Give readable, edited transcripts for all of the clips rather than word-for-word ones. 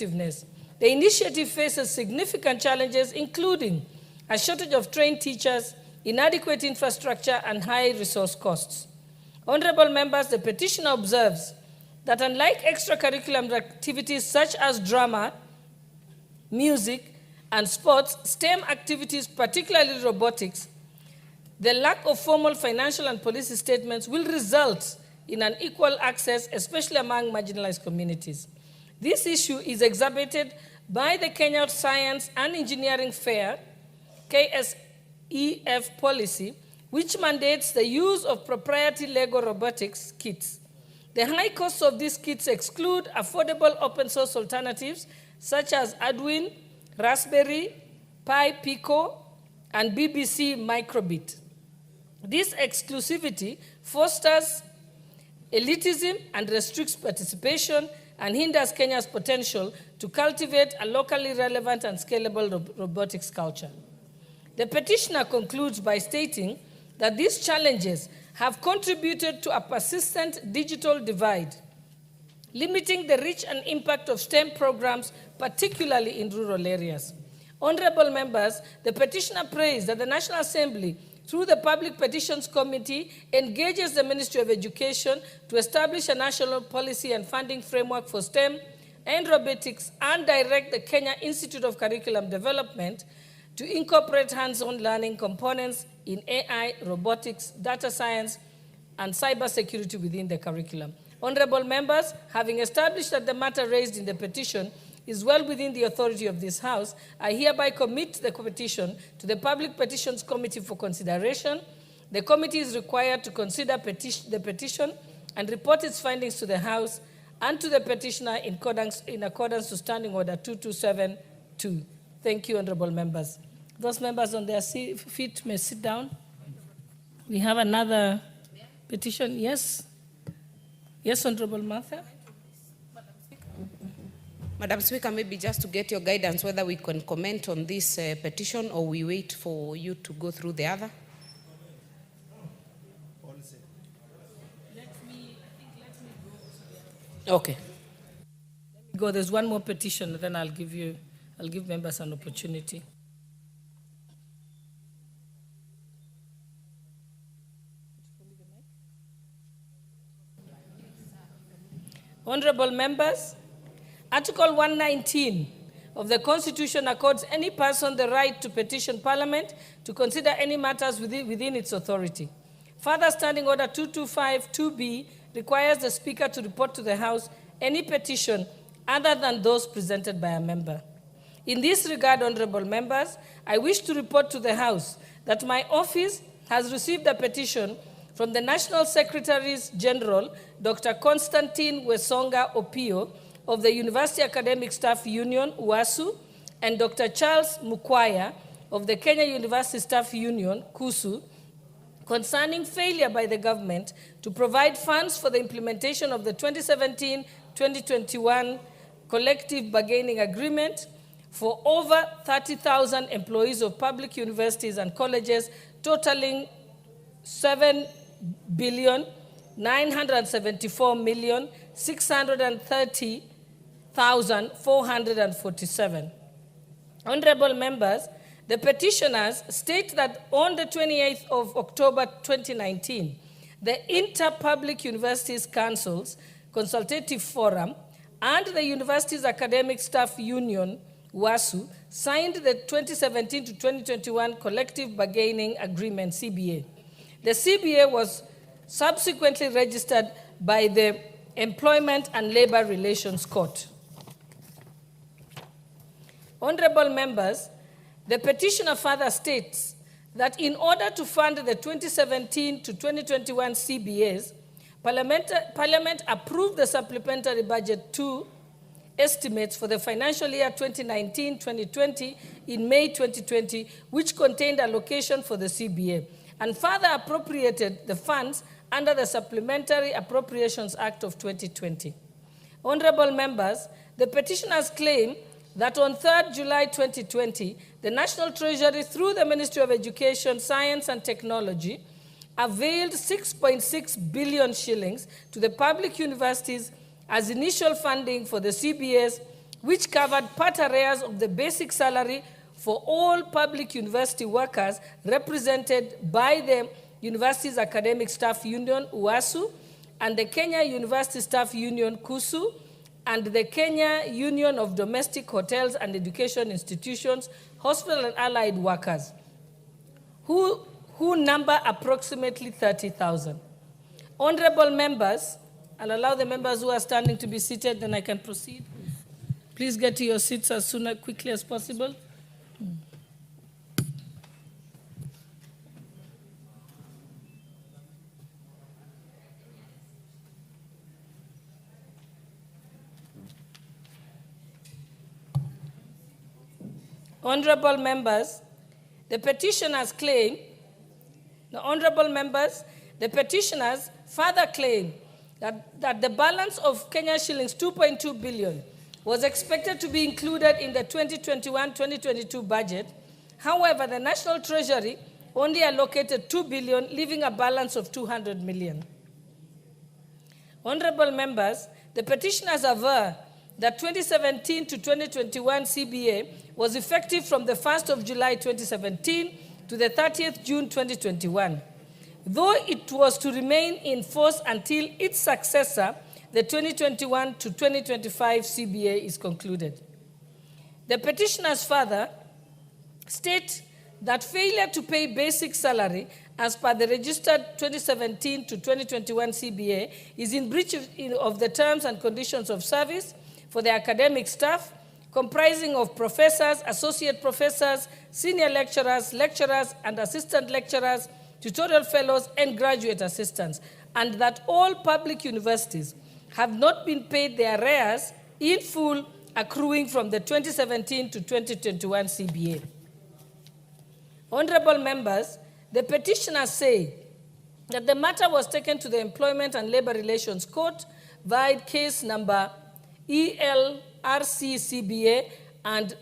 effectiveness. The initiative faces significant challenges, including a shortage of trained teachers, inadequate infrastructure, and high resource costs. Honorable members, the petitioner observes that unlike extracurricular activities such as drama, music, and sports, STEM activities, particularly robotics, the lack of formal financial and policy statements will result in unequal access, especially among marginalized communities. This issue is exacerbated by the Kenya Science and Engineering Fair, KSEF policy, which mandates the use of proprietary Lego robotics kits. The high costs of these kits exclude affordable open source alternatives such as Arduino, Raspberry Pi Pico, and BBC Microbit. This exclusivity fosters elitism and restricts participation and hinders Kenya's potential to cultivate a locally relevant and scalable robotics culture. The petitioner concludes by stating that these challenges have contributed to a persistent digital divide, limiting the reach and impact of STEM programs, particularly in rural areas. Honorable members, the petitioner prays that the National Assembly, through the Public Petitions Committee, engages the Ministry of Education to establish a national policy and funding framework for STEM and robotics and direct the Kenya Institute of Curriculum Development to incorporate hands-on learning components in AI, robotics, data science, and cybersecurity within the curriculum. Honorable members, having established that the matter raised in the petition is well within the authority of this House, I hereby commit the petition to the Public Petitions Committee for consideration. The committee is required to consider the petition and report its findings to the House and to the petitioner in accordance to Standing Order 2272. Thank you, honorable members. Those members on their feet may sit down. We have another petition. Yes? Yes, Honorable Martha? Madam Speaker, maybe just to get your guidance whether we can comment on this petition or we wait for you to go through the other. Okay. Go. There's one more petition, then I'll give members an opportunity. Honorable members, Article 119 of the Constitution accords any person the right to petition Parliament to consider any matters within its authority. Further, Standing Order 2252B requires the Speaker to report to the House any petition other than those presented by a member. In this regard, honorable members, I wish to report to the House that my office has received a petition from the National Secretaries General, Dr. Constantine Wesonga Opio, of the University Academic Staff Union, UASU, and Dr. Charles Mukwaya of the Kenya University Staff Union, KUSU, concerning failure by the government to provide funds for the implementation of the 2017-2021 collective bargaining agreement for over 30,000 employees of public universities and colleges, totaling 7,974,630,447. Honorable members, the petitioners state that on the 28th of October 2019, the Inter-Public Universities Council's Consultative Forum and the University's Academic Staff Union, UASU, signed the 2017 to 2021 Collective Bargaining Agreement, CBA. The CBA was subsequently registered by the Employment and Labor Relations Court. Honorable members, the petitioner further states that in order to fund the 2017 to 2021 CBAs, Parliament approved the Supplementary Budget 2 estimates for the financial year 2019-2020 in May 2020, which contained allocation for the CBA, and further appropriated the funds under the Supplementary Appropriations Act of 2020. Honorable members, the petitioners claim that on 3rd July 2020, the National Treasury, through the Ministry of Education, Science and Technology, availed 6.6 billion shillings to the public universities as initial funding for the CBAs which covered part arrears of the basic salary for all public university workers represented by the University's Academic Staff Union, UASU, and the Kenya University Staff Union, KUSU, and the Kenya Union of Domestic Hotels and Education Institutions, Hospital and Allied Workers, who number approximately 30,000. Honorable members, I'll allow the members who are standing to be seated, then I can proceed. Please get to your seats as quickly as possible. Honorable members, the petitioners further claim that the balance of Kenya shillings 2.2 billion was expected to be included in the 2021-2022 budget. However, the National Treasury only allocated 2 billion, leaving a balance of 200 million. Honorable members, the petitioners aver that 2017 to 2021 CBA was effective from the 1st of July 2017 to the 30th June 2021, though it was to remain in force until its successor, the 2021 to 2025 CBA, is concluded. The petitioners further state that failure to pay basic salary as per the registered 2017 to 2021 CBA is in breach of the terms and conditions of service for the academic staff, comprising of professors, associate professors, senior lecturers, lecturers and assistant lecturers, tutorial fellows, and graduate assistants, and that all public universities have not been paid their arrears in full accruing from the 2017 to 2021 CBA. Honorable members, the petitioners say that the matter was taken to the Employment and Labor Relations Court via case number ELRC-CBA and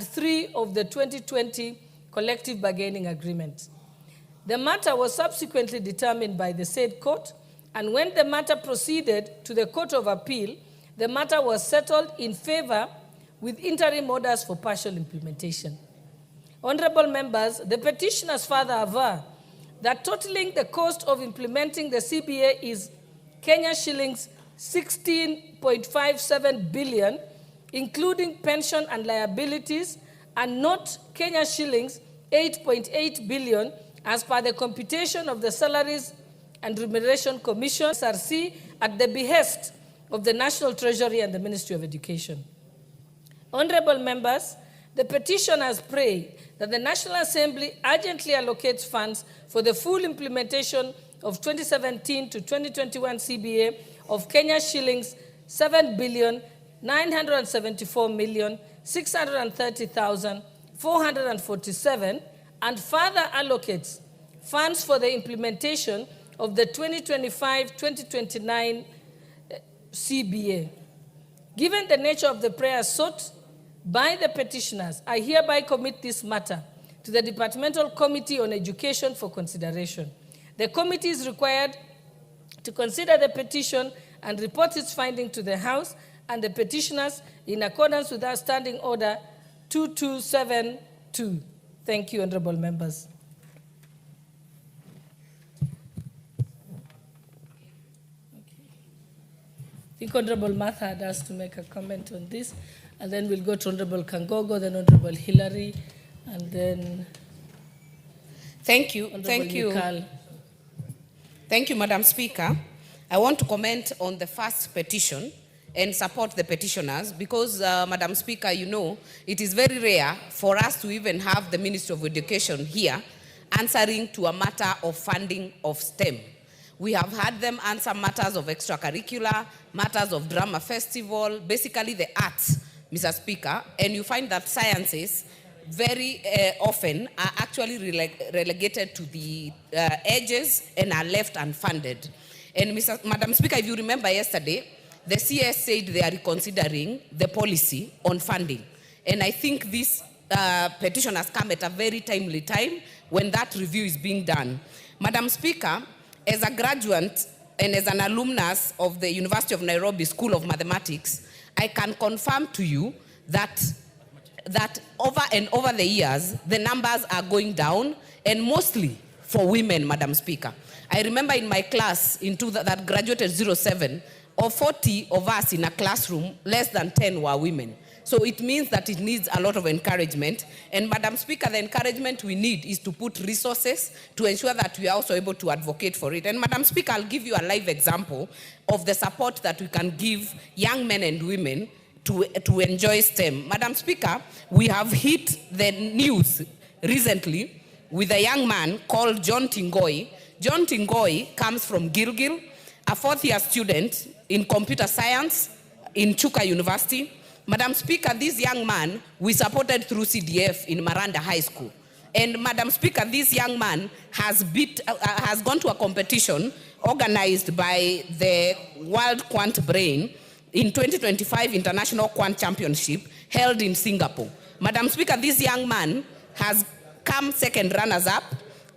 3 of the 2020 Collective Bargaining Agreement. The matter was subsequently determined by the said court, and when the matter proceeded to the Court of Appeal, the matter was settled in favor with interim orders for partial implementation. Honorable members, the petitioners further aver that totaling the cost of implementing the CBA is Kenya shillings 16.57 billion, including pension and liabilities, and not Kenya shillings 8.8 billion as per the computation of the Salaries and Remuneration Commission, SRC, at the behest of the National Treasury and the Ministry of Education. Honorable members, the petitioners pray that the National Assembly urgently allocates funds for the full implementation of 2017 to 2021 CBA of Kenya shillings 7,974,630,447 and further allocates funds for the implementation of the 2025-2029 CBA. Given the nature of the prayers sought by the petitioners, I hereby commit this matter to the Departmental Committee on Education for consideration. The committee is required to consider the petition and report its finding to the House and the petitioners in accordance with our Standing Order 2272. Thank you, honorable members. I think Honorable Martha had asked to make a comment on this, and then we'll go to Honorable Kangogo, then Honorable Hillary, and then Thank you. Honorable Thank you. Mikal. Thank you, Madam Speaker. I want to comment on the first petition and support the petitioners because, Madam Speaker, you know, it is very rare for us to even have the Ministry of Education here answering to a matter of funding of STEM. We have had them answer matters of extracurricular, matters of drama festival, basically the arts, Mr. Speaker, and you find that sciences very often are actually relegated to the edges and are left unfunded. And Madam Speaker, if you remember yesterday, the CS said they are reconsidering the policy on funding. And I think this petition has come at a very timely time when that review is being done. Madam Speaker, as a graduate and as an alumnus of the University of Nairobi School of Mathematics, I can confirm to you that over and over the years, the numbers are going down, and mostly for women, Madam Speaker. I remember in my class that graduated 07, of 40 of us in a classroom, less than 10 were women. So it means that it needs a lot of encouragement. And Madam Speaker, the encouragement we need is to put resources to ensure that we are also able to advocate for it. And Madam Speaker, I'll give you a live example of the support that we can give young men and women to enjoy STEM. Madam Speaker, we have hit the news recently with a young man called John Tingoi. John Tingoi comes from Gilgil, a fourth-year student in computer science in Chuka University. Madam Speaker, this young man we supported through CDF in Maranda High School. And Madam Speaker, this young man has gone to a competition organized by the World Quant Brain in 2025 International Quant Championship held in Singapore. Madam Speaker, this young man has come second runners-up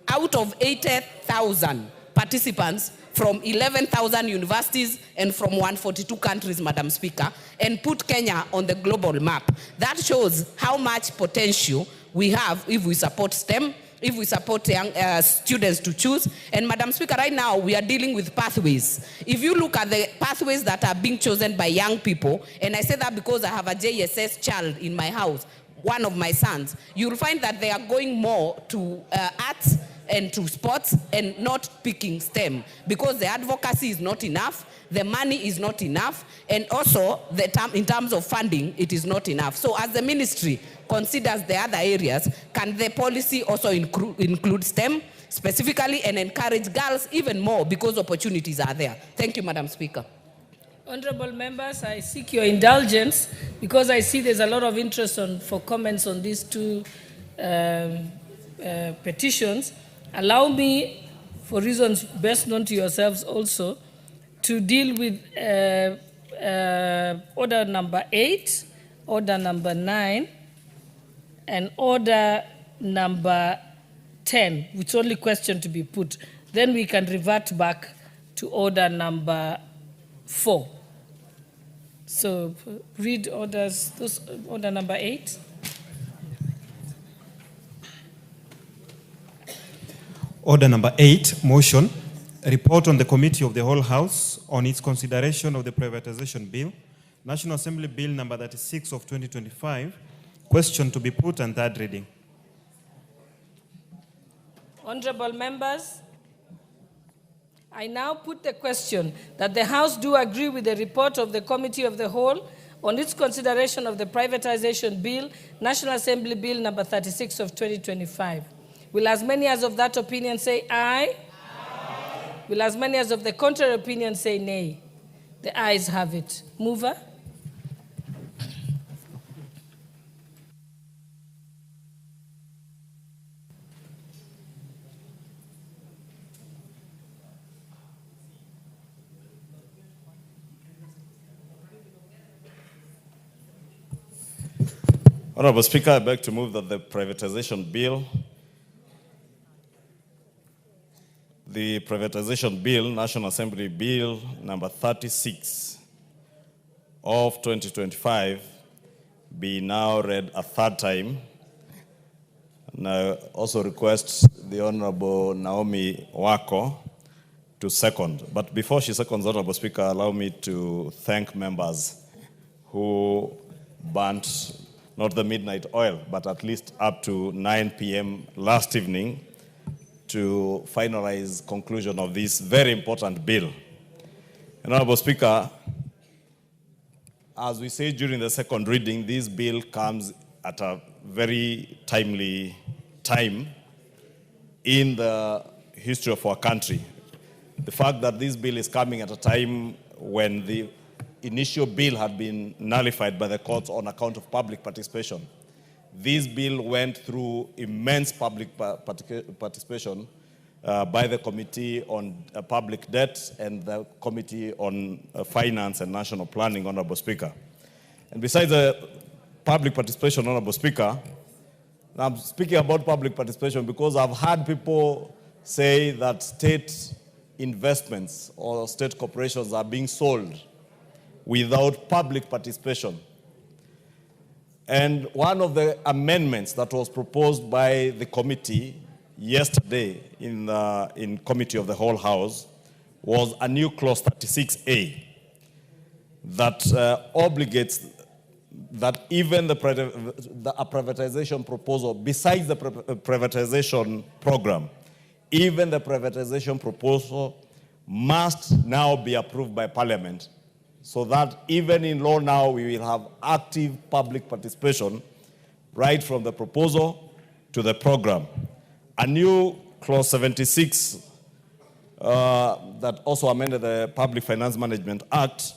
out of 80,000 participants from 11,000 universities and from 142 countries, Madam Speaker, and put Kenya on the global map. That shows how much potential we have if we support STEM, if we support young students to choose. And Madam Speaker, right now we are dealing with pathways. If you look at the pathways that are being chosen by young people, and I say that because I have a JSS child in my house, one of my sons, you'll find that they are going more to arts and to sports and not picking STEM because the advocacy is not enough, the money is not enough, and also in terms of funding, it is not enough. So as the ministry considers the other areas, can the policy also include STEM specifically and encourage girls even more because opportunities are there? Thank you, Madam Speaker. Honorable members, I seek your indulgence because I see there's a lot of interest for comments on these two petitions. Allow me, for reasons best known to yourselves also, to deal with order number 8, order number 9, and order number 10, which only question to be put. Then we can revert back to order number 4. So read order number 8. Order number 8, motion, report on the Committee of the Whole House on its consideration of the Privatization Bill, National Assembly Bill number 36 of 2025, question to be put and third reading. Honorable members, I now put the question that the House do agree with the report of the Committee of the Whole on its consideration of the Privatization Bill, National Assembly Bill number 36 of 2025. Will as many as of that opinion say aye? Aye. Will as many as of the contrary opinion say nay? The ayes have it. Mover? Honorable Speaker, I beg to move that the privatization bill, National Assembly Bill number 36 of 2025, be now read a third time. And I also request the Honorable Naomi Wako to second. But before she seconds, Honorable Speaker, allow me to thank members who burnt not the midnight oil, but at least up to 9 p.m. last evening to finalize conclusion of this very important bill. And Honorable Speaker, as we say during the second reading, this bill comes at a very timely time in the history of our country. The fact that this bill is coming at a time when the initial bill had been nullified by the courts on account of public participation. This bill went through immense public participation by the Committee on Public Debt and the Committee on Finance and National Planning, Honorable Speaker. And besides the public participation, Honorable Speaker, I'm speaking about public participation because I've heard people say that state investments or state corporations are being sold without public participation. And one of the amendments that was proposed by the committee yesterday in Committee of the Whole House was a new clause 36A that obligates that even a privatization proposal, besides the privatization program, even the privatization proposal must now be approved by Parliament, so that even in law now we will have active public participation right from the proposal to the program. A new clause 76 that also amended the Public Finance Management Act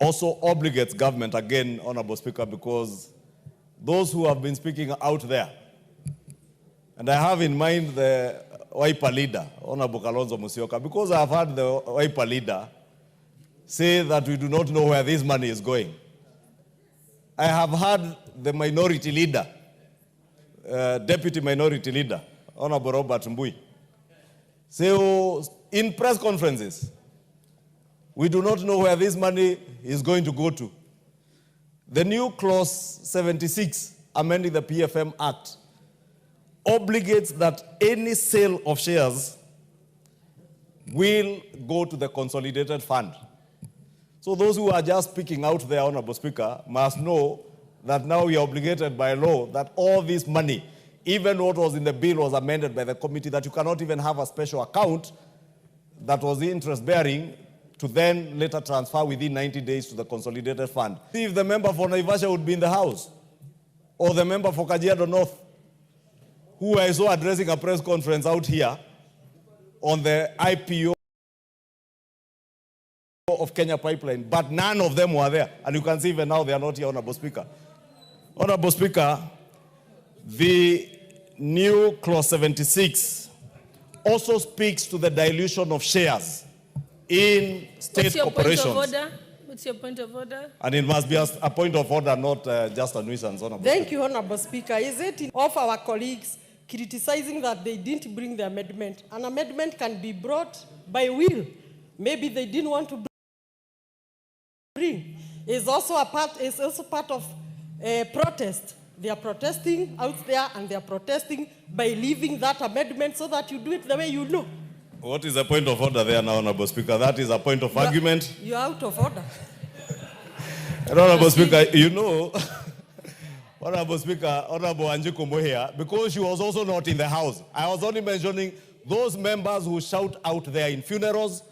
also obligates government, again, Honorable Speaker, because those who have been speaking out there, and I have in mind the Wiper leader, Honorable Kalonzo Musyoka, because I have heard the Wiper leader say that we do not know where this money is going. I have heard the minority leader, deputy minority leader, Honorable Robert Mbui, say in press conferences, we do not know where this money is going to go to. The new clause 76, amending the PFM Act, obligates that any sale of shares will go to the consolidated fund. So those who are just speaking out there, Honorable Speaker, must know that now we are obligated by law that all this money, even what was in the bill was amended by the committee, that you cannot even have a special account that was interest-bearing to then later transfer within 90 days to the consolidated fund. See if the member for Naivasha would be in the House, or the member for Kajiado North, who I saw addressing a press conference out here on the IPO of Kenya Pipeline, but none of them were there. And you can see even now they are not here, Honorable Speaker. Honorable Speaker, the new clause 76 also speaks to the dilution of shares in state corporations. What's your point of order? And it must be a point of order, not just a nuisance, Honorable Thank Speaker. you, Honorable Speaker. Is it of our colleagues criticizing that they didn't bring the amendment? An amendment can be brought by will. Maybe they didn't want to bring. Is also part of protest. They are protesting out there, and they are protesting by leaving that amendment so that you do it the way you know. What is the point of order there now, Honorable Speaker? That is a point of argument. You're out of order. And Honorable Speaker, you know, Honorable Speaker, Honorable Anjikumo here, because she was also not in the House. I was only mentioning those members who shout out there in funerals,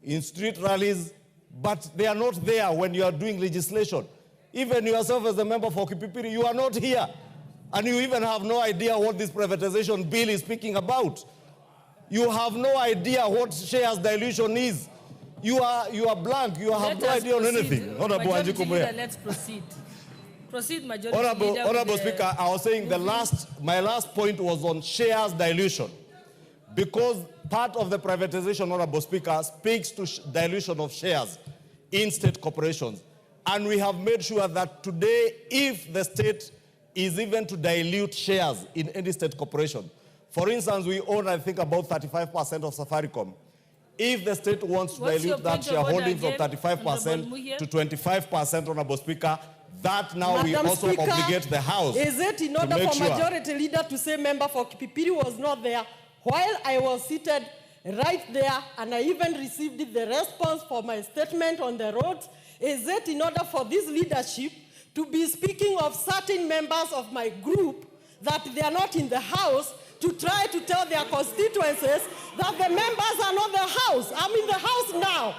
in street rallies, but they are not there when you are doing legislation. Even yourself as a member for Kipipiri, you are not here. And you even have no idea what this privatization bill is speaking about. You have no idea what shares dilution is. You are blank. You have no idea on anything. Honorable Anjikumo. Let's proceed. Proceed, Majority Leader. Honorable Speaker, I was saying my last point was on shares dilution. Because part of the privatization, Honorable Speaker, speaks to dilution of shares in state corporations. And we have made sure that today, if the state is even to dilute shares in any state corporation, for instance, we own, I think, about 35% of Safaricom. If the state wants to dilute that shareholding from 35% to 25%, Honorable Speaker, that now Madam we also Speaker, obligate the House. Is it in order for Majority Leader to say member for Kipipiri was not there while I was seated right there, and I even received the response for my statement on the roads? Is it in order for this leadership to be speaking of certain members of my group that they are not in the House, to try to tell their constituencies that the members are not the House? I'm in the House now.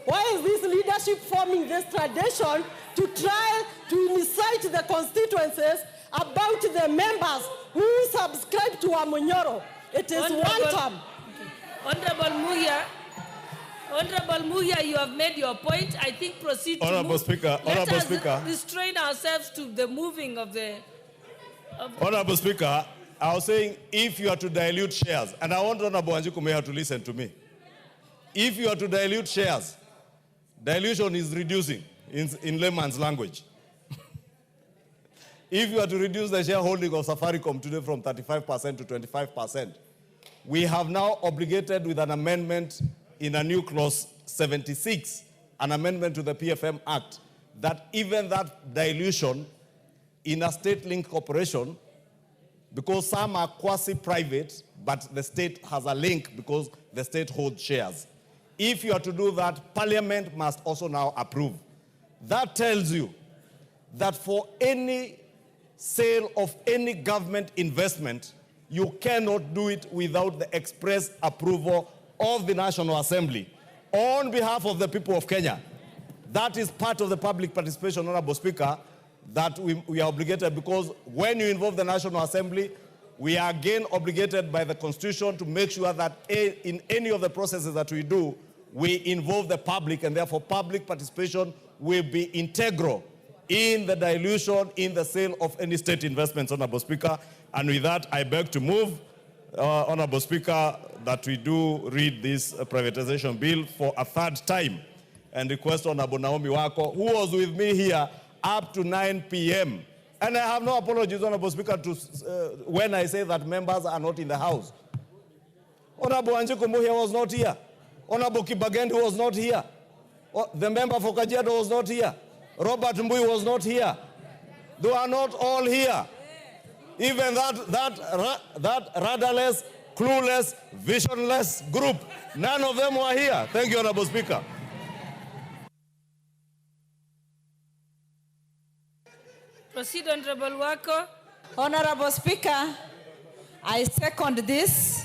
Why is this leadership forming this tradition to try to incite the constituencies about the members who subscribe to Amunyoro? It is one term. Honorable Muya, you have made your point. I think proceed Honorable to move. Speaker, Let Honorable us Speaker. restrain ourselves to the moving of the... Honorable Speaker, I was saying if you are to dilute shares, and I want Honorable Anjikumeya to listen to me. If you are to dilute shares, dilution is reducing in layman's language. If you are to reduce the shareholding of Safaricom today from 35% to 25%, we have now obligated with an amendment in a new clause 76, an amendment to the PFM Act, that even that dilution in a state-linked corporation, because some are quasi-private, but the state has a link because the state holds shares. If you are to do that, Parliament must also now approve. That tells you that for any sale of any government investment, you cannot do it without the express approval of the National Assembly. On behalf of the people of Kenya, that is part of the public participation, Honorable Speaker, that we are obligated, because when you involve the National Assembly, we are again obligated by the Constitution to make sure that in any of the processes that we do, we involve the public, and therefore public participation will be integral in the dilution, in the sale of any state investments, Honorable Speaker. And with that, I beg to move, Honorable Speaker, that we do read this privatization bill for a third time, and request Honorable Naomi Wako, who was with me here up to 9 p.m. And I have no apologies, Honorable Speaker, when I say that members are not in the House. Honorable Anjiku Muhia was not here. Honorable Kibagendi was not here. The member for Kajiado was not here. Robert Mbui was not here. They are not all here. Even that radarless, clueless, visionless group, none of them were here. Thank you, Honorable Speaker. Proceed, Honorable Wako. Honorable Speaker, I second this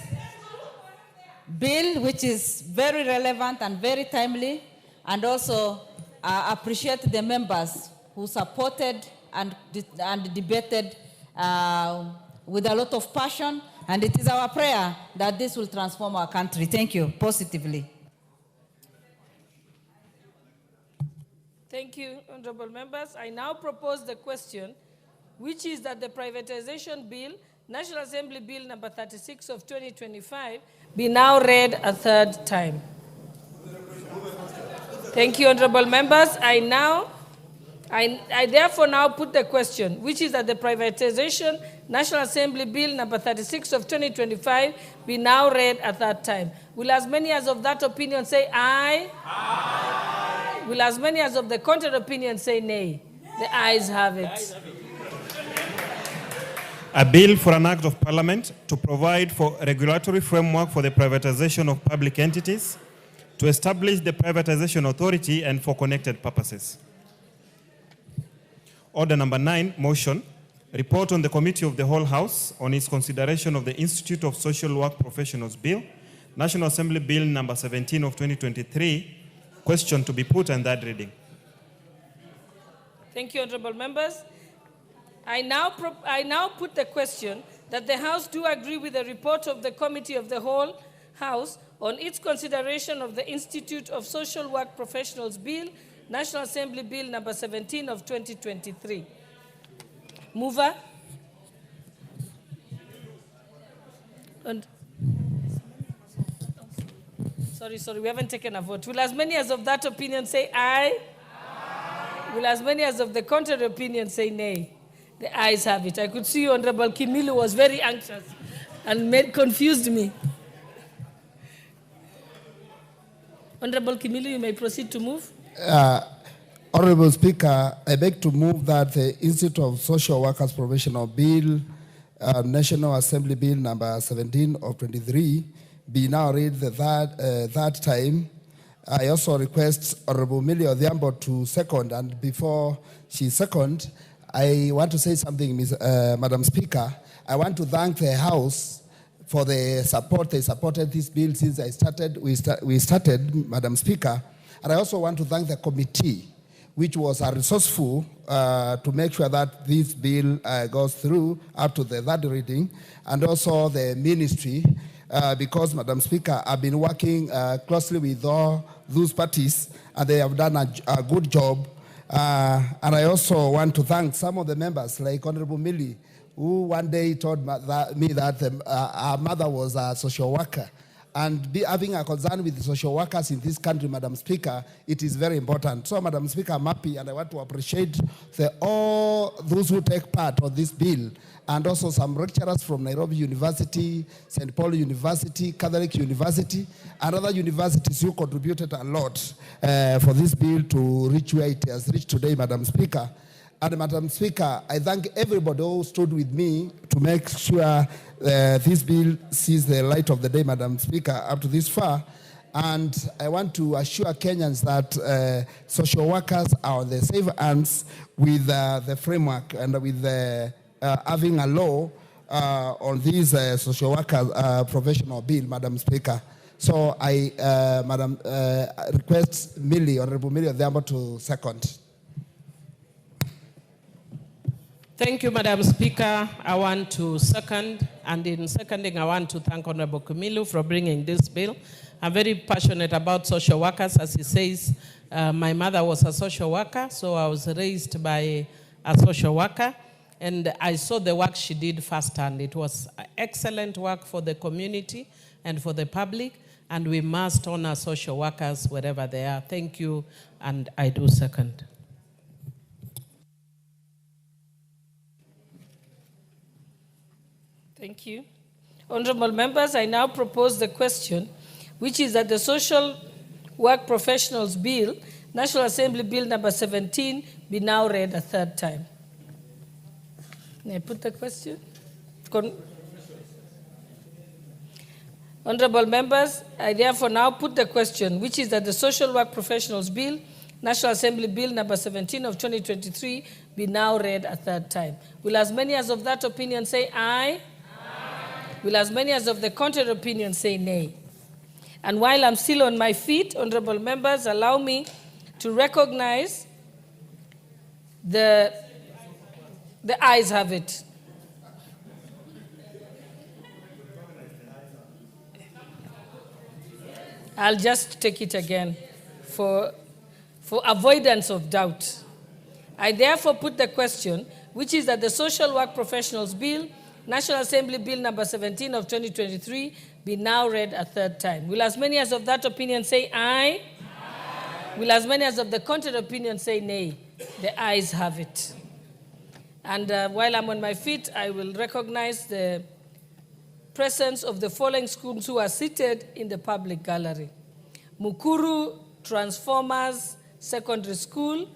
bill, which is very relevant and very timely, and also appreciate the members who supported and debated with a lot of passion, and it is our prayer that this will transform our country. Thank you, positively. Thank you, honorable members. I now propose the question, which is that the privatization bill, National Assembly Bill number 36 of 2025, be now read a third time. Thank you, honorable members. I therefore now put the question, which is that the privatization National Assembly Bill number 36 of 2025 be now read a third time. Will as many as of that opinion say aye? Aye. Will as many as of the contrary opinion say nay? The ayes have it. A bill for an act of parliament to provide for a regulatory framework for the privatization of public entities, to establish the privatization authority and for connected purposes. Order number 9, motion. Report on the Committee of the Whole House on its consideration of the Institute of Social Work Professionals Bill, National Assembly Bill number 17 of 2023. Question to be put and third reading. Thank you, honorable members. I now put the question that the House do agree with the report of the Committee of the Whole House on its consideration of the Institute of Social Work Professionals Bill, National Assembly Bill number 17 of 2023. Mover. And sorry, we haven't taken a vote. Will as many as of that opinion say aye? Aye. Will as many as of the contrary opinion say nay? The ayes have it. I could see Honorable Kimilu was very anxious and confused me. Honorable Kimilu, you may proceed to move. Honorable Speaker, I beg to move that the Institute of Social Workers Professional Bill, National Assembly Bill number 17 of 23, be now read the third time. I also request Honorable Millie Odhiambo to second, and before she second, I want to say something, Madam Speaker. I want to thank the House for the support. They supported this bill since we started, Madam Speaker. And I also want to thank the committee, which was resourceful to make sure that this bill goes through up to the third reading, and also the ministry, because, Madam Speaker, I've been working closely with all those parties, and they have done a good job. And I also want to thank some of the members, like Honorable Millie, who one day told me that her mother was a social worker. and having a concern with the social workers in this country, Madam Speaker, it is very important. So, Madam Speaker, I'm happy and I want to appreciate all those who take part of this bill, and also some lecturers from Nairobi University, St. Paul University, Catholic University, and other universities who contributed a lot for this bill to reach where it has reached today, Madam Speaker. And Madam Speaker, I thank everybody who stood with me to make sure this bill sees the light of the day, Madam Speaker, up to this far. And I want to assure Kenyans that social workers are on the safe hands with the framework and with having a law on this social workers professional bill, Madam Speaker. So I, request Millie, Honorable Millie Odhiambo, to second. Thank you, Madam Speaker. I want to second, and in seconding, I want to thank Honorable Kumilu for bringing this bill. I'm very passionate about social workers. As he says, my mother was a social worker, so I was raised by a social worker, and I saw the work she did firsthand. It was excellent work for the community and for the public, and we must honor social workers wherever they are. Thank you, and I do second. Thank you. Honorable members, I now propose the question, which is that the Social Work Professionals Bill, National Assembly Bill number 17, be now read a third time. May I put the question? Honorable members, I therefore now put the question, which is that the Social Work Professionals Bill, National Assembly Bill number 17 of 2023, be now read a third time. Will as many as of that opinion say aye? Will as many as of the contrary opinion say nay? And while I'm still on my feet, honorable members, allow me to recognize the ayes have it. I'll just take it again for avoidance of doubt. I therefore put the question, which is that the Social Work Professionals Bill, National Assembly Bill number 17 of 2023, be now read a third time. Will as many as of that opinion say aye? Aye. Will as many as of the contrary opinion say nay? The ayes have it. And while I'm on my feet, I will recognize the presence of the following schools who are seated in the public gallery. Mukuru Transformers Secondary School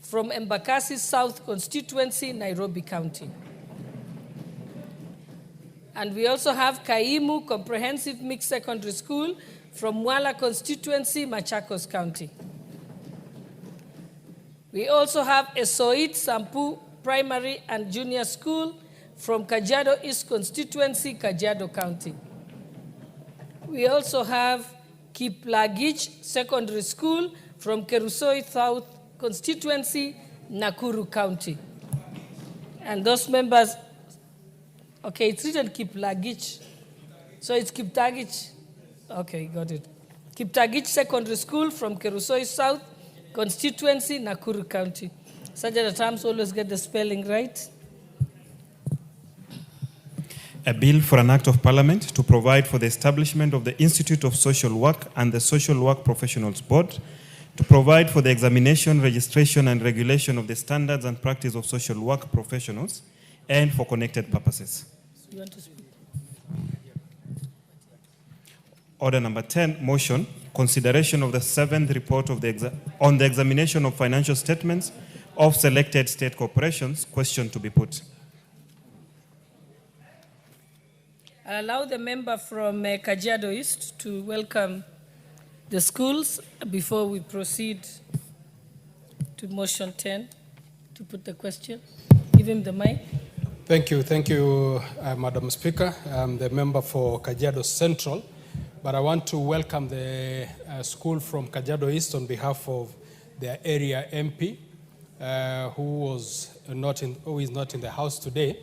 from Embakasi South Constituency, Nairobi County. And we also have Kaimu Comprehensive Mixed Secondary School from Mwala Constituency, Machakos County. We also have Esoit Sampu Primary and Junior School from Kajiado East Constituency, Kajiado County. We also have Kiplagich Secondary School from Kerusoi South Constituency, Nakuru County. And those members, okay, it's written Kiplagich. So it's Kiptagich. Okay, got it. Kiptagich Secondary School from Kerusoi South Constituency, Nakuru County. Such at times always get the spelling right. A bill for an act of parliament to provide for the establishment of the Institute of Social Work and the Social Work Professionals Board, to provide for the examination, registration, and regulation of the standards and practice of social work professionals, and for connected purposes. You want to speak? Order number 10, motion, consideration of the 7th report of on the examination of financial statements of selected state corporations. Question to be put. I'll allow the member from Kajiado East to welcome the schools before we proceed to motion 10 to put the question. Give him the mic. Thank you, Madam Speaker. I'm the member for Kajiado Central, but I want to welcome the school from Kajiado East on behalf of their area MP, who is not in the house today.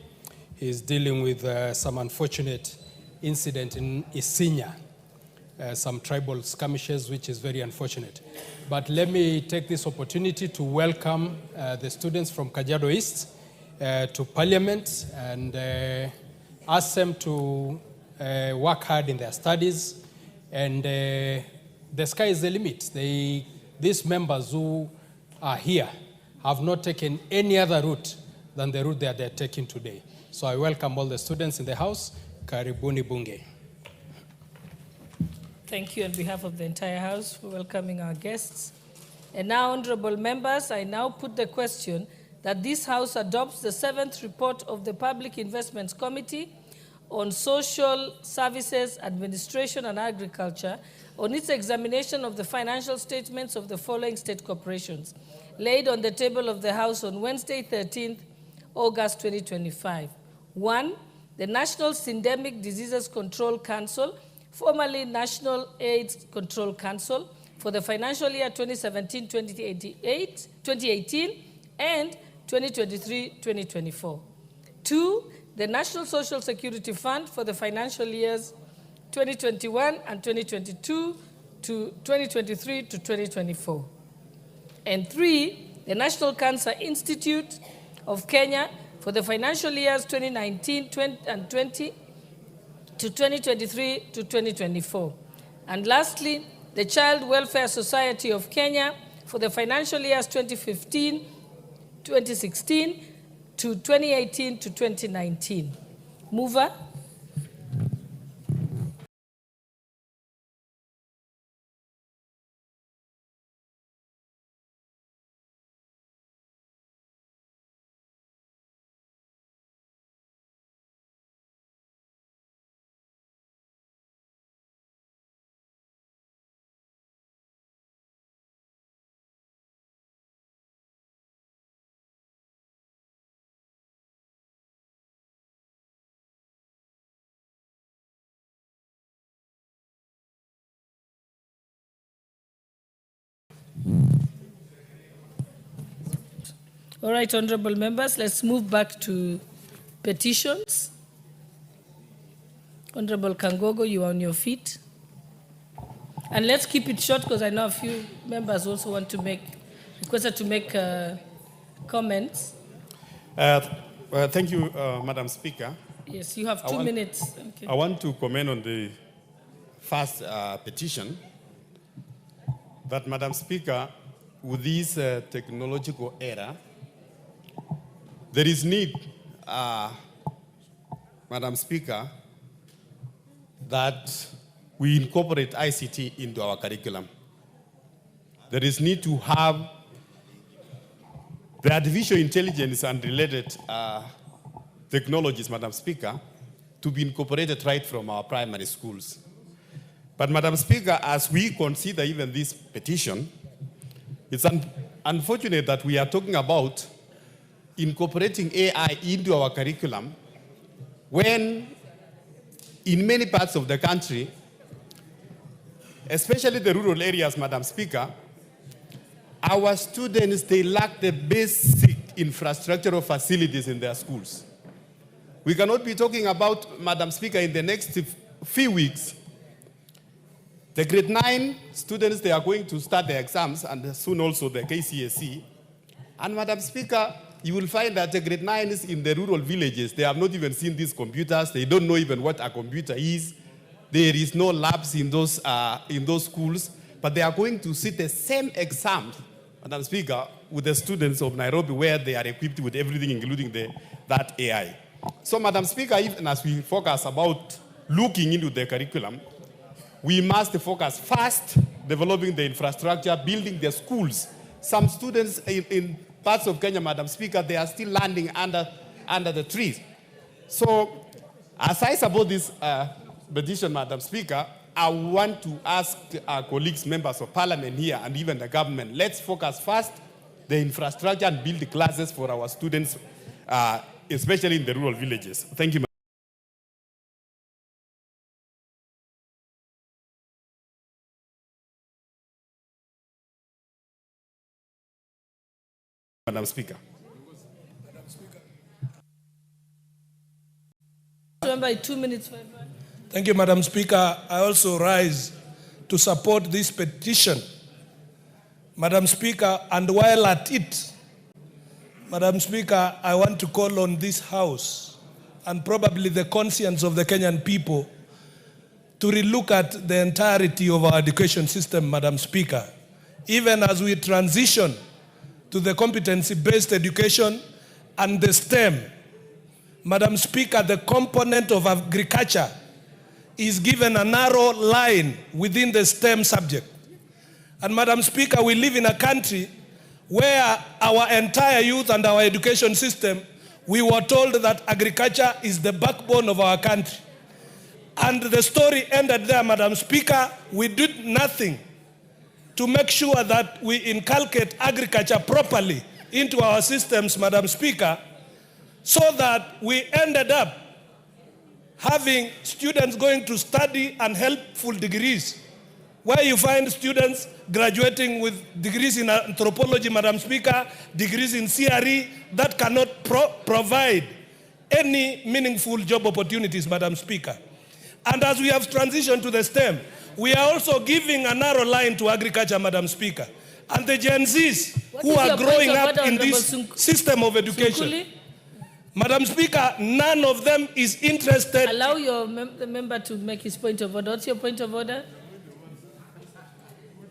He's dealing with some unfortunate incident in Isinya, some tribal skirmishes, which is very unfortunate. But let me take this opportunity to welcome the students from Kajiado East to Parliament and ask them to work hard in their studies And the sky is the limit. These members who are here have not taken any other route than the route that they're taking today. So I welcome all the students in the house. Karibuni Bunge. Thank you on behalf of the entire House for welcoming our guests. And now, honorable members, I now put the question that this House adopts the 7th report of the Public Investments Committee on Social Services, Administration and Agriculture on its examination of the financial statements of the following state corporations, laid on the table of the House on Wednesday, 13th August 2025. 1. The National Syndemic Diseases Control Council, formerly National AIDS Control Council, for the financial year 2017-2018 and 2023-2024. 2. The National Social Security Fund for the financial years 2021 and 2022 to 2023 to 2024. And 3. The National Cancer Institute of Kenya for the financial years 2019 and 20 to 2023 to 2024. And lastly, the Child Welfare Society of Kenya for the financial years 2015, 2016 to 2018 to 2019. Mover. All right, honorable members, let's move back to petitions. Honorable Kangogo, you are on your feet. And let's keep it short because I know a few members also want to requested to make comments. Thank you, Madam Speaker. Yes, you have 2 minutes. Okay. I want to comment on the first petition that, Madam Speaker, with this technological era, there is need, Madam Speaker, that we incorporate ICT into our curriculum. There is need to have the artificial intelligence and related technologies, Madam Speaker, to be incorporated right from our primary schools. But, Madam Speaker, as we consider even this petition, it's unfortunate that we are talking about incorporating AI into our curriculum when in many parts of the country, especially the rural areas, Madam Speaker, our students, they lack the basic infrastructural facilities in their schools. We cannot be talking about, Madam Speaker, in the next few weeks, the grade 9 students, they are going to start their exams and soon also the KCSE. And Madam Speaker, you will find that the grade 9 is in the rural villages. They have not even seen these computers. They don't know even what a computer is. There is no labs in those schools, but they are going to sit the same exam, Madam Speaker, with the students of Nairobi where they are equipped with everything, including that AI. So, Madam Speaker, even as we focus about looking into the curriculum, we must focus first developing the infrastructure, building the schools. Some students in parts of Kenya, Madam Speaker, they are still landing under the trees. So, as I support this petition, Madam Speaker, I want to ask our colleagues, members of parliament here, and even the government, let's focus first the infrastructure and build the classes for our students, especially in the rural villages. Thank you. Madam Speaker. Remember, 2 minutes. Thank you, Madam Speaker. I also rise to support this petition, Madam Speaker, and while at it, Madam Speaker, I want to call on this House and probably the conscience of the Kenyan people to relook at the entirety of our education system, Madam Speaker, even as we transition to the competency-based education and the STEM. Madam Speaker, the component of agriculture is given a narrow line within the STEM subject. And Madam Speaker, we live in a country where our entire youth and our education system, we were told that agriculture is the backbone of our country. And the story ended there, Madam Speaker. We did nothing to make sure that we inculcate agriculture properly into our systems, Madam Speaker, so that we ended up having students going to study unhelpful degrees, where you find students graduating with degrees in anthropology, Madam Speaker, degrees in CRE, that cannot provide any meaningful job opportunities, Madam Speaker. And as we have transitioned to the STEM, we are also giving a narrow line to agriculture, Madam Speaker. And the Gen Zs who are growing up in this system of education, Madam Speaker, none of them is interested. Allow the member to make his point of order. What's your point of order?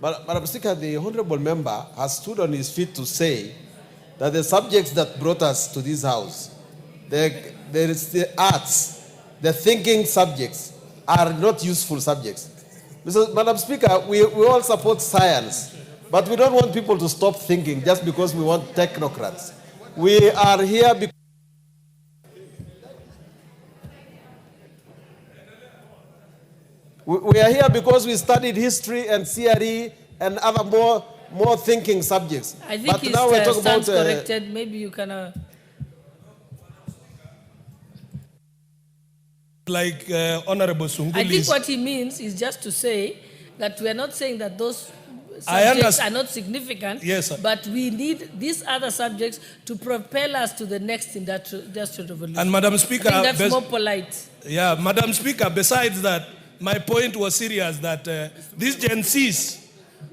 Madam Speaker, the honorable member has stood on his feet to say that the subjects that brought us to this house, there is the arts, the thinking subjects, are not useful subjects. Madam Speaker, we all support science, but we don't want people to stop thinking just because we want technocrats. We are here because we studied history and CRE and other more thinking subjects. I think his stance corrected. Maybe you can... Like Honorable Sunguli. I think what he means is just to say that we are not saying that those subjects are not significant, yes, sir, but we need these other subjects to propel us to the next industrial revolution. And Madam Speaker, I think that's more polite. Yeah, Madam Speaker, besides that, my point was serious that these Gen Zs,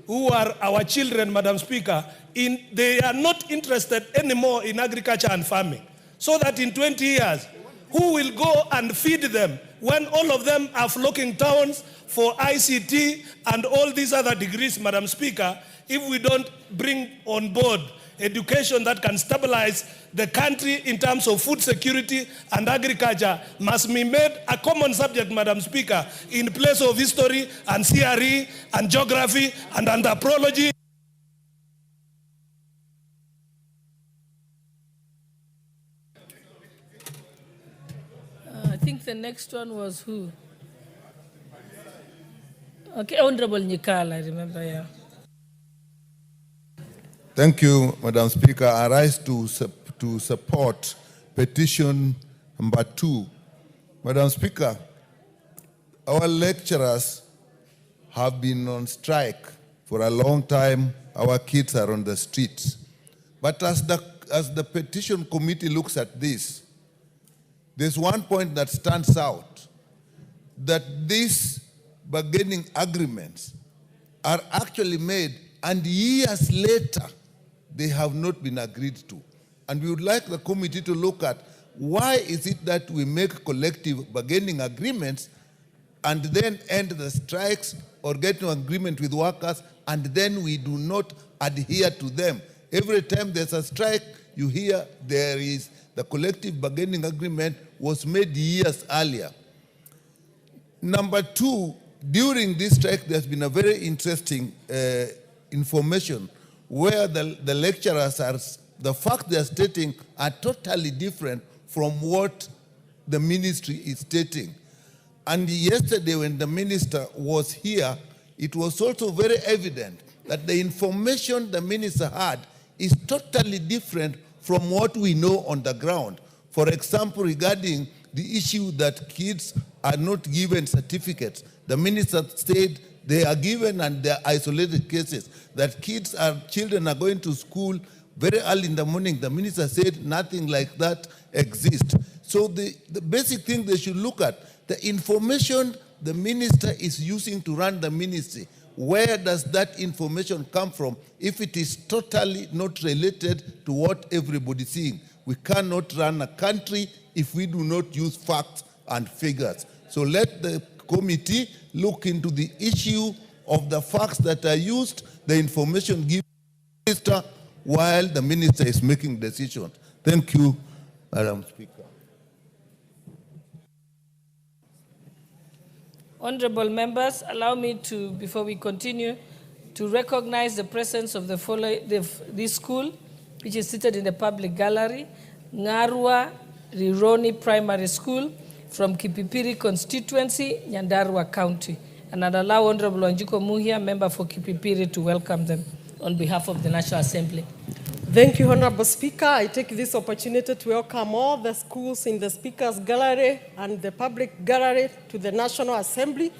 who are our children, Madam Speaker, they are not interested anymore in agriculture and farming. So that in 20 years, who will go and feed them when all of them are flocking towns for ICT and all these other degrees, Madam Speaker, if we don't bring on board education that can stabilize the country in terms of food security and agriculture must be made a common subject, Madam Speaker, in place of history and CRE and geography and anthropology. I think the next one was who? Okay, Honorable Nikal, I remember, yeah. Thank you, Madam Speaker. I rise to support petition number 2. Madam Speaker, our lecturers have been on strike for a long time. Our kids are on the streets. But as the petition committee looks at this, there's one point that stands out, that these bargaining agreements are actually made and years later they have not been agreed to. And we would like the committee to look at why is it that we make collective bargaining agreements and then end the strikes or get an agreement with workers and then we do not adhere to them. Every time there's a strike, you hear there is the collective bargaining agreement was made years earlier. Number 2, during this strike, there's been a very interesting information where the lecturers are, the fact they're stating are totally different from what the ministry is stating. And yesterday when the minister was here, it was also very evident that the information the minister had is totally different from what we know on the ground. For example, regarding the issue that kids are not given certificates, the minister said they are given and they are isolated cases, that children are going to school very early in the morning. The minister said nothing like that exists. So the basic thing they should look at, the information the minister is using to run the ministry, where does that information come from if it is totally not related to what everybody is seeing? We cannot run a country if we do not use facts and figures. So let the committee look into the issue of the facts that are used, the information given to the minister while the minister is making decisions. Thank you, Madam Speaker. Honorable members, allow me to, before we continue, to recognize the presence of this school, which is seated in the public gallery, Ngarwa Rironi Primary School from Kipipiri constituency, Nyandarua County. And I'd allow Honorable Wanjiko Muhia, member for Kipipiri, to welcome them on behalf of the National Assembly. Thank you, Honorable Speaker. I take this opportunity to welcome all the schools in the Speaker's Gallery and the public gallery to the National Assembly.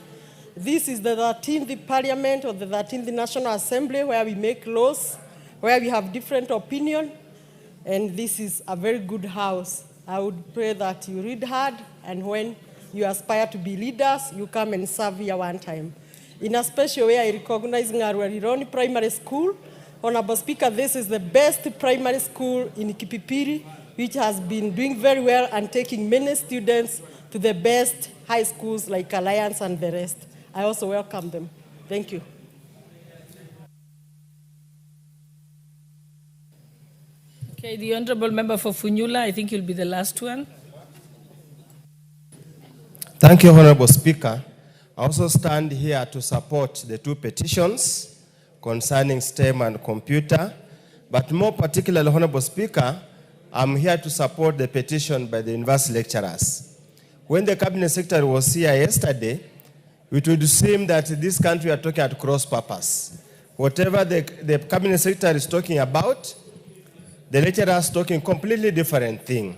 This is the 13th Parliament of the 13th National Assembly where we make laws, where we have different opinions, and this is a very good house. I would pray that you read hard, and when you aspire to be leaders, you come and serve here one time. In a special way, I recognize Ngarwa Rironi Primary School. Honorable Speaker, this is the best primary school in Kipipiri, which has been doing very well and taking many students to the best high schools like Alliance and the rest. I also welcome them. Thank you. Okay, the Honorable Member for Funyula, I think you'll be the last one. Thank you, Honorable Speaker. I also stand here to support the two petitions concerning STEM and computer, but more particularly, Honorable Speaker, I'm here to support the petition by the university lecturers. When the Cabinet Secretary was here yesterday, it would seem that this country are talking at cross purpose. Whatever the Cabinet Secretary is talking about, the lecturers talking completely different thing.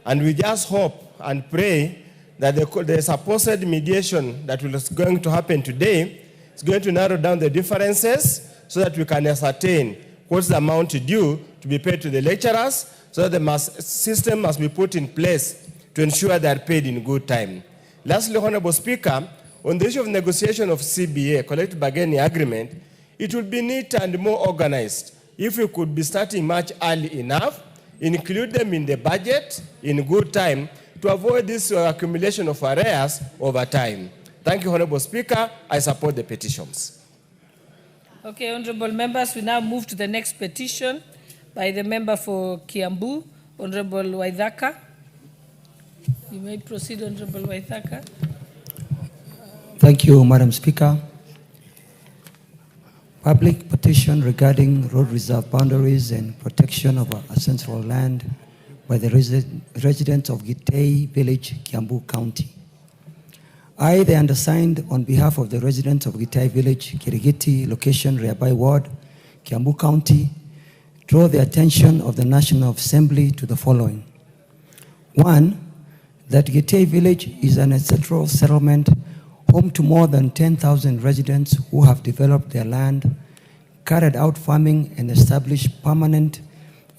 And we just hope and pray that the supposed mediation that is going to happen today is going to narrow down the differences so that we can ascertain what's the amount due to be paid to the lecturers, so that the system must be put in place to ensure they are paid in good time. Lastly, Honorable Speaker, on the issue of negotiation of CBA, collective bargaining agreement, it would be neat and more organized if we could be starting much early enough, include them in the budget in good time to avoid this accumulation of arrears over time. Thank you, Honorable Speaker. I support the petitions. Okay, honorable members, we now move to the next petition by the member for Kiambu, Honorable Waithaka. You may proceed, Honorable Waithaka. Thank you, Madam Speaker. Public petition regarding road reserve boundaries and protection of ancestral land by the residents of Gitei Village, Kiambu County. I, the undersigned, on behalf of the residents of Gitei Village, Kirigiti, location Reabai Ward, Kiambu County, draw the attention of the National Assembly to the following. One, that Gitei Village is an ancestral settlement home to more than 10,000 residents who have developed their land, carried out farming, and established permanent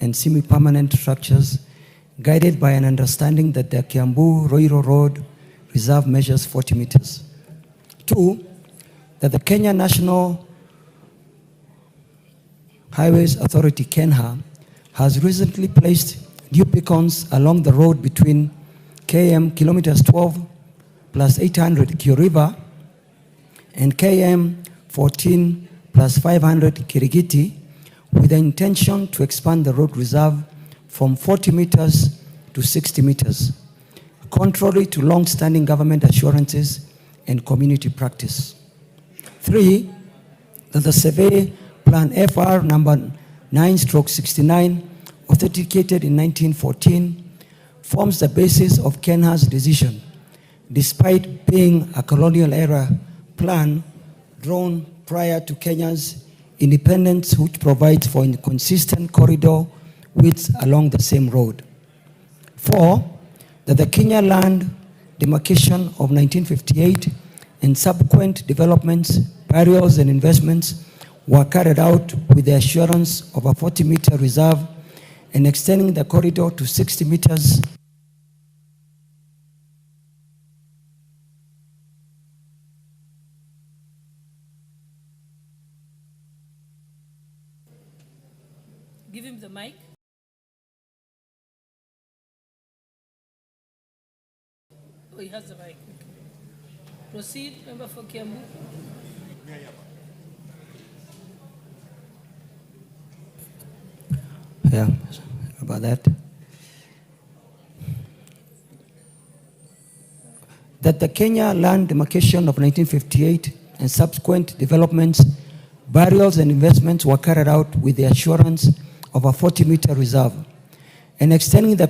and semi-permanent structures, guided by an understanding that the Kiambu-Roiro Road reserve measures 40 meters. Two, that the Kenya National Highways Authority, KENHA, has recently placed new beacons along the road between KM kilometers 12 plus 800 Kio River and KM 14 plus 500 Kirigiti, with the intention to expand the road reserve from 40 meters to 60 meters, contrary to long-standing government assurances and community practice. Three, that the survey plan FR number 9/69, authenticated in 1914, forms the basis of KENHA's decision, despite being a colonial era plan drawn prior to Kenya's independence, which provides for a consistent corridor width along the same road. Four, that the Kenya land demarcation of 1958 and subsequent developments, burials, and investments were carried out with the assurance of a 40-meter reserve and extending the corridor to 60 meters. Give him the mic. Oh, he has the mic. Proceed, member for Kiambu. Yeah, about that. That the Kenya land demarcation of 1958 and subsequent developments, burials and investments were carried out with the assurance of a 40-meter reserve, and extending the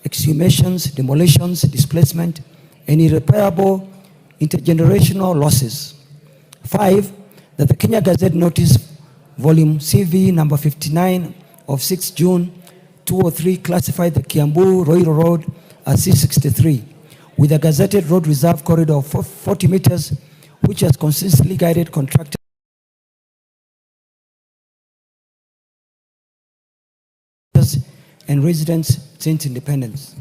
exhumations, demolitions, displacement, and irreparable intergenerational losses. 5, that the Kenya Gazette Notice, Volume CV number 59 of 6 June 2003 classified the Kiambu Roiro Road as C63 with a gazetted road reserve corridor of 40 meters, which has consistently guided contractors and residents since independence.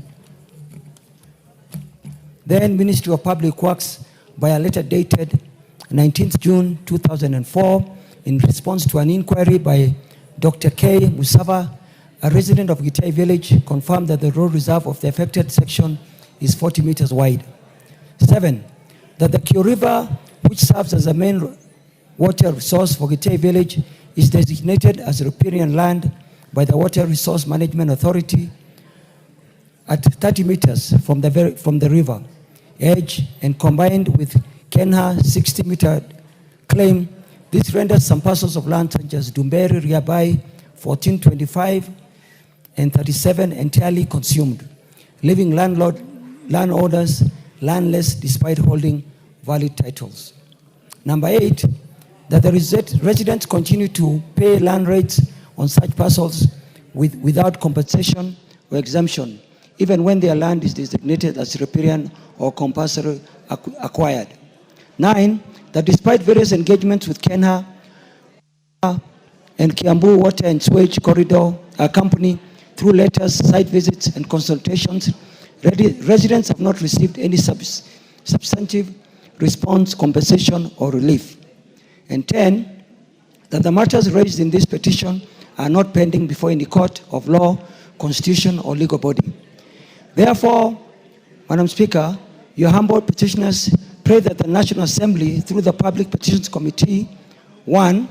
Then Ministry of Public Works, by a letter dated 19th June 2004, in response to an inquiry by Dr. K. Musava, a resident of Gitai Village, confirmed that the road reserve of the affected section is 40 meters wide. 7, that the Kio River, which serves as the main water resource for Gitai Village, is designated as riparian land by the Water Resource Management Authority at 30 meters from the river edge, and combined with Kenha 60-meter claim, this renders some parcels of land such as Dumberi, Riabai, 1425, and 37 entirely consumed, leaving landowners landless despite holding valid titles. Number 8, that the residents continue to pay land rates on such parcels without compensation or exemption, even when their land is designated as riparian or compulsory acquired. 9, that despite various engagements with Kenha and Kiambu Water and Sewage Corridor Company through letters, site visits, and consultations, residents have not received any substantive response, compensation, or relief. And 10, that the matters raised in this petition are not pending before any court of law, constitution, or legal body. Therefore, Madam Speaker, your humble petitioners pray that the National Assembly, through the Public Petitions Committee, 1,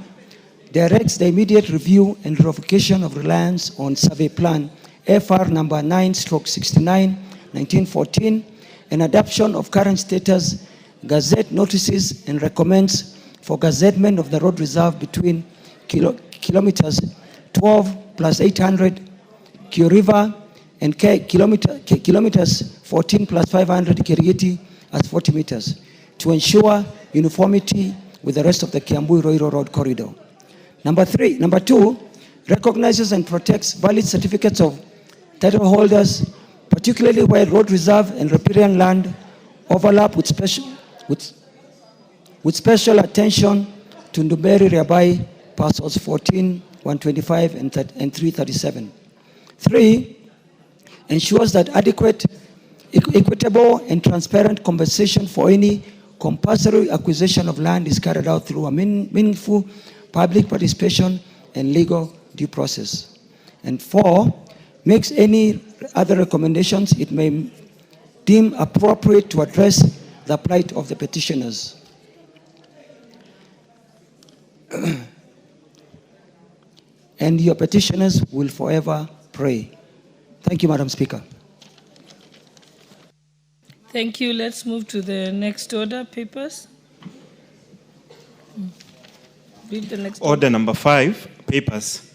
directs the immediate review and revocation of reliance on survey plan FR number 9/69, 1914, and adoption of current status gazette notices, and recommends for gazettement of the road reserve between kilometers 12 plus 800 Kio River and kilometers 14 plus 500 Kirigiti as 40 meters to ensure uniformity with the rest of the Kiambu Roiro Road corridor. Number 2, recognizes and protects valid certificates of title holders, particularly where road reserve and riparian land overlap with special attention to Ndumberi Riabai parcels 14, 125, and 337. 3, ensures that adequate, equitable, and transparent compensation for any compulsory acquisition of land is carried out through a meaningful public participation and legal due process. And 4, makes any other recommendations it may deem appropriate to address the plight of the petitioners. And your petitioners will forever pray. Thank you, Madam Speaker. Thank you. Let's move to the next order, papers. Read the next Order number 5, papers.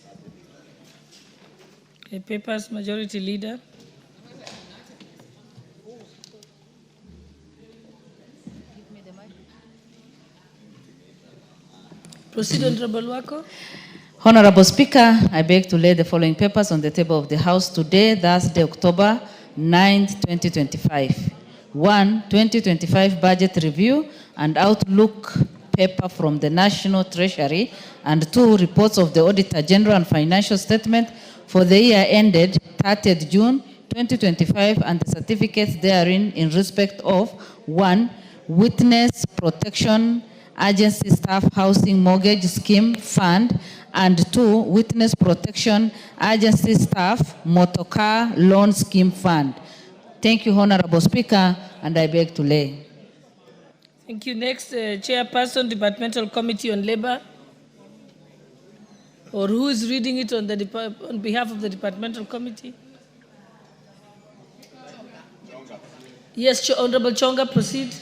Okay, papers, Majority Leader. Proceed, Honorable Wako. Honorable Speaker, I beg to lay the following papers on the table of the House today, Thursday, October 9, 2025. 1, 2025 Budget Review and Outlook paper from the National Treasury, and 2, reports of the Auditor General and Financial Statement for the year ended 30th June 2025 and the certificates therein in respect of 1, Witness Protection Agency Staff Housing Mortgage Scheme Fund, and 2, Witness Protection Agency Staff Motorcar Loan Scheme Fund. Thank you, Honorable Speaker, and I beg to lay. Thank you. Next, Chairperson, Departmental Committee on Labor. Or who is reading it on behalf of the Departmental Committee? Yes, Honorable Chonga, proceed.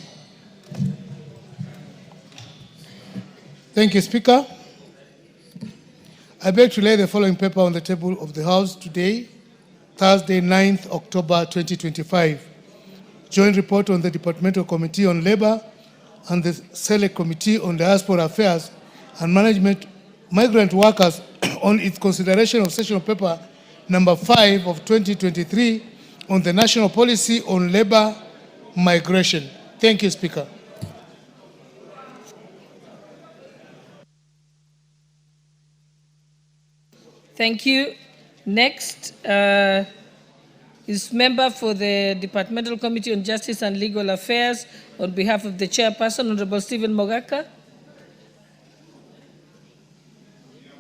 Thank you, Speaker. I beg to lay the following paper on the table of the House today, Thursday, 9th October 2025. Joint report on the Departmental Committee on Labor and the Select Committee on Diaspora Affairs and Management Migrant Workers on its consideration of sessional paper number 5 of 2023 on the National Policy on Labor Migration. Thank you, Speaker. Thank you. Next is member for the Departmental Committee on Justice and Legal Affairs on behalf of the chairperson, Honorable Stephen Mogaka.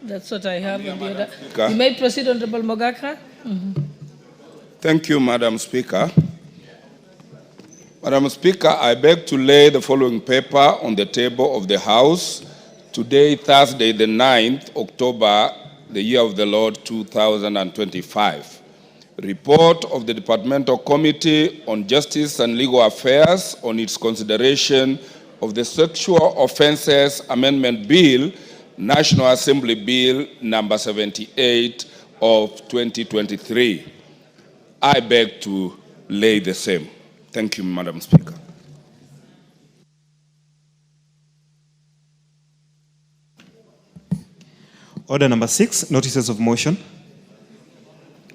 That's what I have on the order. You may proceed, Honorable Mogaka. Thank you, Madam Speaker. Madam Speaker, I beg to lay the following paper on the table of the House today, Thursday, the 9th October, the year of the Lord 2025. Report of the Departmental Committee on Justice and Legal Affairs on its consideration of the Sexual Offences Amendment Bill, National Assembly Bill number 78 of 2023. I beg to lay the same. Thank you, Madam Speaker. Order number 6, notices of motion.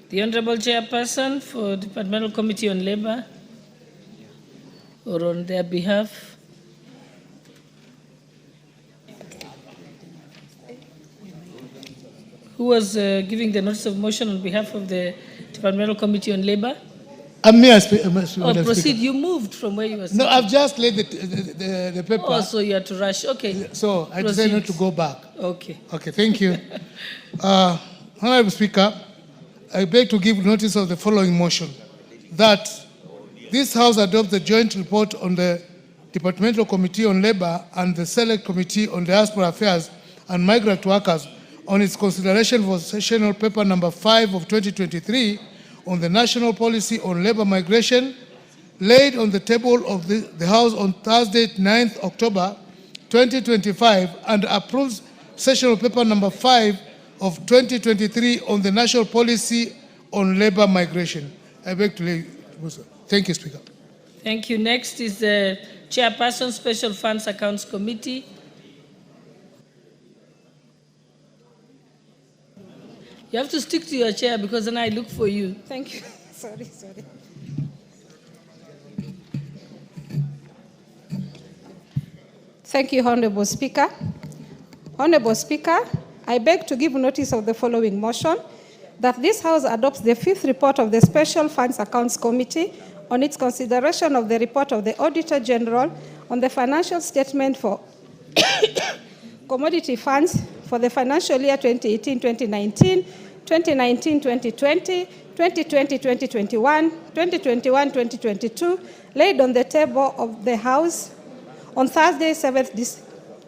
The Honorable Chairperson for Departmental Committee on Labor, or on their behalf. Who was giving the notice of motion on behalf of the Departmental Committee on Labor? Oh, proceed. You moved from where you were sitting. No, I've just laid the paper. Oh, so you had to rush. Okay. So I decided not to go back. Okay. Okay, thank you. Honorable Speaker, I beg to give notice of the following motion, that this House adopts the joint report on the Departmental Committee on Labor and the Select Committee on Diaspora Affairs and Migrant Workers on its consideration for sessional paper number 5 of 2023 on the National Policy on Labor Migration, laid on the table of the House on Thursday, 9th October 2025, and approves sessional paper number 5 of 2023 on the National Policy on Labor Migration. I beg to lay. Thank you, Speaker. Thank you. Next is the Chairperson, Special Funds Accounts Committee. You have to stick to your chair because then I look for you. Thank you. Sorry. Thank you, Honorable Speaker. Honorable Speaker, I beg to give notice of the following motion, that this House adopts the 5th report of the Special Funds Accounts Committee on its consideration of the report of the Auditor General on the financial statement for commodity funds for the financial year 2018-2019, 2019-2020, 2020-2021, 2021-2022, laid on the table of the House on Thursday, 7th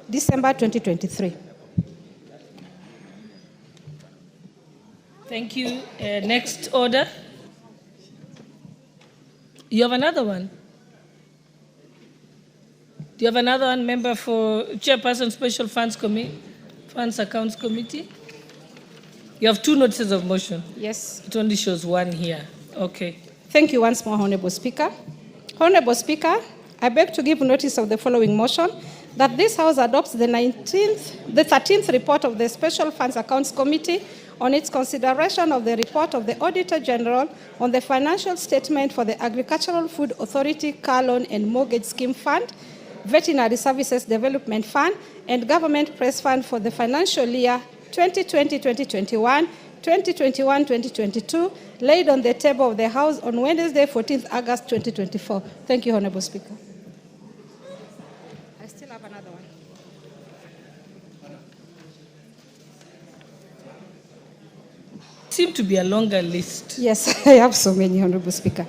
December 2023. Thank you. Next order. You have another one? Do you have another one, member for Chairperson, Special Funds Accounts Committee? You have 2 notices of motion. Yes. It only shows 1 here. Okay. Thank you once more, Honorable Speaker. Honorable Speaker, I beg to give notice of the following motion, that this House adopts the 13th report of the Special Funds Accounts Committee on its consideration of the report of the Auditor General on the financial statement for the Agricultural Food Authority Car Loan and Mortgage Scheme Fund, Veterinary Services Development Fund, and Government Press Fund for the financial year 2020-2021, 2021-2022, laid on the table of the House on Wednesday, 14th August 2024. Thank you, Honorable Speaker. I still have another one. Seem to be a longer list. Yes, I have so many, Honorable Speaker.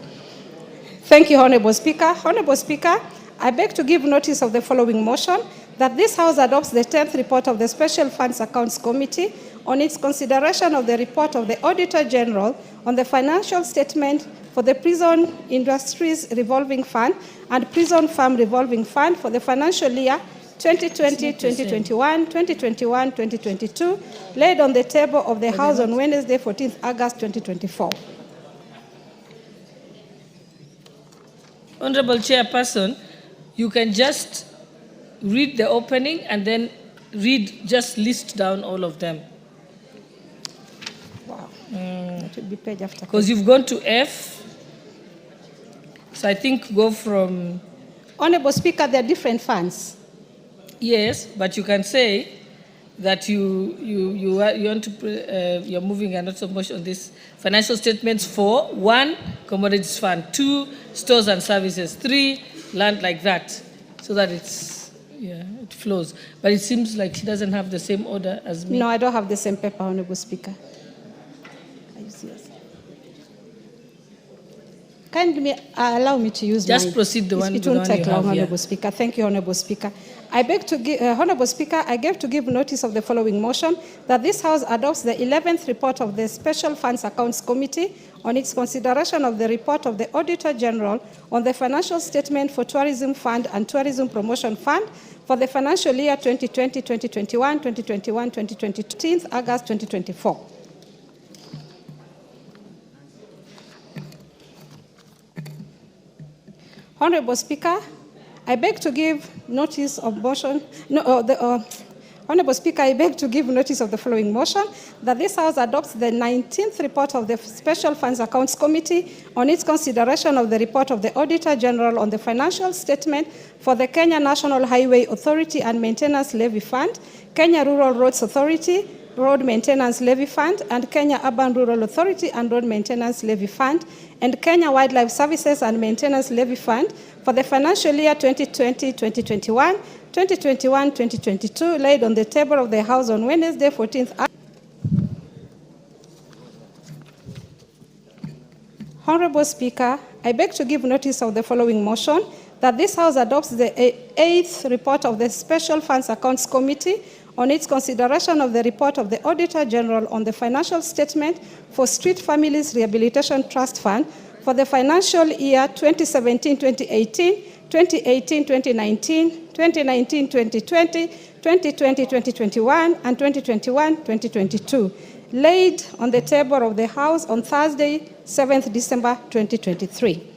Thank you, Honorable Speaker. Honorable Speaker, I beg to give notice of the following motion, that this House adopts the 10th report of the Special Funds Accounts Committee on its consideration of the report of the Auditor General on the financial statement for the Prison Industries Revolving Fund and Prison Farm Revolving Fund for the financial year 2020, 2021, 2021, 2022, laid on the table of the House on Wednesday, 14th August 2024. Honorable Chairperson, you can just read the opening and then just list down all of them. Wow. It will be page after page. Because you've gone to F. So I think go from... Honorable Speaker, there are different funds. Yes, but you can say that you want to you're moving a notice of motion on this financial statements for 1, commodities fund, 2, stores and services, 3, land, like that, so that it flows. But it seems like she doesn't have the same order as me. No, I don't have the same paper, Honorable Speaker. Are you serious? Kindly allow me to use Just proceed the one. It won't take long, Honorable Speaker. Thank you, Honorable Speaker. I beg to give, Honorable Speaker, I beg to give notice of the following motion, that this House adopts the 11th report of the Special Funds Accounts Committee on its consideration of the report of the Auditor General on the financial statement for Tourism Fund and Tourism Promotion Fund for the financial year 2020, 2021, 2021, 2022, August 2024. Honorable Speaker, I beg to give notice of motion. Honorable Speaker, I beg to give notice of the following motion, that this House adopts the 19th report of the Special Funds Accounts Committee on its consideration of the report of the Auditor General on the financial statement for the Kenya National Highway Authority and Maintenance Levy Fund, Kenya Rural Roads Authority, Road Maintenance Levy Fund, and Kenya Urban Rural Authority and Road Maintenance Levy Fund, and Kenya Wildlife Services and Maintenance Levy Fund for the financial year 2020, 2021, 2021, 2022, laid on the table of the House on Wednesday, 14th August. Honorable Speaker, I beg to give notice of the following motion, that this House adopts the 8th report of the Special Funds Accounts Committee on its consideration of the report of the Auditor General on the financial statement for Street Families Rehabilitation Trust Fund for the financial year 2017-2018, 2018-2019, 2019-2020, 2020-2021, and 2021-2022, laid on the table of the House on Thursday, 7th December 2023.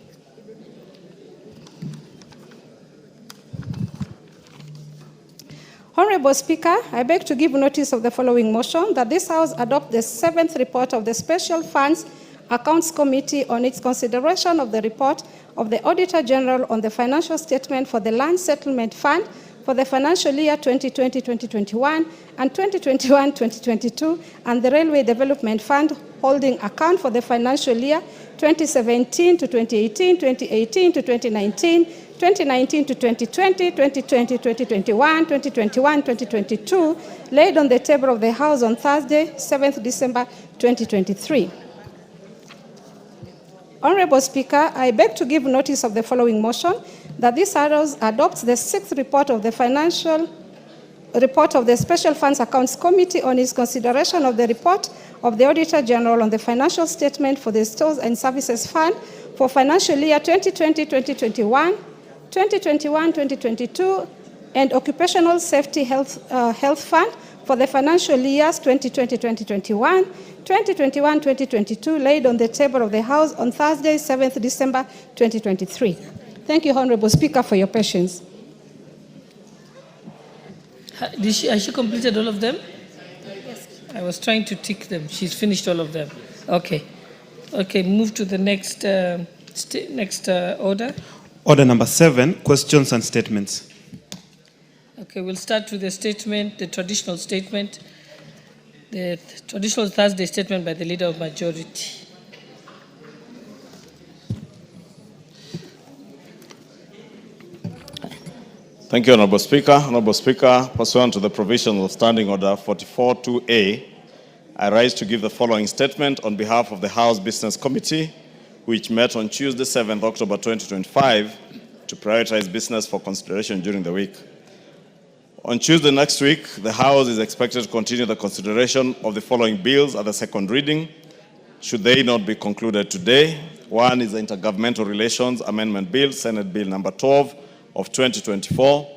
Honorable Speaker, I beg to give notice of the following motion, that this House adopt the 7th report of the Special Funds Accounts Committee on its consideration of the report of the Auditor General on the financial statement for the Land Settlement Fund for the financial year 2020-2021 and 2021-2022, and the Railway Development Fund holding account for the financial year 2017 to 2018, 2018 to 2019, 2019 to 2020, 2020, 2021, 2021, 2022, laid on the table of the House on Thursday, 7th December 2023. Honorable Speaker, I beg to give notice of the following motion, that this House adopts the 6th report of the financial report of the Special Funds Accounts Committee on its consideration of the report of the Auditor General on the financial statement for the Stores and Services Fund for financial year 2020-2021, 2021-2022, and Occupational Safety Health Fund for the financial years 2020-2021, 2021-2022, laid on the table of the House on Thursday, 7th December 2023. Thank you, Honorable Speaker, for your patience. Has she completed all of them? Yes. I was trying to tick them. She's finished all of them. Okay. Okay, move to the next order. Order number 7, questions and statements. Okay, we'll start with the statement, the traditional statement, the traditional Thursday statement by the Leader of Majority. Thank you, Honorable Speaker. Honorable Speaker, pursuant to the provisions of Standing Order 44.2a, I rise to give the following statement on behalf of the House Business Committee, which met on Tuesday, 7th October 2025, to prioritize business for consideration during the week. On Tuesday next week, the House is expected to continue the consideration of the following bills at the second reading, should they not be concluded today. One is the Intergovernmental Relations Amendment Bill, Senate Bill number 12 of 2024.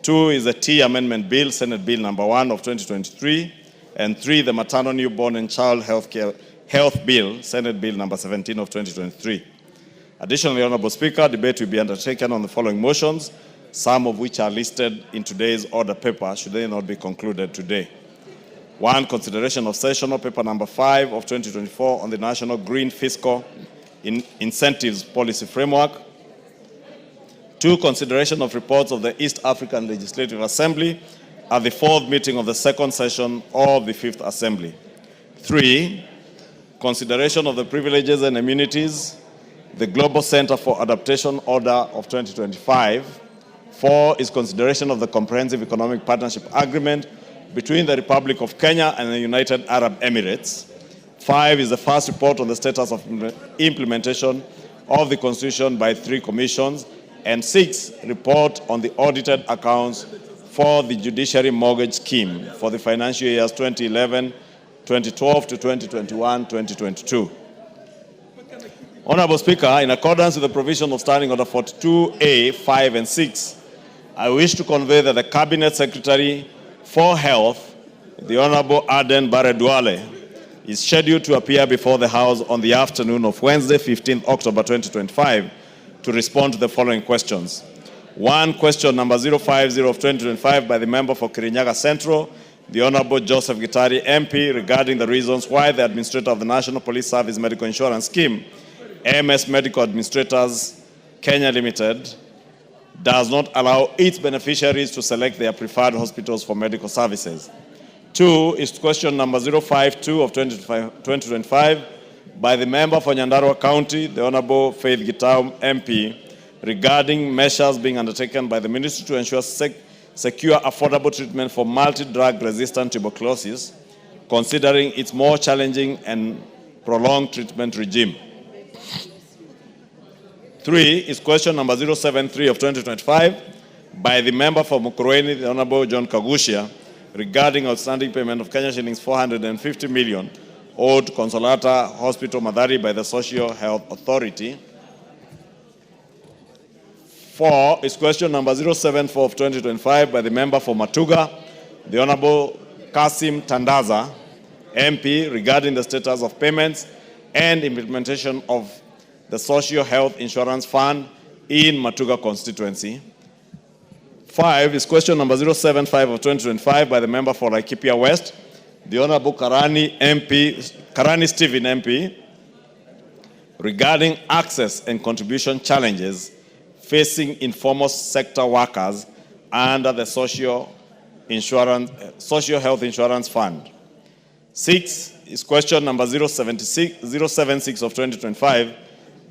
Two is the T Amendment Bill, Senate Bill number 1 of 2023. And three, the Maternal, Newborn and Child Health Bill, Senate Bill number 17 of 2023. Additionally, Honorable Speaker, debate will be undertaken on the following motions, some of which are listed in today's order paper, should they not be concluded today. One, consideration of sessional paper number 5 of 2024 on the National Green Fiscal Incentives Policy Framework. Two, consideration of reports of the East African Legislative Assembly at the 4th meeting of the 2nd session of the 5th Assembly. Three, consideration of the privileges and immunities, the Global Center for Adaptation Order of 2025. 4 is consideration of the Comprehensive Economic Partnership Agreement between the Republic of Kenya and the United Arab Emirates. 5 is the first report on the status of implementation of the Constitution by 3 commissions. And 6, report on the audited accounts for the Judiciary Mortgage Scheme for the financial years 2011, 2012 to 2021, 2022. Honorable Speaker, in accordance with the provision of Standing Order 42A, 5 and 6, I wish to convey that the Cabinet Secretary for Health, the Honorable Aden Bare-Duale, is scheduled to appear before the House on the afternoon of Wednesday, 15th October 2025, to respond to the following questions. One, question number 050 of 2025 by the member for Kirinyaga Central, the Honorable Joseph Gitari MP, regarding the reasons why the administrator of the National Police Service Medical Insurance Scheme, MS Medical Administrators Kenya Limited, does not allow its beneficiaries to select their preferred hospitals for medical services. Two is question number 052 of 2025 by the member for Nyandarua County, the Honorable Faith Gitau MP, regarding measures being undertaken by the Ministry to ensure secure, affordable treatment for multi-drug resistant tuberculosis, considering its more challenging and prolonged treatment regime. 3 is question number 073 of 2025 by the member for Mukurweini, the Honorable John Kagushia, regarding outstanding payment of Kenya shillings 450 million owed Consolata Hospital Madari by the Social Health Authority. 4 is question number 074 of 2025 by the member for Matuga, the Honorable Kasim Tandaza, MP, regarding the status of payments and implementation of the Social Health Insurance Fund in Matuga constituency. 5 is question number 075 of 2025 by the member for Laikipia West, the Honorable Karani Stephen MP, regarding access and contribution challenges facing informal sector workers under the Social Health Insurance Fund. 6 is question number 076 of 2025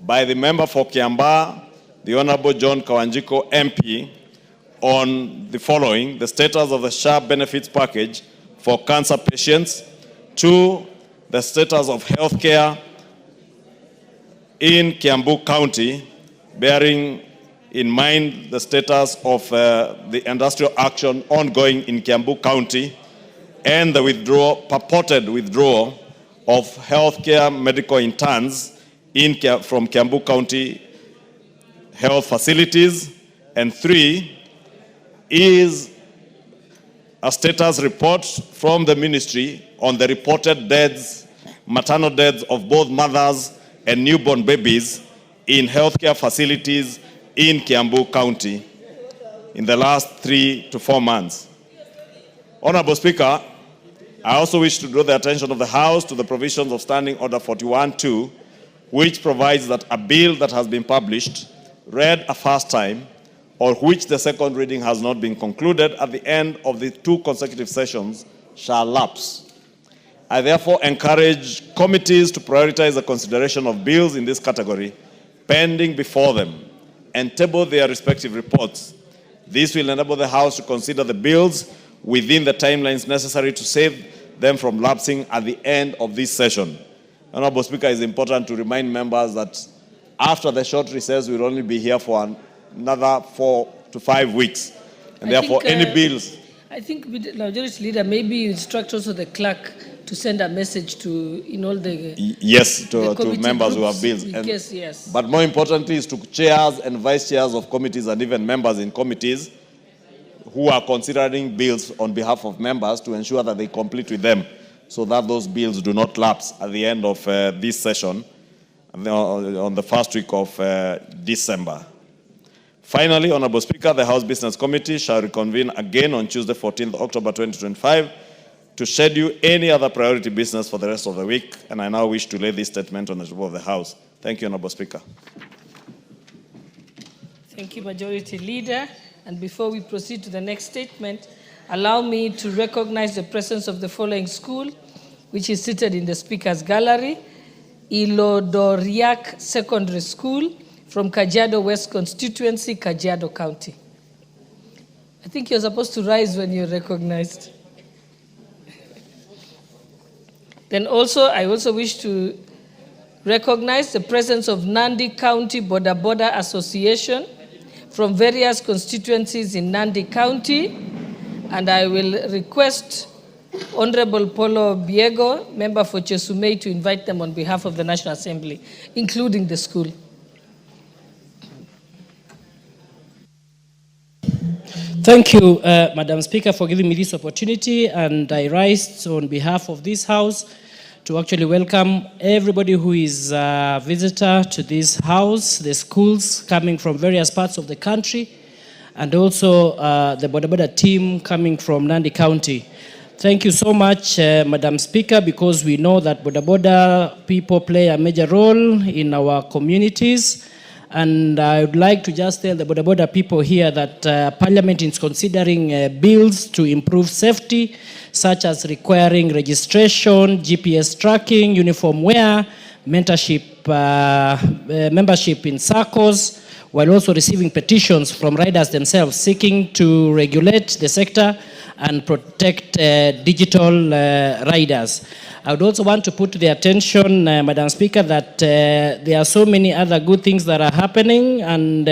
by the member for Kiambaa, the Honorable John Kawanjiko MP, on the following: the status of the SHA benefits package for cancer patients. 2, the status of healthcare in Kiambu County, bearing in mind the status of the industrial action ongoing in Kiambu County and the purported withdrawal of healthcare medical interns from Kiambu County health facilities. And 3 is a status report from the ministry on the reported deaths, maternal deaths of both mothers and newborn babies in healthcare facilities in Kiambu County in the last 3 to 4 months. Honorable Speaker, I also wish to draw the attention of the House to the provisions of Standing Order 41-2, which provides that a bill that has been published, read a first time, or which the second reading has not been concluded at the end of the 2 consecutive sessions shall lapse. I therefore encourage committees to prioritize the consideration of bills in this category pending before them and table their respective reports. This will enable the House to consider the bills within the timelines necessary to save them from lapsing at the end of this session. Honorable Speaker, it is important to remind members that after the short recess, we'll only be here for another 4 to 5 weeks. And therefore, any bills. I think, Majority Leader, maybe you instruct also the clerk to send a message to all the yes, to committee members groups who have bills. in case, yes. But more importantly is to chairs and vice chairs of committees and even members in committees who are considering bills on behalf of members to ensure that they complete with them so that those bills do not lapse at the end of this session on the first week of December. Finally, Honorable Speaker, the House Business Committee shall reconvene again on Tuesday, 14th October 2025 to schedule any other priority business for the rest of the week. And I now wish to lay this statement on the table of the House. Thank you, Honorable Speaker. Thank you, Majority Leader. And before we proceed to the next statement, allow me to recognize the presence of the following school, which is seated in the Speaker's Gallery, Ilodoriak Secondary School from Kajiado West Constituency, Kajiado County. I think you're supposed to rise when you're recognized. Then I also wish to recognize the presence of Nandi County Boda Boda Association from various constituencies in Nandi County. And I will request Honorable Polo Biego, member for Chesumei, to invite them on behalf of the National Assembly, including the school. Thank you, Madam Speaker, for giving me this opportunity. And I rise on behalf of this House to actually welcome everybody who is a visitor to this House, the schools coming from various parts of the country, and also the Boda Boda team coming from Nandi County. Thank you so much, Madam Speaker, because we know that Boda Boda people play a major role in our communities. And I would like to just tell the Boda Boda people here that Parliament is considering bills to improve safety, such as requiring registration, GPS tracking, uniform wear, membership in SACCOs, while also receiving petitions from riders themselves seeking to regulate the sector and protect digital riders. I would also want to put to the attention, Madam Speaker, that there are so many other good things that are happening, and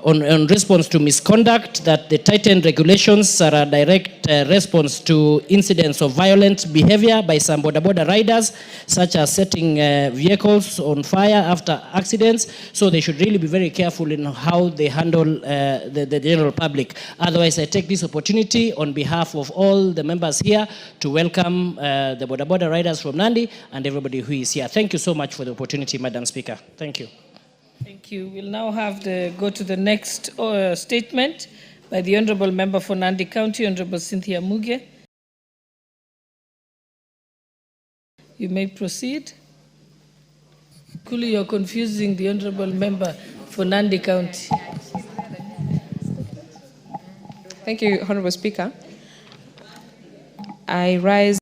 on response to misconduct, that the tightened regulations are a direct response to incidents of violent behavior by some Boda Boda riders, such as setting vehicles on fire after accidents. So they should really be very careful in how they handle the general public. Otherwise, I take this opportunity on behalf of all the members here to welcome the Boda Boda riders from Nandi and everybody who is here. Thank you so much for the opportunity, Madam Speaker. Thank you. Thank you. We'll now go to the next statement by the Honorable Member for Nandi County, Honorable Cynthia Muge. You may proceed. Kuli, you're confusing the Honorable Member for Nandi County. Thank you, Honorable Speaker. I rise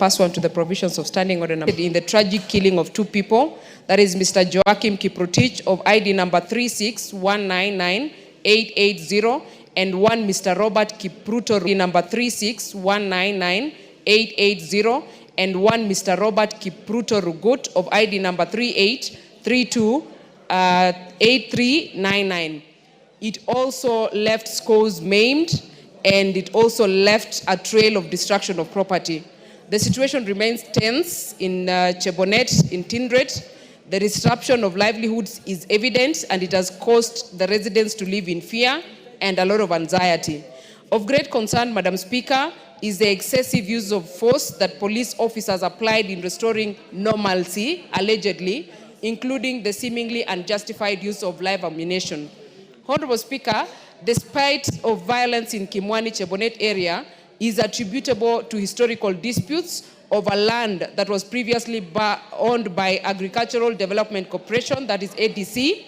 pursuant to the provisions of Standing Order number in the tragic killing of two people, that is Mr. Joachim Kiprotich of ID number 361998880 and one Mr. Robert Kipruto number 361998880 and one Mr. Robert Kipruto Rugut of ID number 38328399. It also left scores maimed, and it also left a trail of destruction of property. The situation remains tense in Chebonet, in Tindret. The disruption of livelihoods is evident, and it has caused the residents to live in fear and a lot of anxiety. Of great concern, Madam Speaker, is the excessive use of force that police officers applied in restoring normalcy, allegedly, including the seemingly unjustified use of live ammunition. Honorable Speaker, the spate of violence in Kimwani Chebonet area is attributable to historical disputes over land that was previously owned by Agricultural Development Corporation, that is ADC,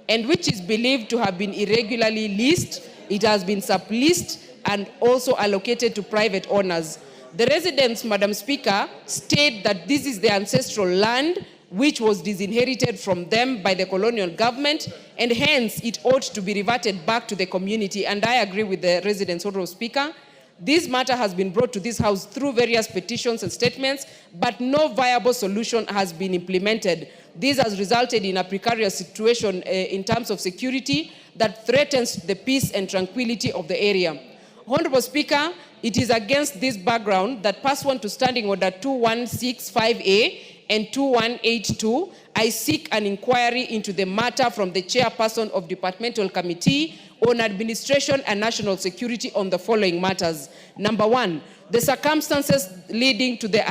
and which is believed to have been irregularly leased. It has been subleased and also allocated to private owners. The residents, Madam Speaker, state that this is their ancestral land, which was disinherited from them by the colonial government, and hence it ought to be reverted back to the community. And I agree with the residents, Honorable Speaker. This matter has been brought to this House through various petitions and statements, but no viable solution has been implemented. This has resulted in a precarious situation in terms of security that threatens the peace and tranquility of the area. Honorable Speaker, it is against this background that pursuant to Standing Order 2165A and 2182, I seek an inquiry into the matter from the chairperson of Departmental Committee on Administration and National Security on the following matters. Number one, the circumstances leading to the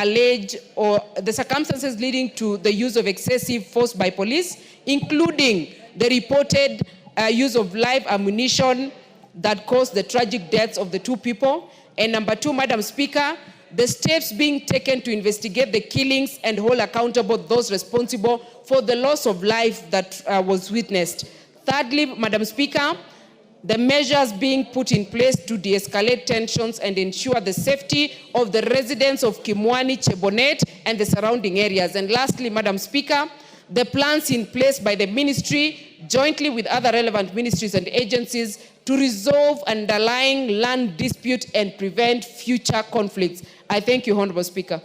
use of excessive force by police, including the reported use of live ammunition that caused the tragic deaths of the two people. And number two, Madam Speaker, the steps being taken to investigate the killings and hold accountable those responsible for the loss of life that was witnessed. Thirdly, Madam Speaker, the measures being put in place to de-escalate tensions and ensure the safety of the residents of Kimwani, Chebonet, and the surrounding areas. And lastly, Madam Speaker, the plans in place by the ministry, jointly with other relevant ministries and agencies, to resolve underlying land dispute and prevent future conflicts. I thank you, Honorable Speaker.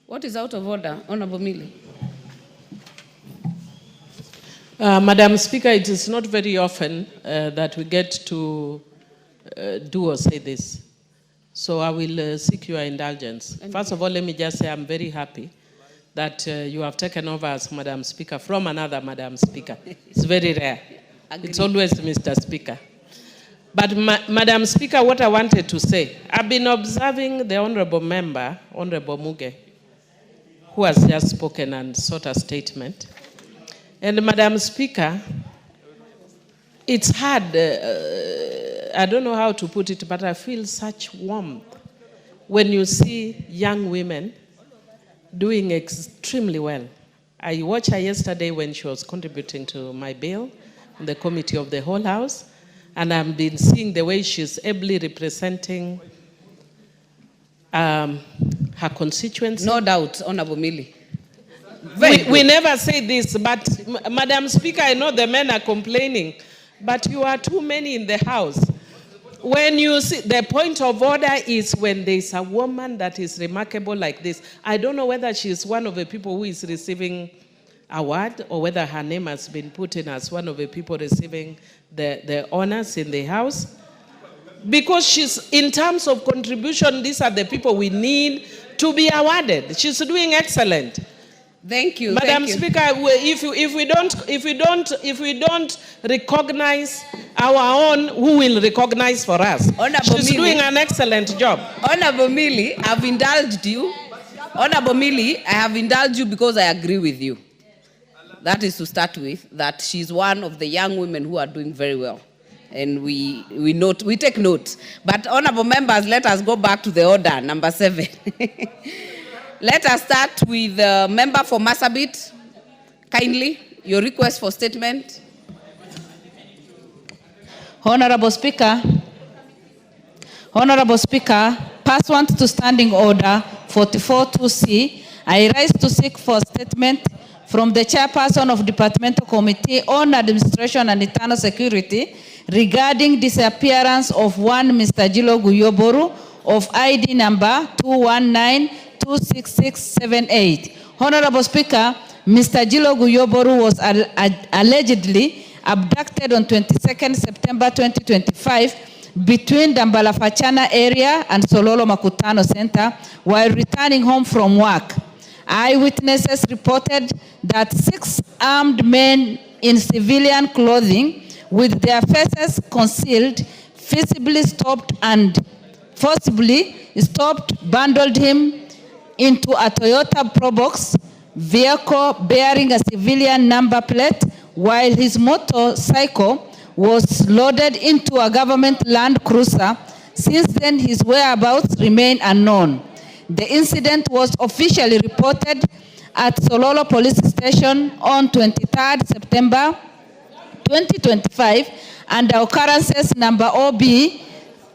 What is out of order, Honorable Millie? Madam Speaker, it is not very often that we get to do or say this. So I will seek your indulgence. First of all, let me just say I'm very happy that you have taken over as Madam Speaker from another Madam Speaker. It's very rare. It's always Mr. Speaker. But Madam Speaker, what I wanted to say, I've been observing the Honorable Member, Honorable Muge, who has just spoken and sought a statement. And Madam Speaker, it's hard, I don't know how to put it, but I feel such warmth when you see young women doing extremely well. I watched her yesterday when she was contributing to my bill in the committee of the whole House, and I've been seeing the way she's ably representing her constituency. No doubt, Honorable Millie. We never say this, but Madam Speaker, I know the men are complaining, but you are too many in the House. When you see, the point of order is when there's a woman that is remarkable like this. I don't know whether she's one of the people who is receiving award or whether her name has been put in as one of the people receiving the honors in the House. Because she's, in terms of contribution, these are the people we need to be awarded. She's doing excellent. Thank you, Madam thank you. Speaker, if we don't recognize our own, who will recognize for us? Honorable She's Millie, doing an excellent job. Honorable Millie, I've indulged you. Honorable Millie, I have indulged you because I agree with you. That is to start with, that she's one of the young women who are doing very well. And we take note. But honorable members, let us go back to the order, number 7. Let us start with the member for Marsabit. Kindly, your request for statement. Honorable Speaker, pursuant to Standing Order 44-2C, I rise to seek for a statement from the chairperson of Departmental Committee on Administration and Internal Security regarding disappearance of one Mr. Jilo Guyoboru of ID number 219-26678. Honorable Speaker, Mr. Jilo Guyoboru was allegedly abducted on 22nd September 2025 between Dambala Fachana area and Sololo Makutano Center while returning home from work. Eyewitnesses reported that 6 armed men in civilian clothing with their faces concealed forcibly bundled him into a Toyota Probox vehicle bearing a civilian number plate while his motorcycle was loaded into a government Land Cruiser. Since then, his whereabouts remain unknown. The incident was officially reported at Sololo Police Station on 23rd September 2025 under occurrences number OB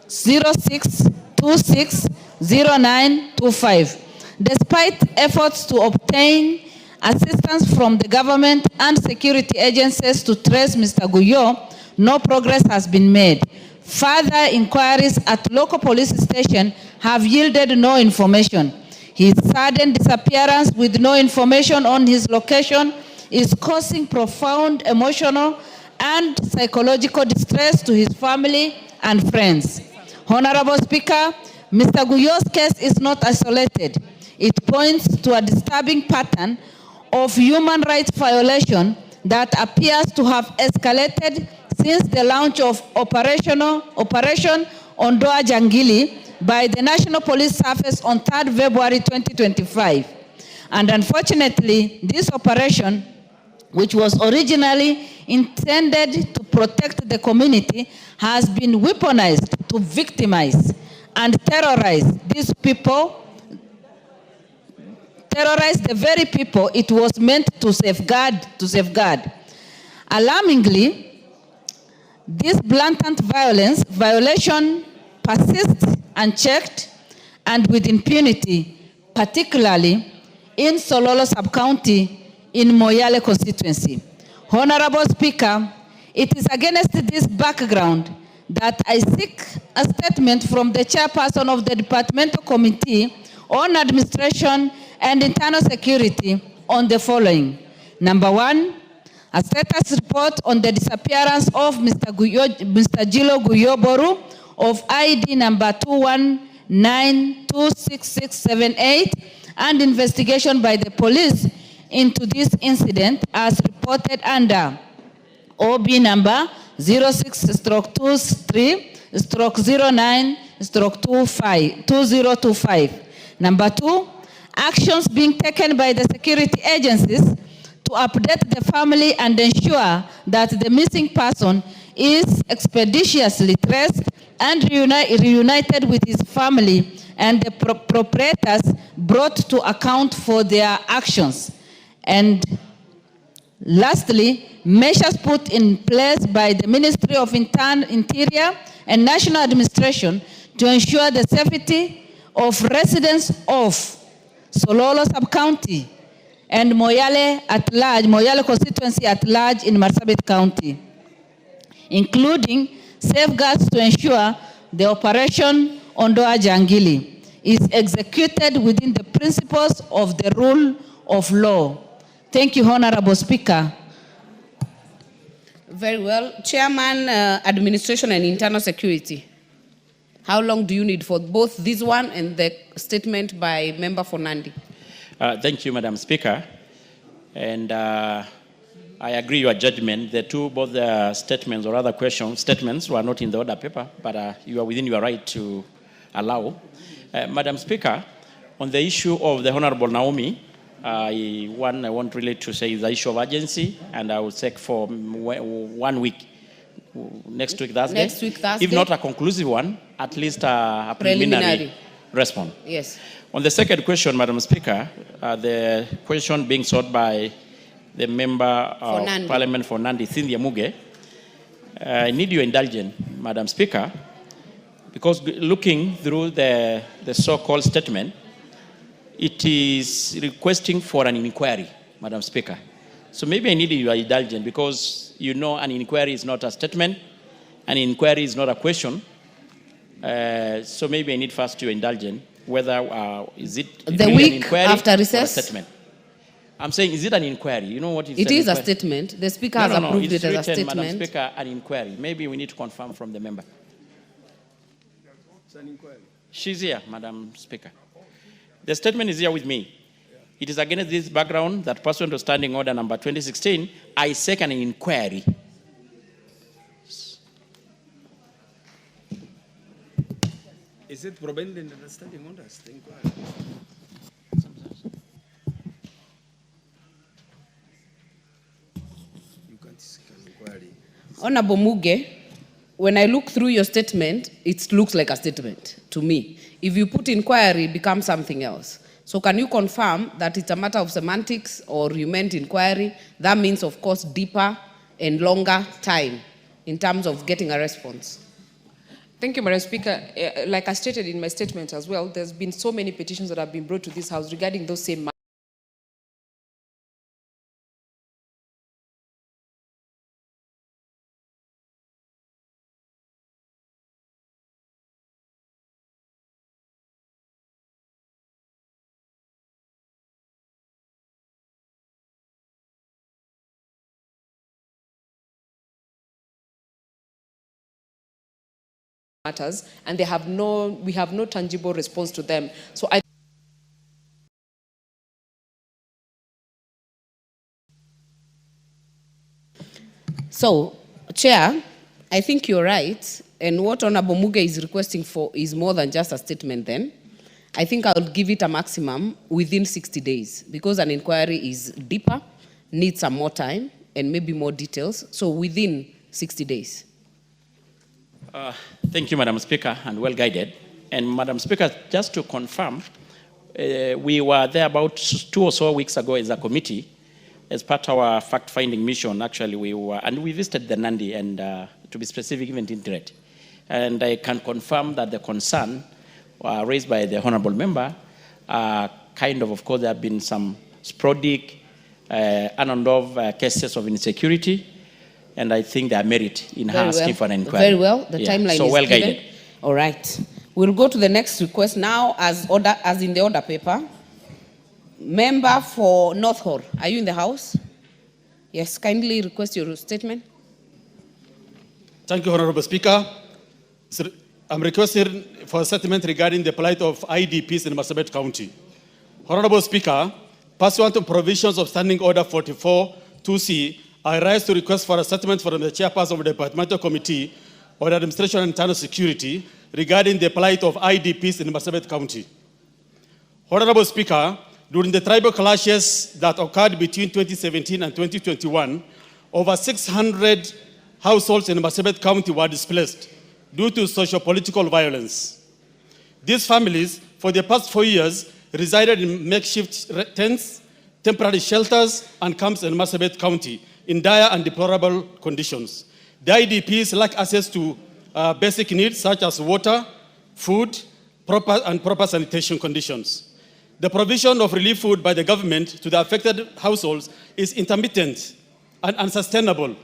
06260925. Despite efforts to obtain assistance from the government and security agencies to trace Mr. Guyo, no progress has been made. Further inquiries at local police station have yielded no information. His sudden disappearance with no information on his location is causing profound emotional and psychological distress to his family and friends. Honorable Speaker, Mr. Guyo's case is not isolated. It points to a disturbing pattern of human rights violation that appears to have escalated since the launch of Operation Ondoa Jangili by the National Police Service on 3rd February 2025. And unfortunately, this operation, which was originally intended to protect the community, has been weaponized to victimize and terrorize these people, terrorize the very people it was meant to safeguard. Alarmingly, this blatant violation persists unchecked and with impunity, particularly in Sololo Sub-County in Moyale constituency. Honorable Speaker, it is against this background that I seek a statement from the chairperson of the Departmental Committee on Administration and Internal Security on the following. Number one, a status report on the disappearance of Mr. Jilo Guyo Boru of ID number 219-26678 and investigation by the police into this incident as reported under OB number 06-23-09-2025. Number two, actions being taken by the security agencies to update the family and ensure that the missing person is expeditiously traced and reunited with his family and the proprietors brought to account for their actions. And lastly, measures put in place by the Ministry of Interior and National Administration to ensure the safety of residents of Sololo Sub-County and Moyale at large, Moyale constituency at large in Marsabit County, including safeguards to ensure the Operation Ondoa Jangili is executed within the principles of the rule of law. Thank you, Honorable Speaker. Very well. Chairman, Administration and Internal Security. How long do you need for both this one and the statement by Member for Nandi? Thank you, Madam Speaker. And I agree your judgment. Both the statements or other statements were not in the order paper, but you are within your right to allow. Madam Speaker, on the issue of the Honorable Naomi, I want really to say the issue of urgency, and I will take for 1 week. Next week, Thursday. Next week, Thursday. If not a conclusive one, at least a preliminary response. Yes. On the second question, Madam Speaker, the question being sought by the Member of Parliament for Nandi, Cynthia Muge, I need your indulgence, Madam Speaker, because looking through the so-called statement, it is requesting for an inquiry, Madam Speaker. So maybe I need your indulgence because you know an inquiry is not a statement, an inquiry is not a question. So maybe I need first your indulgence whether is it the really week an inquiry after recess? Or a statement? I'm saying, is it an inquiry? You know what it is a statement. The Speaker has approved it as a statement. Madam Speaker, an inquiry. Maybe we need to confirm from the member. It's an inquiry. She's here, Madam Speaker. The statement is here with me. It is against this background that pursuant to Standing Order number 2016, I seek an inquiry. Is it prevented in the Standing Orders, the inquiry? You can't seek an inquiry. Honorable Muge, when I look through your statement, it looks like a statement to me. If you put inquiry, it becomes something else. So can you confirm that it's a matter of semantics or you meant inquiry? That means, of course, deeper and longer time in terms of getting a response. Thank you, Madam Speaker. Like I stated in my statement as well, there's been so many petitions that have been brought to this House regarding those same matters. And we have no tangible response to them. So Chair, I think you're right. And what Honorable Muge is requesting for is more than just a statement then. I think I'll give it a maximum within 60 days because an inquiry is deeper, needs some more time and maybe more details. So within 60 days. Thank you, Madam Speaker, and well guided. And Madam Speaker, just to confirm, we were there about 2 or so weeks ago as a committee, as part of our fact-finding mission. Actually, we visited the Nandi, and to be specific, even Tindret. And I can confirm that the concern raised by the honourable member, of course, there have been some sporadic, on and off cases of insecurity. And I think there are merit in her asking for an inquiry. Very well. The timeline so is well given. guided. All right. We'll go to the next request now as in the order paper. Member for North Hall, are you in the House? Yes, kindly request your statement. Thank you, Honorable Speaker. I'm requesting for a statement regarding the plight of IDPs in Marsabit County. Honorable Speaker, pursuant to provisions of Standing Order 44-2C, I rise to request for a statement from the chairperson of the Departmental Committee on Administration and Internal Security regarding the plight of IDPs in Marsabit County. Honorable Speaker, during the tribal clashes that occurred between 2017 and 2021, over 600 households in Marsabit County were displaced due to socio-political violence. These families, for the past 4 years, resided in makeshift tents, temporary shelters, and camps in Marsabit County in dire and deplorable conditions. The IDPs lack access to basic needs such as water, food, proper sanitation conditions. The provision of relief food by the government to the affected households is intermittent and unsustainable,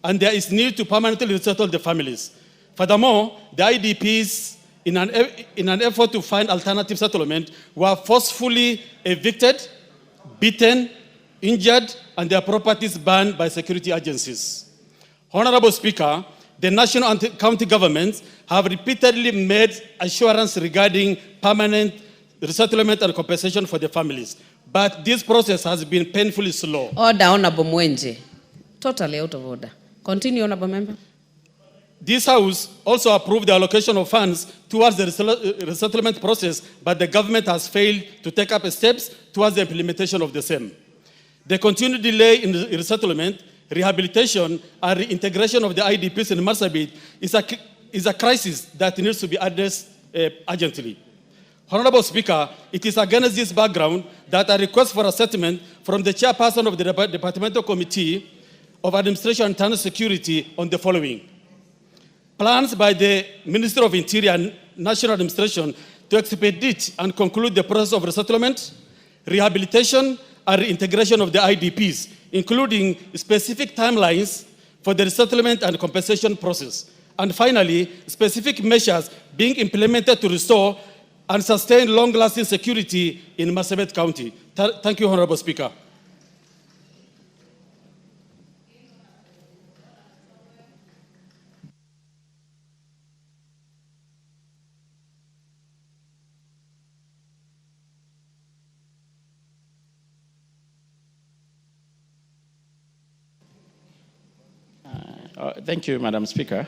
and there is need to permanently resettle the families. Furthermore, the IDPs, in an effort to find alternative settlement, were forcefully evicted, beaten, injured, and their properties banned by security agencies. Honorable Speaker, the national and county governments have repeatedly made assurance regarding permanent resettlement and compensation for the families, but this process has been painfully slow. Order, Honorable Mwenje. Totally out of order. Continue, Honorable Member. This House also approved the allocation of funds towards the resettlement process, but the government has failed to take up steps towards the implementation of the same. The continued delay in resettlement, rehabilitation, and reintegration of the IDPs in Marsabit is a crisis that needs to be addressed urgently. Honorable Speaker, it is against this background that I request for a statement from the chairperson of the Departmental Committee of Administration and Internal Security on the following. Plans by the Ministry of Interior and National Administration to expedite and conclude the process of resettlement, rehabilitation, and reintegration of the IDPs, including specific timelines for the resettlement and compensation process. And finally, specific measures being implemented to restore and sustain long-lasting security in Marsabit County. Thank you, Honorable Speaker. Thank you, Madam Speaker.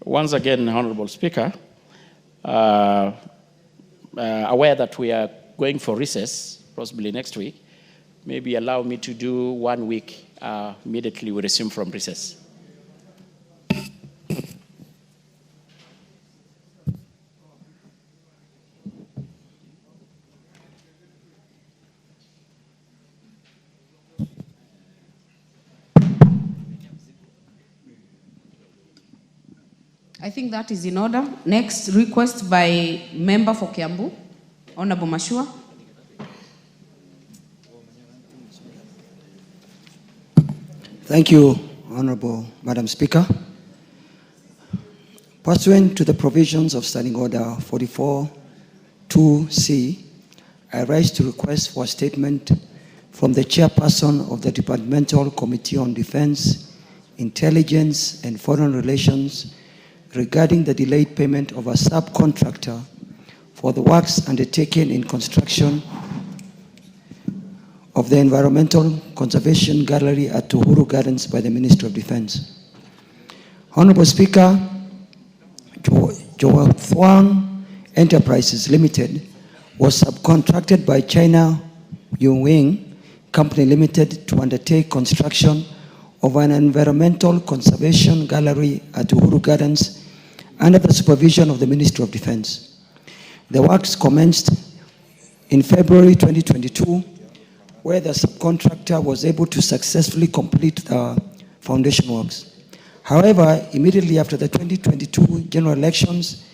Once again, Honorable Speaker, aware that we are going for recess, possibly next week, maybe allow me to do 1 week immediately we resume from recess. I think that is in order. Next, request by member for Kiambu, Honorable Mashua. Thank you, Honorable Madam Speaker. Pursuant to the provisions of Standing Order 44-2C, I rise to request for a statement from the chairperson of the Departmental Committee on Defense, Intelligence and Foreign Relations regarding the delayed payment of a subcontractor for the works undertaken in construction of the Environmental Conservation Gallery at Uhuru Gardens by the Ministry of Defense. Honorable Speaker, Joathwang Enterprises Limited was subcontracted by China Yunwing Company Limited to undertake construction of an environmental conservation gallery at Uhuru Gardens under the supervision of the Ministry of Defense. The works commenced in February 2022, where the subcontractor was able to successfully complete the foundation works. However, immediately after the 2022 general elections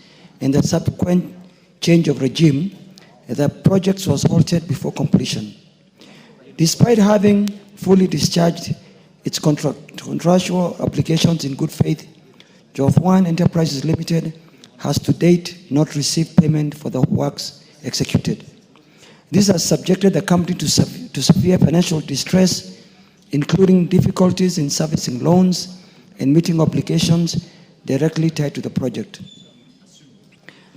and the subsequent change of regime, the project was halted before completion. Despite having fully discharged its contractual obligations in good faith, Joathwang Enterprises Limited has to date not received payment for the works executed. This has subjected the company to severe financial distress, including difficulties in servicing loans and meeting obligations directly tied to the project.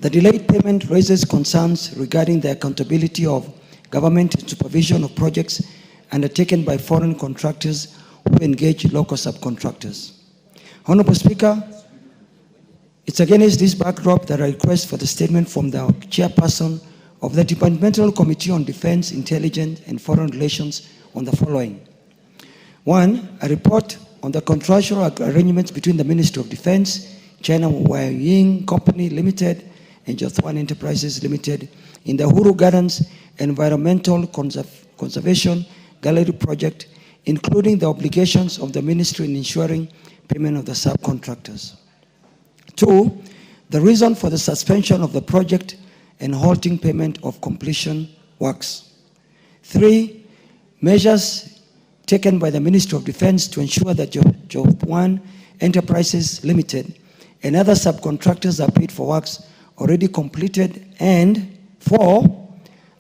The delayed payment raises concerns regarding the accountability of government and supervision of projects undertaken by foreign contractors who engage local subcontractors. Honorable Speaker, it's against this backdrop that I request for the statement from the chairperson of the Departmental Committee on Defense, Intelligence and Foreign Relations on the following. 1, a report on the contractual arrangements between the Ministry of Defense, China Yunwing Company Limited, and Joathwang Enterprises Limited in the Uhuru Gardens Environmental Conservation Gallery project, including the obligations of the Ministry in ensuring payment of the subcontractors. 2, the reason for the suspension of the project and halting payment of completion works. 3, measures taken by the Ministry of Defense to ensure that Joathwang Enterprises Limited and other subcontractors are paid for works already completed. And 4,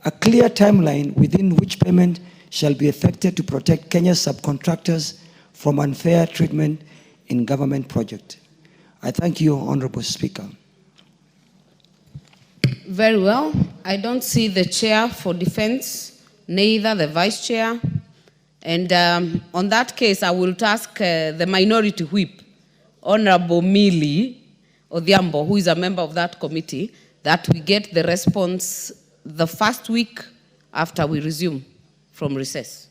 a clear timeline within which payment shall be effected to protect Kenya's subcontractors from unfair treatment in government projects. I thank you, Honorable Speaker. Very well. I don't see the chair for defense, neither the vice chair. And on that case, I will task the minority whip, Honorable Millie Odhiambo, who is a member of that committee, that we get the response the first week after we resume from recess.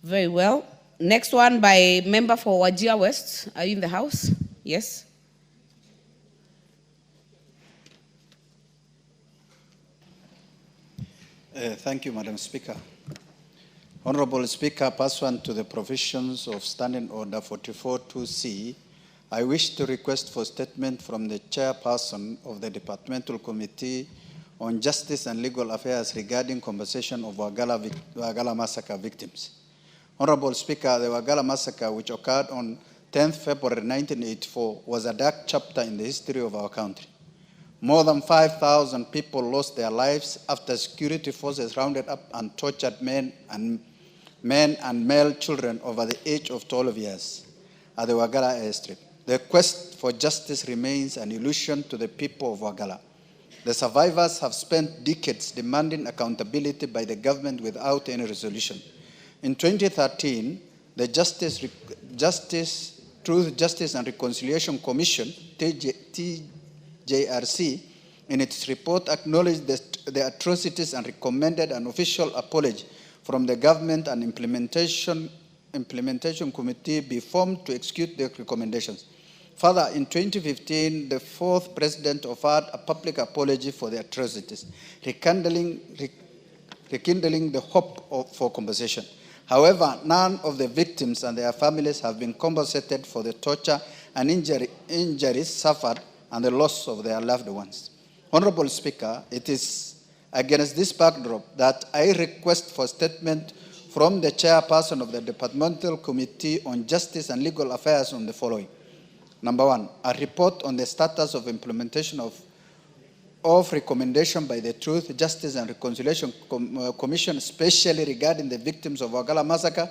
Very well. Next one by member for Wajir West. Are you in the house? Yes. Thank you, Madam Speaker. Honorable Speaker, pursuant to the provisions of Standing Order 44-2C, I wish to request for statement from the chairperson of the Departmental Committee on Justice and Legal Affairs regarding compensation of Wagala massacre victims. Honorable Speaker, the Wagala massacre, which occurred on 10th February 1984, was a dark chapter in the history of our country. More than 5,000 people lost their lives after security forces rounded up and tortured men and male children over the age of 12 years at the Wagala airstrip. The quest for justice remains an illusion to the people of Wagala. The survivors have spent decades demanding accountability by the government without any resolution. In 2013, the Truth, Justice and Reconciliation Commission, TJRC, in its report acknowledged the atrocities and recommended an official apology from the government and implementation committee be formed to execute the recommendations. Further, in 2015, the fourth president offered a public apology for the atrocities, rekindling the hope for compensation. However, none of the victims and their families have been compensated for the torture and injuries suffered and the loss of their loved ones. Honorable Speaker, it is against this backdrop that I request for statement from the chairperson of the Departmental Committee on Justice and Legal Affairs on the following. Number one, a report on the status of implementation of recommendation by the Truth, Justice and Reconciliation Commission, especially regarding the victims of Wagala massacre.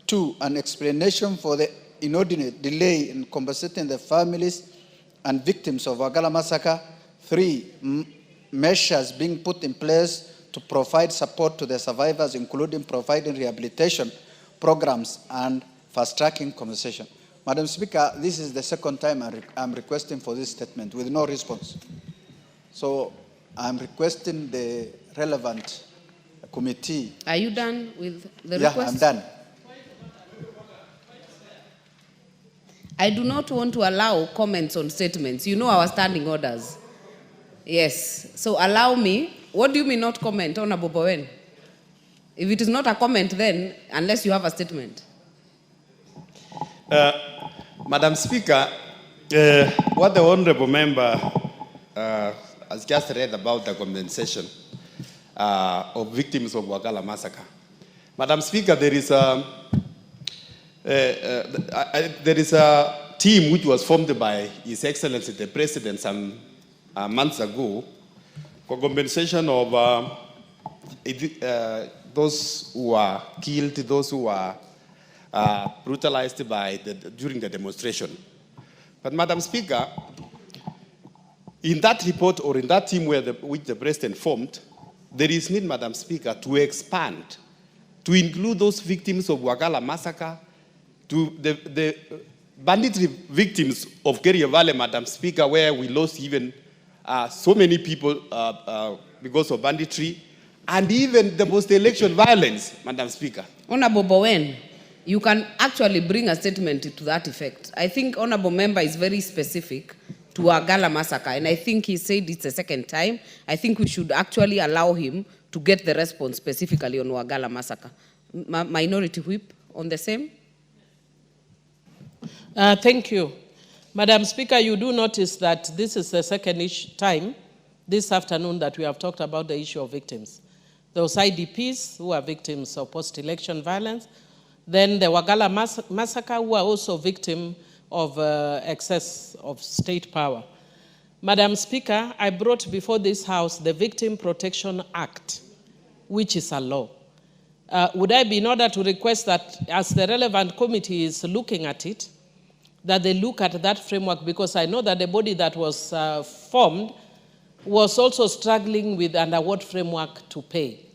Two, an explanation for the inordinate delay in compensating the families and victims of Wagala massacre. Three, measures being put in place to provide support to the survivors, including providing rehabilitation programs and fast-tracking compensation. Madam Speaker, this is the second time I'm requesting for this statement with no response. So I'm requesting the relevant committee. Are you done with the request? Yeah, I'm done. I do not want to allow comments on statements. You know our standing orders. Yes. So allow me. What do you mean not comment, Honorable Bowen? If it is not a comment, then unless you have a statement. Madam Speaker, what the honorable member has just read about the compensation of victims of Wagala massacre. Madam Speaker, there is a team which was formed by His Excellency the President some months ago for compensation of those who are killed, those who are brutalized during the demonstration. But Madam Speaker, in that report or in that team which the President formed, there is need, Madam Speaker, to expand, to include those victims of Wagala massacre, to the banditry victims of Kerio Valley, Madam Speaker, where we lost even so many people because of banditry, and even the post-election violence, Madam Speaker. Honorable Bowen, you can actually bring a statement to that effect. I think Honorable Member is very specific to Wagala massacre, and I think he said it's the second time. I think we should actually allow him to get the response specifically on Wagala massacre. Minority Whip on the same. Thank you. Madam Speaker, you do notice that this is the second time this afternoon that we have talked about the issue of victims. Those IDPs who are victims of post-election violence, then the Wagala massacre who are also victims of excess of state power. Madam Speaker, I brought before this House the Victim Protection Act, which is a law. Would I be in order to request that as the relevant committee is looking at it, that they look at that framework, because I know that the body that was formed was also struggling with under what framework to pay.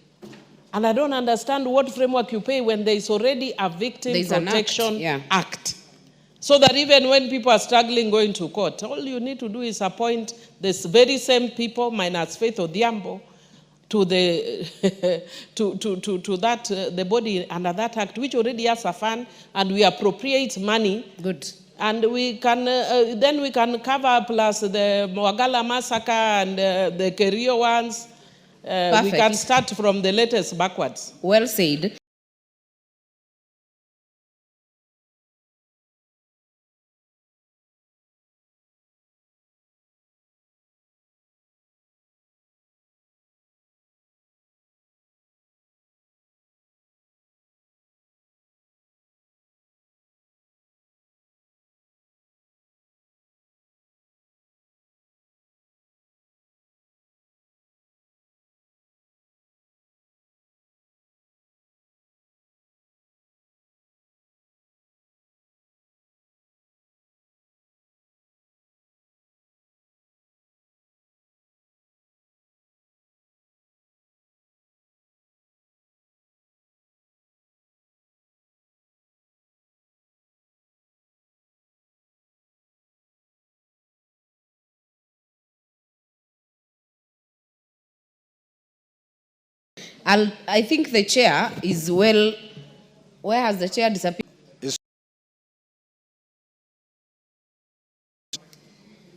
And I don't understand what framework you pay when there is already a Victim Protection Act. So that even when people are struggling going to court, all you need to do is appoint this very same people, minus Faith Odhiambo, to the the body under that act, which already has a fund, and we appropriate money. Good. And we can then we can cover plus the Wagala massacre and the Kerio ones. We can start from the latest backwards. Well said. I think the chair is well. Where has the chair disappeared?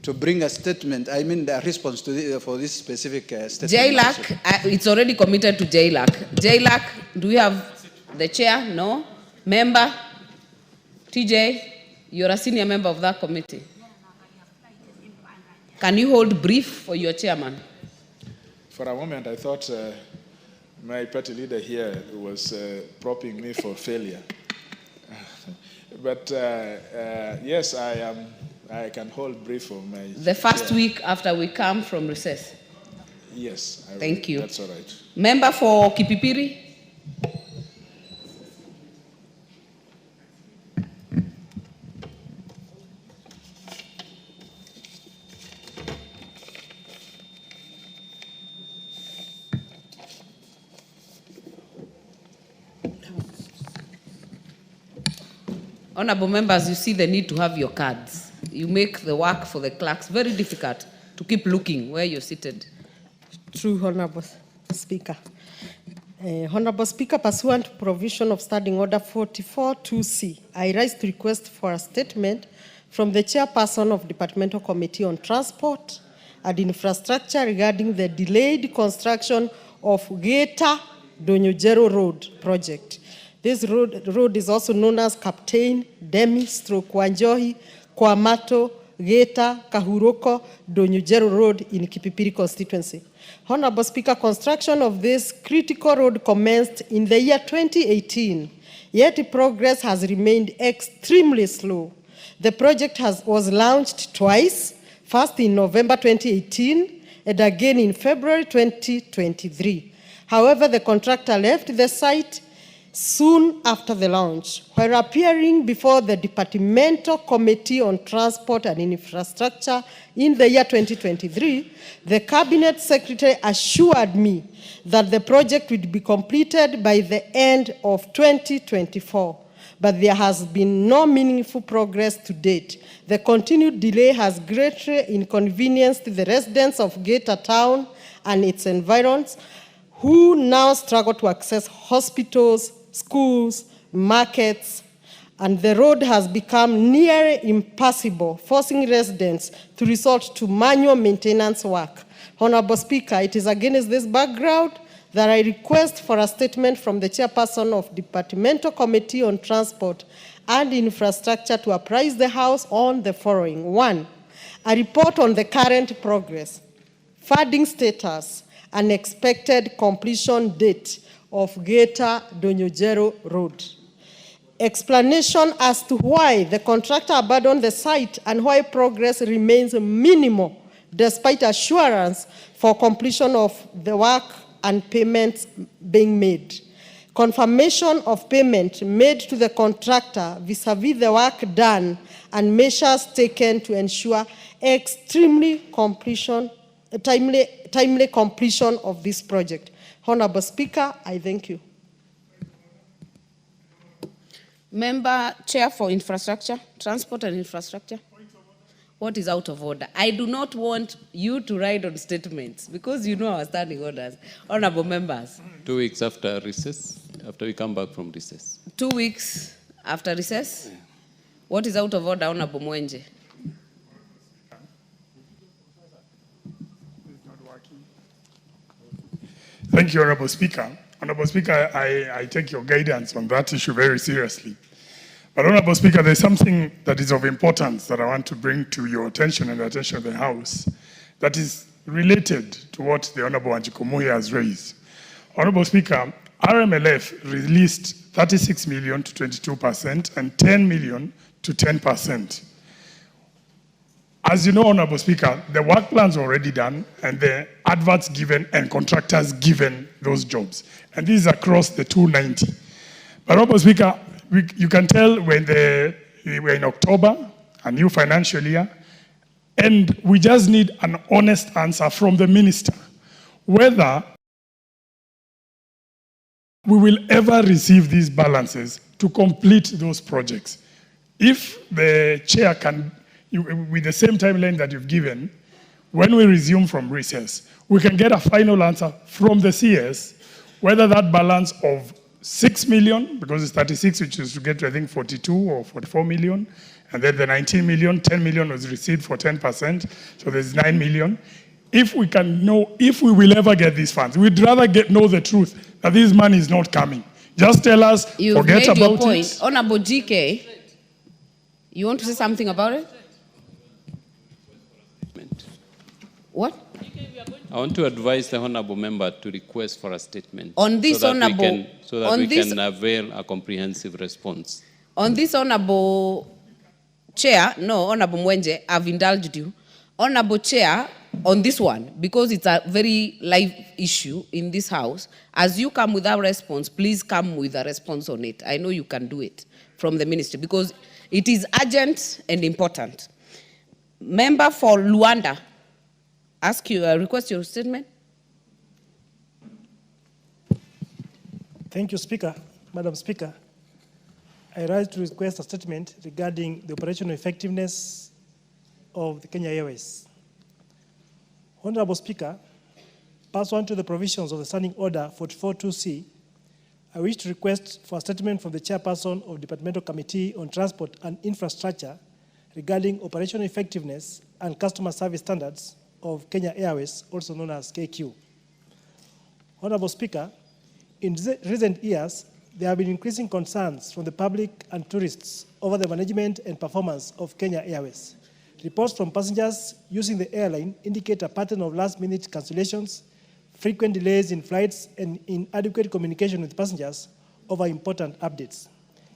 To bring a statement, I mean the response to for this specific statement. JLAC, it's already committed to JLAC. JLAC, do we have the chair? No? Member? TJ? You're a senior member of that committee. Can you hold brief for your chairman? For a moment, I thought my party leader here was propping me for failure. But yes, I can hold brief for my... The first week after we come from recess? Yes. Thank you. That's all right. Member for Kipipiri? Honorable members, you see the need to have your cards. You make the work for the clerks very difficult to keep looking where you're seated. True, Honorable Speaker. Honorable Speaker, pursuant to provision of Standing Order 44-2C, I rise to request for a statement from the Chairperson of Departmental Committee on Transport and Infrastructure regarding the delayed construction of Geita-Donyojero Road project. This road is also known as Captain, Demi, Wanjohi, Kwamato, Geita, Kahuroko, Donyojero Road in Kipipiri constituency. Honorable Speaker, construction of this critical road commenced in the year 2018, yet progress has remained extremely slow. The project was launched twice, first in November 2018 and again in February 2023. However, the contractor left the site soon after the launch. While appearing before the Departmental Committee on Transport and Infrastructure in the year 2023, the Cabinet Secretary assured me that the project would be completed by the end of 2024, but there has been no meaningful progress to date. The continued delay has greatly inconvenienced the residents of Geita Town and its environs, who now struggle to access hospitals, schools, markets, and the road has become nearly impassable, forcing residents to resort to manual maintenance work. Honorable Speaker, it is against this background that I request for a statement from the Chairperson of Departmental Committee on Transport and Infrastructure to apprise the House on the following. 1, a report on the current progress, funding status, and expected completion date of Geita-Donyojero Road. Explanation as to why the contractor abandoned the site and why progress remains minimal despite assurance for completion of the work and payments being made. Confirmation of payment made to the contractor vis-a-vis the work done and measures taken to ensure timely completion of this project. Honorable Speaker, I thank you. Member Chair for Infrastructure, Transport and Infrastructure. What is out of order? I do not want you to ride on statements because you know our standing orders. Honorable members. 2 weeks after recess, after we come back from recess. 2 weeks after recess? Yeah. What is out of order, Honorable Mwenje? Thank you, Honorable Speaker. Honorable Speaker, I take your guidance on that issue very seriously. But Honorable Speaker, there's something that is of importance that I want to bring to your attention and the attention of the House that is related to what the Honorable Wanjikomohi has raised. Honorable Speaker, RMLF released 36 million to 22% and 10 million to 10%. As you know, Honorable Speaker, the work plans are already done and the adverts given and contractors given those jobs. And this is across the 290. But Honorable Speaker, you can tell when we're in October, a new financial year, and we just need an honest answer from the minister whether we will ever receive these balances to complete those projects. If the chair can, with the same timeline that you've given, when we resume from recess, we can get a final answer from the CS whether that balance of 6 million, because it's 36, which is to get to, I think, 42 or 44 million, and then the 19 million, 10 million was received for 10%, so there's 9 million. If we can know if we will ever get these funds, we'd rather know the truth, that this money is not coming. Just tell us, forget about it. Honorable GK, You want to say something about it? What? I want to advise the honorable member to request for a statement On this so that honorable, we can avail a comprehensive response. On this honorable chair, no, Honorable Mwenje, I've indulged you. Honorable Chair, on this one, because it's a very live issue in this house, as you come with a response, please come with a response on it. I know you can do it from the ministry because it is urgent and important. Member for Luanda, request your statement. Thank you, Speaker. Madam Speaker, I rise to request a statement regarding the operational effectiveness of the Kenya Airways. Honorable Speaker, pursuant to the provisions of the Standing Order 44.2c, I wish to request for a statement from the Chairperson of the Departmental Committee on Transport and Infrastructure regarding operational effectiveness and customer service standards of Kenya Airways, also known as KQ. Honorable Speaker, in recent years, there have been increasing concerns from the public and tourists over the management and performance of Kenya Airways. Reports from passengers using the airline indicate a pattern of last-minute cancellations, frequent delays in flights, and inadequate communication with passengers over important updates.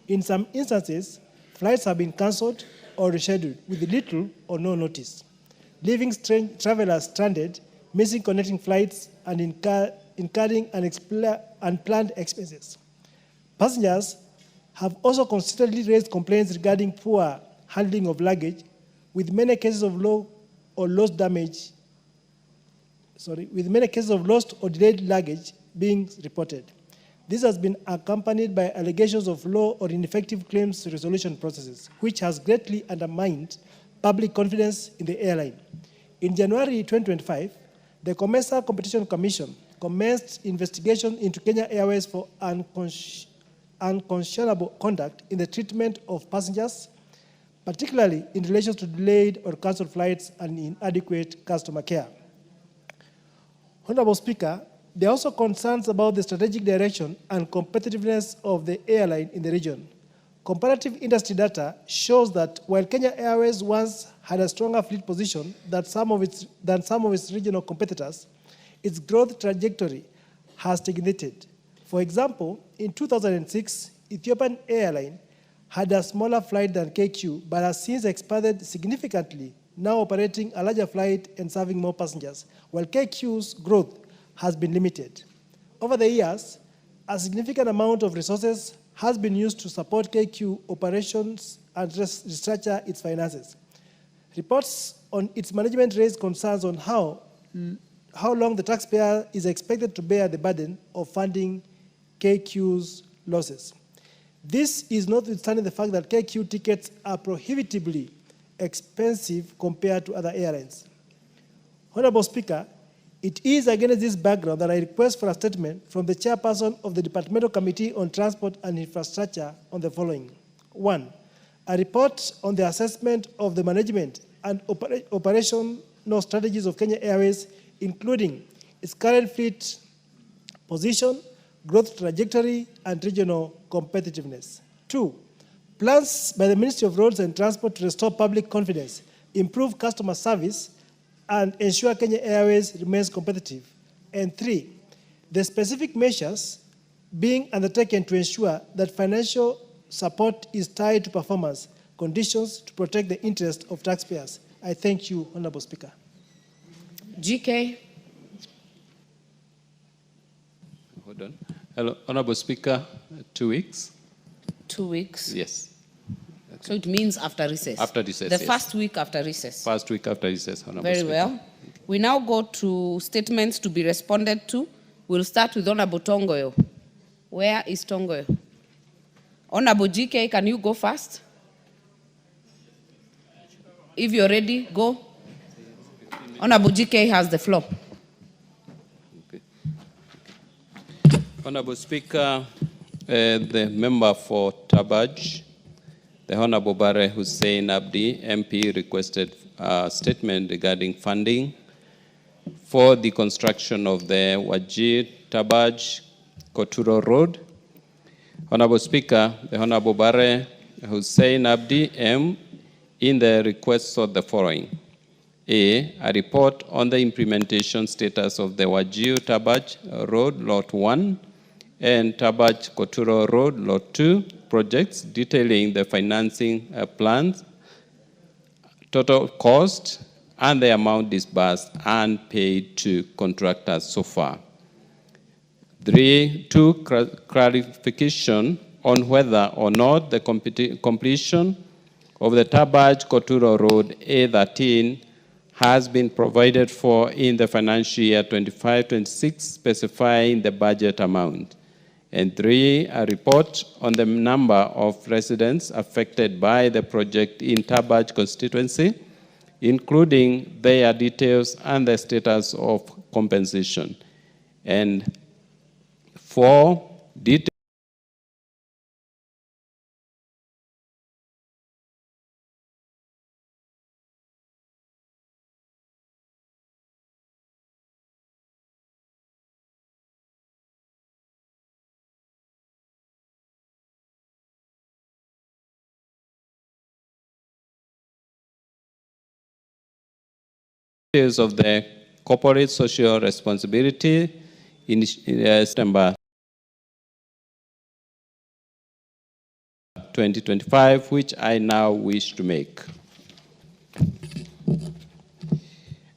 In some instances, flights have been cancelled or rescheduled with little or no notice, leaving travelers stranded, missing connecting flights, and incurring unplanned expenses. Passengers have also consistently raised complaints regarding poor handling of luggage, with many cases of lost or delayed luggage being reported. This has been accompanied by allegations of low or ineffective claims resolution processes, which has greatly undermined public confidence in the airline. In January 2025, the Commercial Competition Commission commenced investigation into Kenya Airways for unconscionable conduct in the treatment of passengers, particularly in relation to delayed or cancelled flights and inadequate customer care. Honorable Speaker, there are also concerns about the strategic direction and competitiveness of the airline in the region. Comparative industry data shows that while Kenya Airways once had a stronger fleet position than some of its regional competitors, its growth trajectory has stagnated. For example, in 2006, Ethiopian Airline had a smaller flight than KQ, but has since expanded significantly, now operating a larger flight and serving more passengers, while KQ's growth has been limited. Over the years, a significant amount of resources has been used to support KQ operations and restructure its finances. Reports on its management raised concerns on how long the taxpayer is expected to bear the burden of funding KQ's losses. This is notwithstanding the fact that KQ tickets are prohibitively expensive compared to other airlines. Honorable Speaker, it is against this background that I request for a statement from the Chairperson of the Departmental Committee on Transport and Infrastructure on the following. 1, a report on the assessment of the management and operational strategies of Kenya Airways, including its current fleet position, growth trajectory, and regional competitiveness. 2, plans by the Ministry of Roads and Transport to restore public confidence, improve customer service, and ensure Kenya Airways remains competitive. And 3, the specific measures being undertaken to ensure that financial support is tied to performance conditions to protect the interest of taxpayers. I thank you, Honorable Speaker. GK. Hold on. Hello, Honorable Speaker, 2 weeks. 2 weeks? Yes. So it means after recess? After recess, The yes. first week after recess? First week after recess, Honorable Very Speaker. well. We now go to statements to be responded to. We'll start with Honorable Tongoyo. Where is Tongoyo? Honorable GK, can you go first? If you're ready, go. Honorable GK has the floor. Honorable Speaker, the member for Tabaj, the Honorable Bare Hussein Abdi, MP, requested a statement regarding funding for the construction of the Wajir Tabaj Koturo Road. Honorable Speaker, the Honorable Bare Hussein Abdi, in the requests of the following. A report on the implementation status of the Wajir Tabaj Road Lot 1 and Tabaj Koturo Road Lot 2 projects detailing the financing plans, total cost, and the amount disbursed and paid to contractors so far. 2 clarification on whether or not the completion of the Tabaj Koturo Road A13 has been provided for in the financial year 25-26, specifying the budget amount. And 3, a report on the number of residents affected by the project in Tabaj constituency, including their details and the status of compensation. And 4, details of the corporate social responsibility in September 2025, which I now wish to make.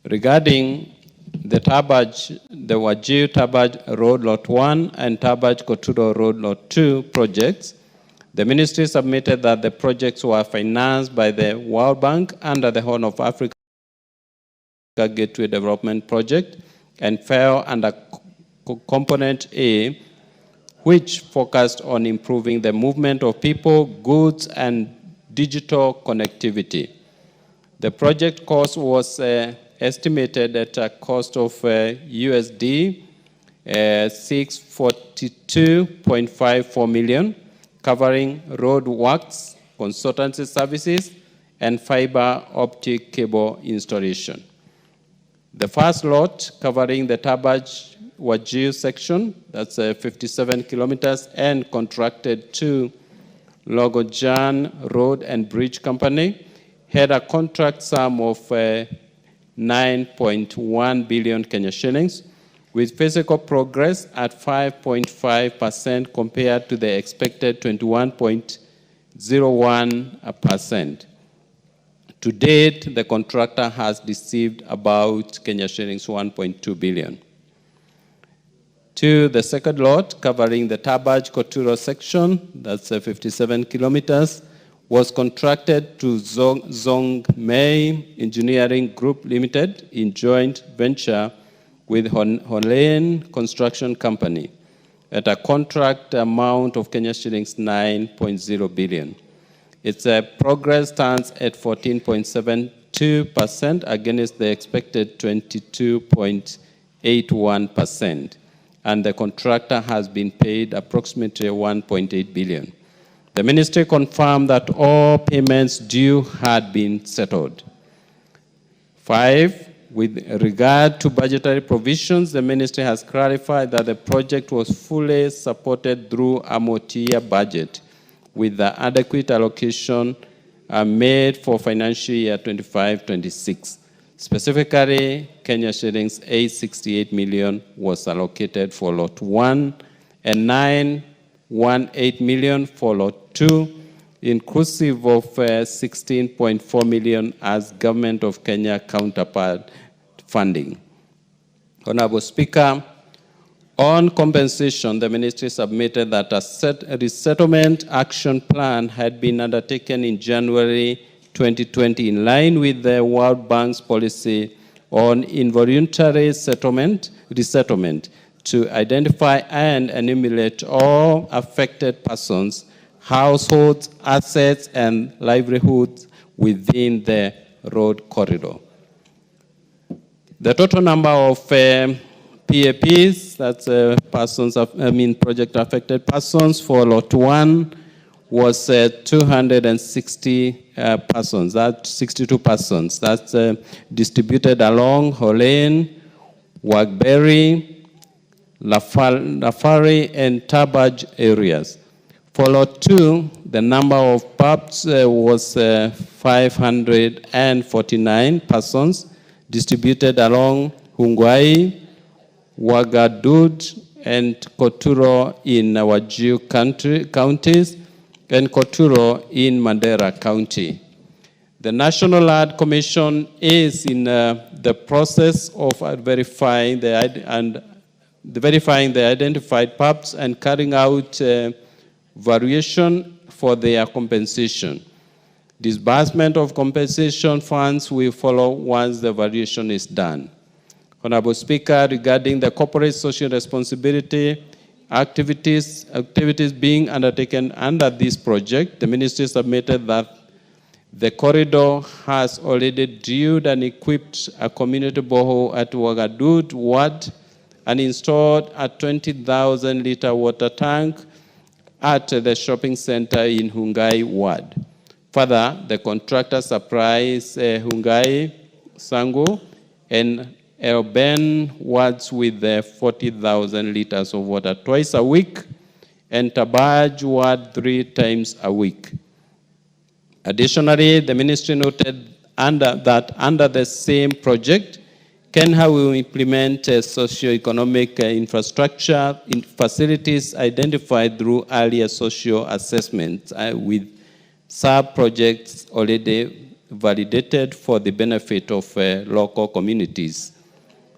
Regarding the Wajir Tabaj Road Lot 1 and Tabaj Koturo Road Lot 2 projects, the ministry submitted that the projects were financed by the World Bank under the Horn of Africa Gateway Development Project and fell under Component A, which focused on improving the movement of people, goods, and digital connectivity. The project cost was estimated at a cost of USD 642.54 million, covering road works, consultancy services, and fiber optic cable installation. The first lot, covering the Tabaj Wajir section, that's 57 kilometers, and contracted to Logojan Road and Bridge Company, had a contract sum of 9.1 billion Kenya shillings, with physical progress at 5.5% compared to the expected 21.01%. To date, the contractor has received about Kenya shillings 1.2 billion. To the second lot, covering the Tabaj Koturo section, that's 57 kilometers, was contracted to Zong Mei Engineering Group Limited in joint venture with Holen Construction Company at a contract amount of Kenya shillings 9.0 billion. Its progress stands at 14.72% against the expected 22.81%, and the contractor has been paid approximately 1.8 billion. The ministry confirmed that all payments due had been settled. 5, with regard to budgetary provisions, the ministry has clarified that the project was fully supported through a multi-year budget, with the adequate allocation made for financial year 25-26. Specifically, Kenya shillings 868 million was allocated for Lot 1 and 918 million for Lot 2, inclusive of 16.4 million as Government of Kenya counterpart funding. Honorable Speaker, on compensation, the ministry submitted that a resettlement action plan had been undertaken in January 2020 in line with the World Bank's policy on involuntary resettlement to identify and enumerate all affected persons, households, assets, and livelihoods within the road corridor. The total number of PAPs, that's project affected persons for Lot 1 was 260 persons, that's 62 persons. That's distributed along Holen, Wagberry, Lafari, and Tabaj areas. For lot 2, the number of pubs was 549 persons distributed along Hungwai, Wagadud, and Koturo in Wajir counties, and Koturo in Mandera County. The National Art Commission is in the process of verifying the identified pubs and carrying out variation for their compensation. Disbursement of compensation funds will follow once the variation is done. Honorable Speaker, regarding the corporate social responsibility activities being undertaken under this project, the ministry submitted that the corridor has already drilled and equipped a community borehole at Wagadud Ward and installed a 20,000-liter water tank at the shopping center in Hungai Ward. Further, the contractor supplies Hungai, Sango, and Elben wards with 40,000 liters of water twice a week, and Tabaj ward 3 times a week. Additionally, the ministry noted that under the same project, Kenya will implement socio-economic infrastructure in facilities identified through earlier social assessments with sub-projects already validated for the benefit of local communities.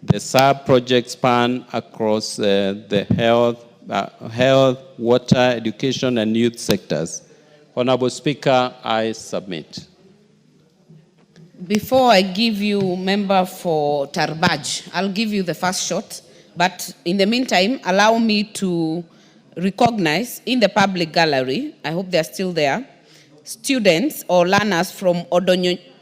The sub-projects span across the health, water, education, and youth sectors. Honorable Speaker, I submit. Before I give you member for Tarbaj, I'll give you the first shot. But in the meantime, allow me to recognize in the public gallery, I hope they're still there, students or learners from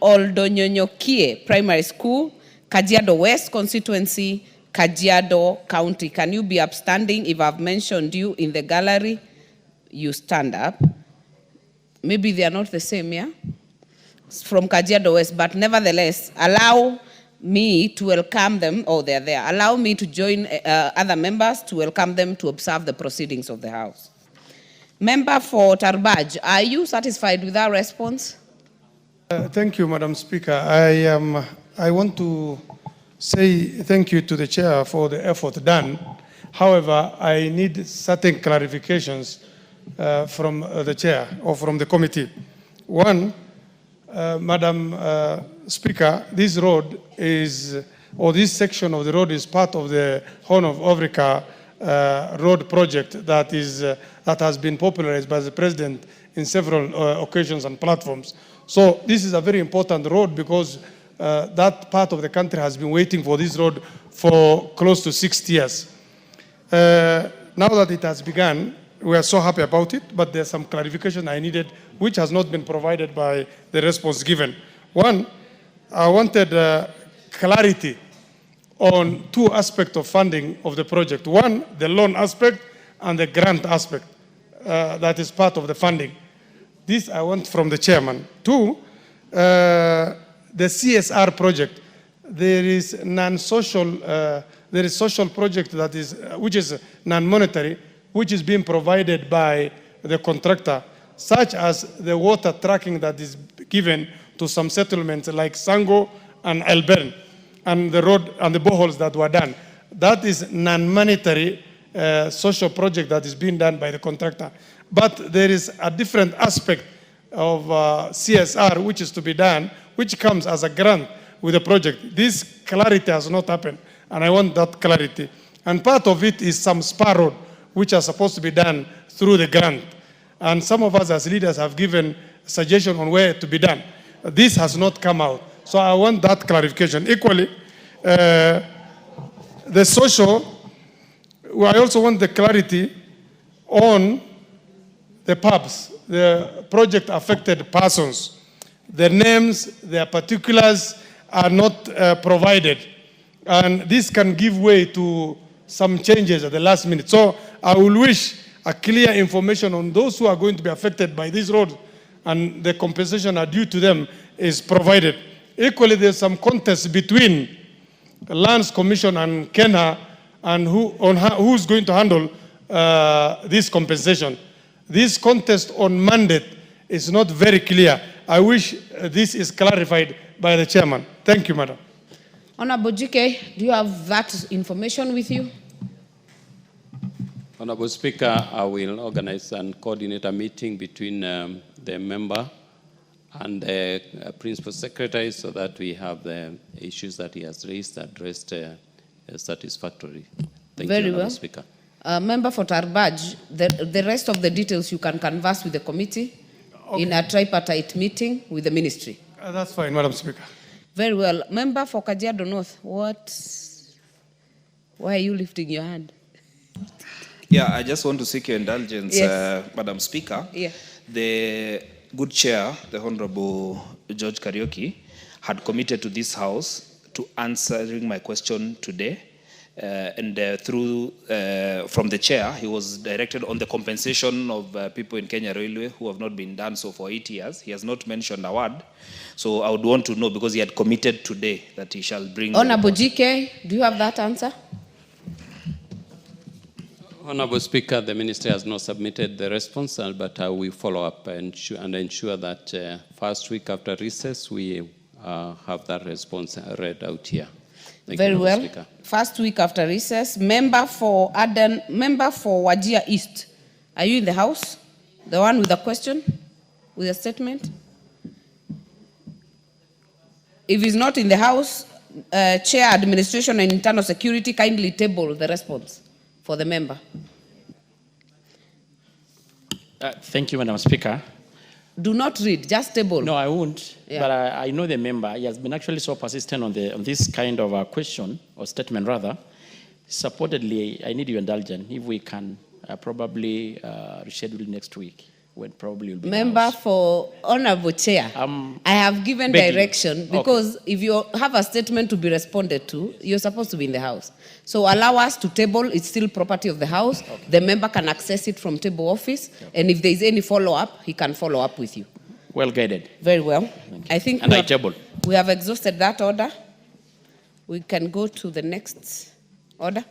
Oldonyonyokie Primary School, Kajiado West Constituency, Kajiado County. Can you be upstanding? If I've mentioned you in the gallery, you stand up. Maybe they are not the same, yeah? From Kajiado West, but nevertheless, allow me to welcome them, they're there. Allow me to join other members to welcome them to observe the proceedings of the House. Member for Tarbaj, are you satisfied with our response? Thank you, Madam Speaker. I want to say thank you to the chair for the effort done. However, I need certain clarifications from the chair or from the committee. One, Madam Speaker, this road is, or this section of the road is part of the Horn of Africa road project that has been popularized by the President in several occasions and platforms. So this is a very important road because that part of the country has been waiting for this road for close to 60 years. Now that it has begun, we are so happy about it, but there's some clarification I needed, which has not been provided by the response given. One, I wanted clarity on 2 aspects of funding of the project. One, the loan aspect and the grant aspect that is part of the funding. This I want from the chairman. 2, the CSR project. There is social project that is, which is non-monetary, which is being provided by the contractor, such as the water tracking that is given to some settlements like Sango and Elbern, and the road and the boreholes that were done. That is non-monetary social project that is being done by the contractor. But there is a different aspect of CSR which is to be done, which comes as a grant with the project. This clarity has not happened, and I want that clarity. And part of it is some spar road, which are supposed to be done through the grant. And some of us as leaders have given suggestion on where to be done. This has not come out. So I want that clarification. Equally, the social, I also want the clarity on the pubs, the project affected persons. Their names, their particulars are not provided. And this can give way to some changes at the last minute. So I will wish a clear information on those who are going to be affected by this road, and the compensation are due to them is provided. Equally, there's some contest between the Lands Commission and Kenya and who's going to handle this compensation. This contest on mandate is not very clear. I wish this is clarified by the chairman. Thank you, Madam. Honorable GK, do you have that information with you? Honorable Speaker, I will organize and coordinate a meeting between the member and the principal secretary so that we have the issues that he has raised addressed satisfactorily. Thank you, Honorable Speaker. Member for Tarbaj, the rest of the details you can converse with the committee in a tripartite meeting with the ministry. That's fine, Madam Speaker. Very well. Member for Kajiado North, why are you lifting your hand? Yeah, I just want to seek your indulgence, Yes. Madam Speaker. Yeah. The good chair, the Honorable George Kariuki, had committed to this House to answering my question today. Through from the chair, he was directed on the compensation of people in Kenya Railway who have not been done so for 8 years. He has not mentioned a word. So I would want to know, because he had committed today that he shall bring... Honorable GK, do you have that answer? Honorable Speaker, the Minister has not submitted the response, but I will follow up and ensure that first week after recess, we have that response read out here. Thank Very you, well. Speaker. First week after recess. Member for Aden, member for Wajir East. Are you in the House? The one with a question? With a statement? If he's not in the House, Chair, Administration and Internal Security, kindly table the response for the member. Thank you, Madam Speaker. Do not read, just table. No, I won't. Yeah. But I know the member. He has been actually so persistent on this kind of a question, or statement rather. Supportedly, I need your indulgence if we can probably reschedule next week, when probably will be Member for Honorable Chair, I have given direction because if you have a statement to be responded to, you're supposed to be in the House. So allow us to table, it's still property of the House. Okay. The member can access it from table office, and if there is any follow-up, he can follow up with you. Well guided. Very well. I think we have exhausted that order. We can go to the next order.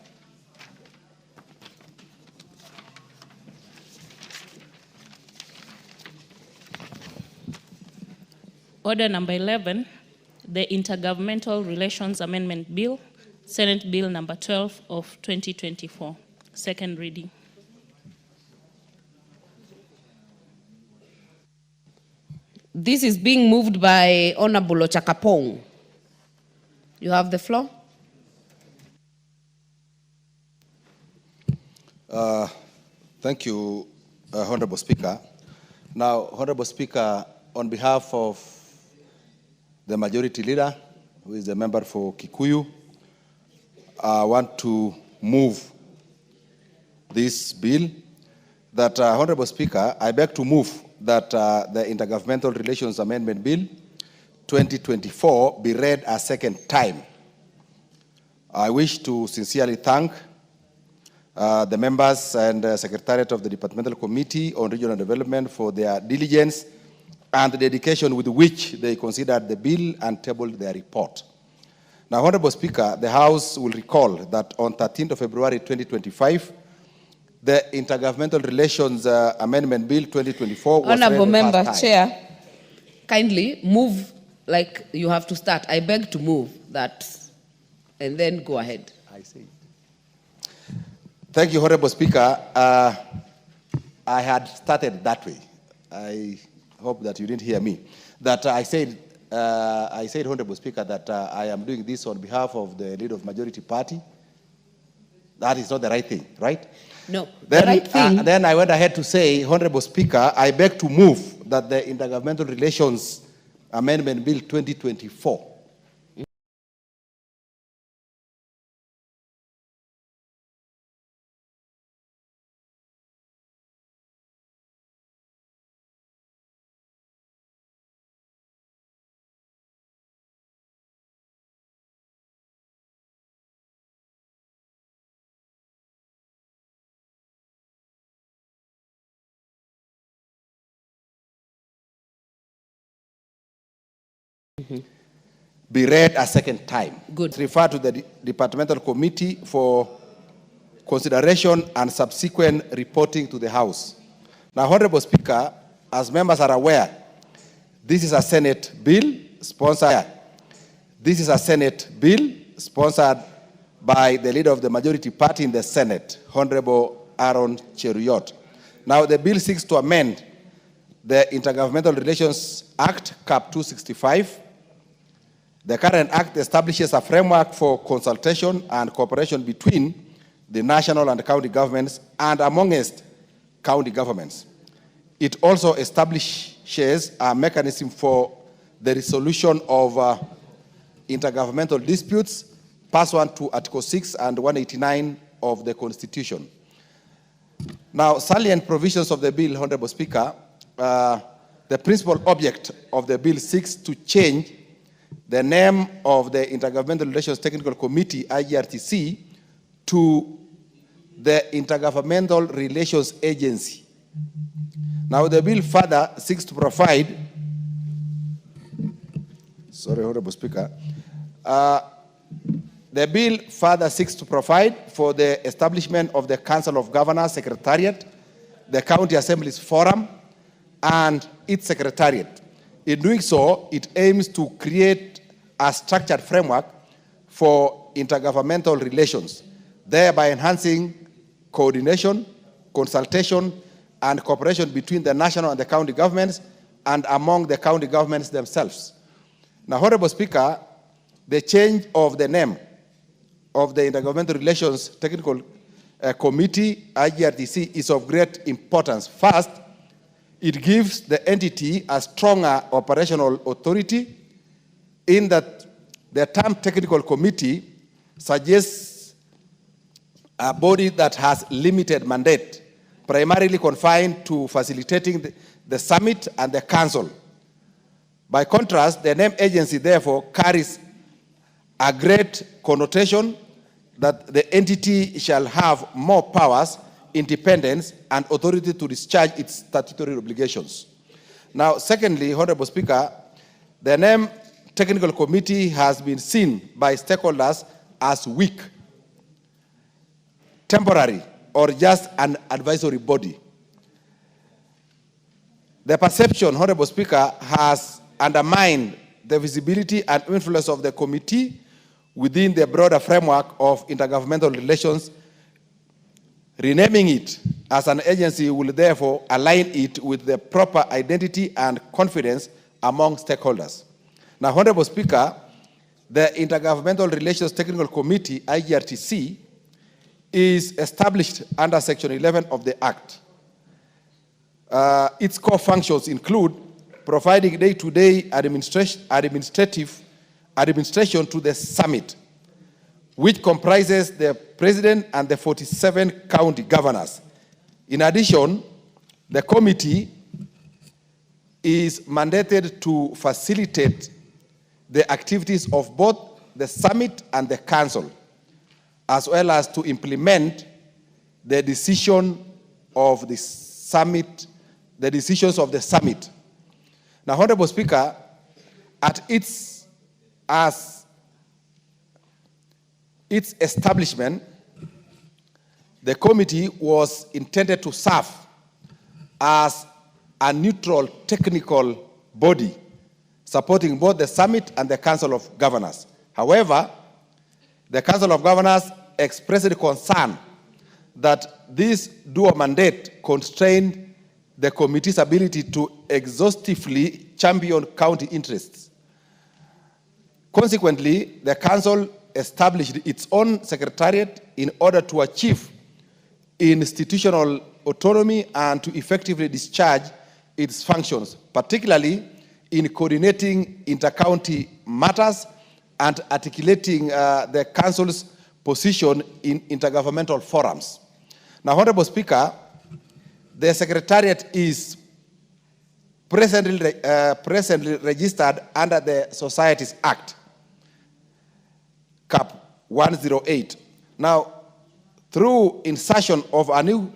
Order number 11, the Intergovernmental Relations Amendment Bill, Senate Bill number 12 of 2024, second reading. This is being moved by Honorable Ochakapong. You have the floor. Thank you, Honorable Speaker. Now, Honorable Speaker, on behalf of the Majority Leader, who is the member for Kikuyu, I want to move this bill that, Honorable Speaker, I beg to move that the Intergovernmental Relations Amendment Bill 2024 be read a second time. I wish to sincerely thank the members and Secretariat of the Departmental Committee on Regional Development for their diligence and the dedication with which they considered the bill and tabled their report. Now, Honorable Speaker, the House will recall that on 13th of February 2025, the Intergovernmental Relations Amendment Bill 2024 was Honorable read Member, first time. Chair, kindly move like you have to start. I beg to move that and then go ahead. I see. Thank you, Honorable Speaker. I had started that way. I hope that you didn't hear me. That I said, Honorable Speaker, that I am doing this on behalf of the leader of majority party. That is not the right thing, right? No, Then, the right thing. Then I went ahead to say, Honorable Speaker, I beg to move that the Intergovernmental Relations Amendment Bill 2024 be read a second time. Good. Refer to the Departmental Committee for consideration and subsequent reporting to the House. Now, Honorable Speaker, as members are aware, this is a Senate bill sponsored. This is a Senate bill sponsored by the leader of the majority party in the Senate, Honorable Aaron Cheruiyot. Now, the bill seeks to amend the Intergovernmental Relations Act, Cap 265. The current act establishes a framework for consultation and cooperation between the national and county governments and amongst county governments. It also establishes a mechanism for the resolution of intergovernmental disputes pursuant to Article 6 and 189 of the Constitution. Now, salient provisions of the bill, Honorable Speaker, the principal object of the bill seeks to change the name of the Intergovernmental Relations Technical Committee, IGRTC, to the Intergovernmental Relations Agency. Now, the bill further seeks to provide, Honorable Speaker, the bill further seeks to provide for the establishment of the Council of Governors Secretariat, the County Assemblies Forum, and its Secretariat. In doing so, it aims to create a structured framework for intergovernmental relations, thereby enhancing coordination, consultation, and cooperation between the national and the county governments and among the county governments themselves. Now, Honorable Speaker, the change of the name of the Intergovernmental Relations Technical Committee, IGRTC, is of great importance. First, it gives the entity a stronger operational authority in that the term technical committee suggests a body that has limited mandate, primarily confined to facilitating the summit and the council. By contrast, the name agency therefore carries a great connotation that the entity shall have more powers, independence, and authority to discharge its statutory obligations. Now, secondly, Honorable Speaker, the name Technical Committee has been seen by stakeholders as weak, temporary, or just an advisory body. The perception, Honorable Speaker, has undermined the visibility and influence of the committee within the broader framework of intergovernmental relations. Renaming it as an agency will therefore align it with the proper identity and confidence among stakeholders. Now, Honorable Speaker, the Intergovernmental Relations Technical Committee, IGRTC, is established under Section 11 of the Act. Its core functions include providing day-to-day administration to the summit, which comprises the president and the 47 county governors. In addition, the committee is mandated to facilitate the activities of both the summit and the council, as well as to implement the decision of the summit, the decisions of the summit. Now, Honorable Speaker, at its establishment, the committee was intended to serve as a neutral technical body supporting both the summit and the Council of Governors. However, the Council of Governors expressed concern that this dual mandate constrained the committee's ability to exhaustively champion county interests. Consequently, the Council established its own secretariat in order to achieve institutional autonomy and to effectively discharge its functions, particularly in coordinating inter-county matters and articulating the Council's position in intergovernmental forums. Now, Honorable Speaker, the Secretariat is presently registered under the Societies Act, Cap 108. Now, through insertion of new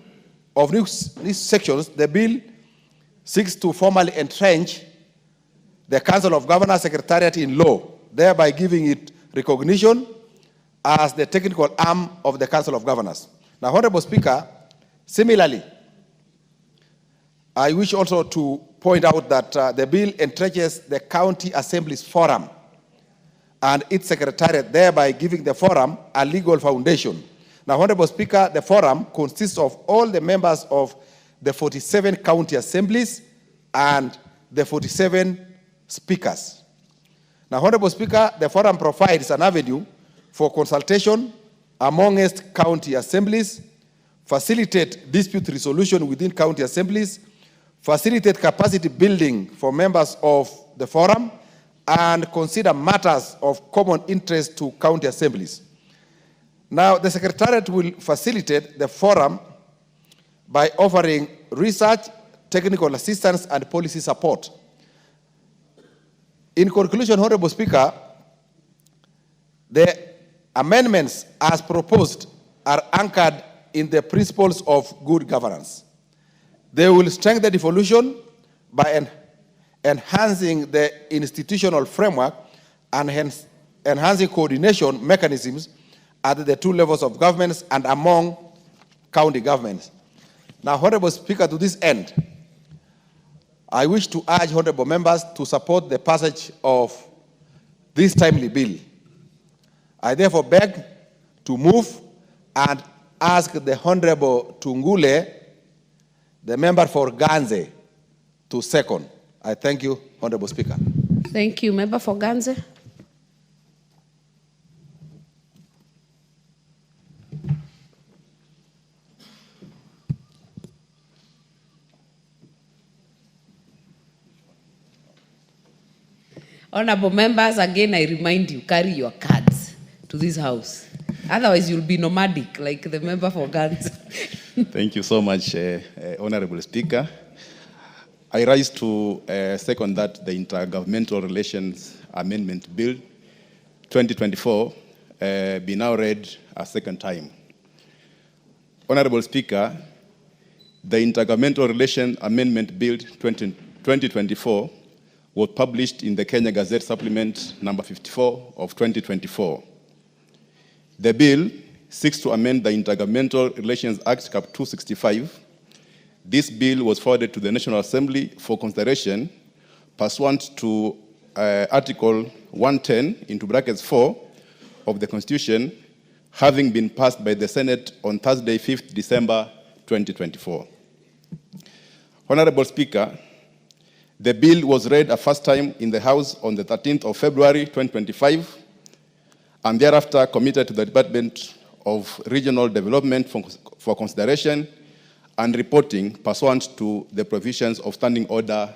sections, the bill seeks to formally entrench the Council of Governors Secretariat in law, thereby giving it recognition as the technical arm of the Council of Governors. Now, Honorable Speaker, similarly, I wish also to point out that the bill entrenches the County Assembly's forum and its secretariat, thereby giving the forum a legal foundation. Now, Honorable Speaker, the forum consists of all the members of the 47 county assemblies and the 47 speakers. Now, Honorable Speaker, the forum provides an avenue for consultation amongst county assemblies, facilitate dispute resolution within county assemblies, facilitate capacity building for members of the forum, and consider matters of common interest to county assemblies. Now, the Secretariat will facilitate the forum by offering research, technical assistance, and policy support. In conclusion, Honorable Speaker, the amendments as proposed are anchored in the principles of good governance. They will strengthen the devolution by enhancing the institutional framework and hence enhancing coordination mechanisms at the two levels of governments and among county governments. Now, Honorable Speaker, to this end, I wish to urge honorable members to support the passage of this timely bill. I therefore beg to move and ask the Honorable Tungule, the member for Ganze, to second. I thank you, Honorable Speaker. Thank you. Member for Ganze. Honorable members, again I remind you, carry your cards to this house. Otherwise you'll be nomadic like the member for Ganze. Thank you so much, Honorable Speaker. I rise to second that the Intergovernmental Relations Amendment Bill 2024 be now read a second time. Honorable Speaker, the Intergovernmental Relations Amendment Bill 2024 was published in the Kenya Gazette Supplement number 54 of 2024. The bill seeks to amend the Intergovernmental Relations Act Cap 265. This bill was forwarded to the National Assembly for consideration pursuant to Article 110 into brackets 4 of the Constitution, having been passed by the Senate on Thursday, 5th December 2024. Honorable Speaker, the bill was read a first time in the House on the 13th of February 2025 and thereafter committed to the Department of Regional Development for consideration and reporting pursuant to the provisions of Standing Order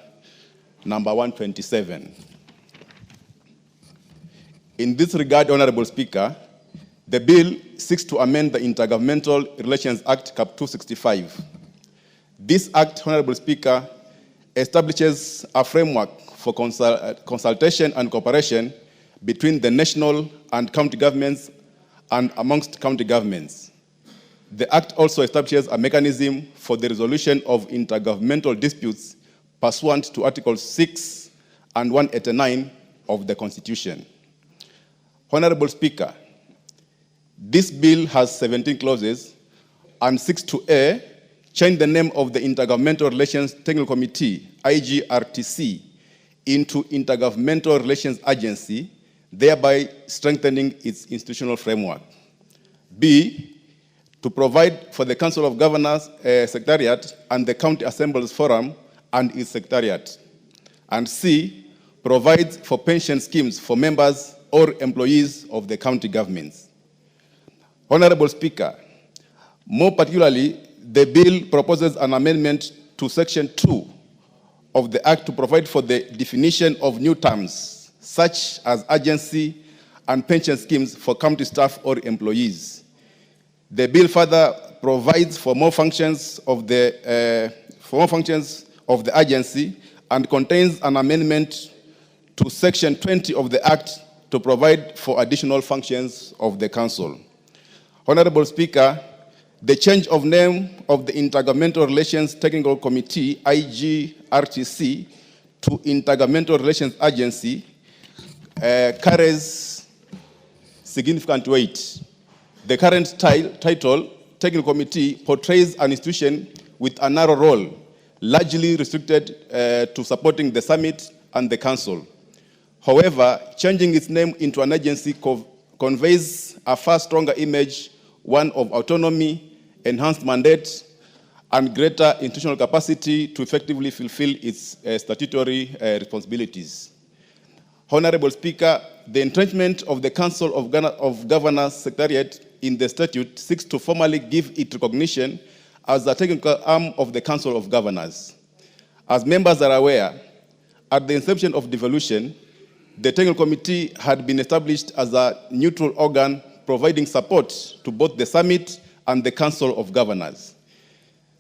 number 127. In this regard, Honorable Speaker, the bill seeks to amend the Intergovernmental Relations Act Cap 265. This act, Honorable Speaker, establishes a framework for consultation and cooperation between the national and county governments and amongst county governments. The act also establishes a mechanism for the resolution of intergovernmental disputes pursuant to Article 6 and 189 of the Constitution. Honorable Speaker, this bill has 17 clauses and seeks to change the name of the Intergovernmental Relations Technical Committee, IGRTC, into Intergovernmental Relations Agency, thereby strengthening its institutional framework. B, to provide for the Council of Governors Secretariat and the County Assemblies Forum and its Secretariat. And C, provides for pension schemes for members or employees of the county governments. Honorable Speaker, more particularly, the bill proposes an amendment to Section 2 of the Act to provide for the definition of new terms, such as agency and pension schemes for county staff or employees. The bill further provides for more functions of the agency and contains an amendment to Section 20 of the Act to provide for additional functions of the Council. Honorable Speaker, the change of name of the Intergovernmental Relations Technical Committee, IGRTC, to Intergovernmental Relations Agency carries significant weight. The current title, Technical Committee, portrays an institution with a narrow role, largely restricted to supporting the summit and the council. However, changing its name into an agency conveys a far stronger image, one of autonomy, enhanced mandate, and greater institutional capacity to effectively fulfill its statutory responsibilities. Honorable Speaker, the entrenchment of the Council of Governors Secretariat in the statute seeks to formally give it recognition as the technical arm of the Council of Governors. As members are aware, at the inception of devolution, the technical committee had been established as a neutral organ providing support to both the summit and the Council of Governors.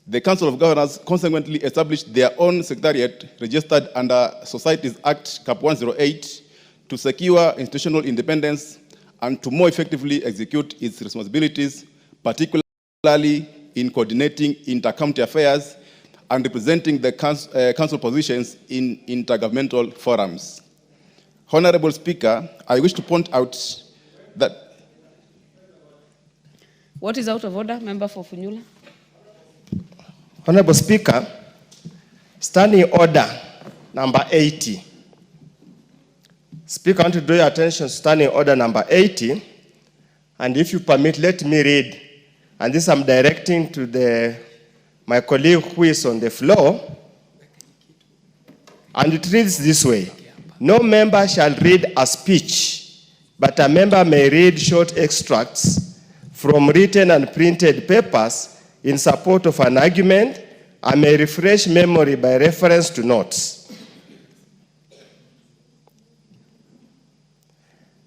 The Council of Governors consequently established their own secretariat registered under Societies Act Cap 108 to secure institutional independence and to more effectively execute its responsibilities, particularly in coordinating inter-county affairs and representing the council positions in intergovernmental forums. Honorable Speaker, I wish to point out that... What is out of order? Member for Funyula. Honorable Speaker, standing order number 80. Speaker, I want to draw your attention to standing order number 80. And if you permit, let me read. And this I'm directing to my colleague who is on the floor. And it reads this way. No member shall read a speech, but a member may read short extracts from written and printed papers in support of an argument and may refresh memory by reference to notes.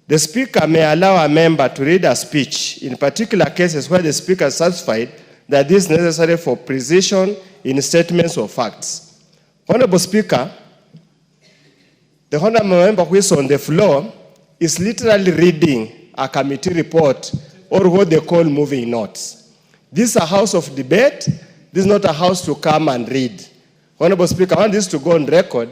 The Speaker may allow a member to read a speech in particular cases where the Speaker is satisfied that this is necessary for precision in statements or facts. Honorable Speaker, the honorable member who is on the floor is literally reading a committee report or what they call moving notes. This is a house of debate. This is not a house to come and read. Honorable Speaker, I want this to go on record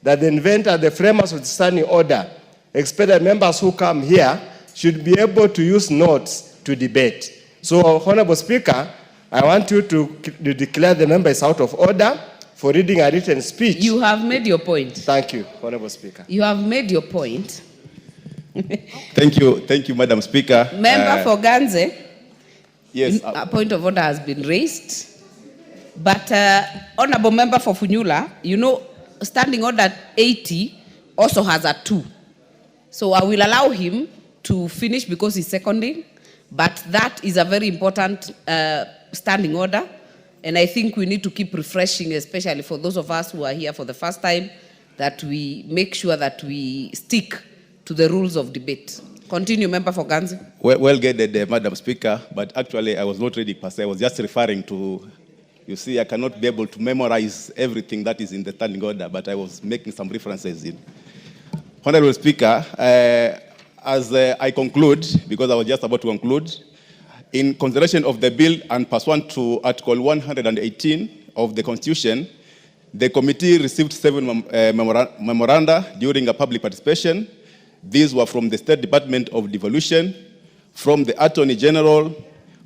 that the inventor, the framers of the standing order, expect that members who come here should be able to use notes to debate. So, Honorable Speaker, I want you to declare the member is out of order for reading a written speech. You have made your point. Thank you, Honorable Speaker. You have made your point. Thank you, Madam Speaker. Member for Ganze, yes, a point of order has been raised. But Honorable Member for Funyula, you know, standing order 80 also has a 2. So I will allow him to finish because he's seconding. But that is a very important standing order. And I think we need to keep refreshing, especially for those of us who are here for the first time, that we make sure that we stick to the rules of debate. Continue, Member for Ganze. Well gathered, Madam Speaker, but actually I was not reading per se. I was just referring to, you see, I cannot be able to memorize everything that is in the standing order, but I was making some references in. Honorable Speaker, as I conclude, because I was just about to conclude, in consideration of the bill and pursuant to Article 118 of the Constitution, the committee received 7 memoranda during a public participation. These were from the State Department of Devolution, from the Attorney General,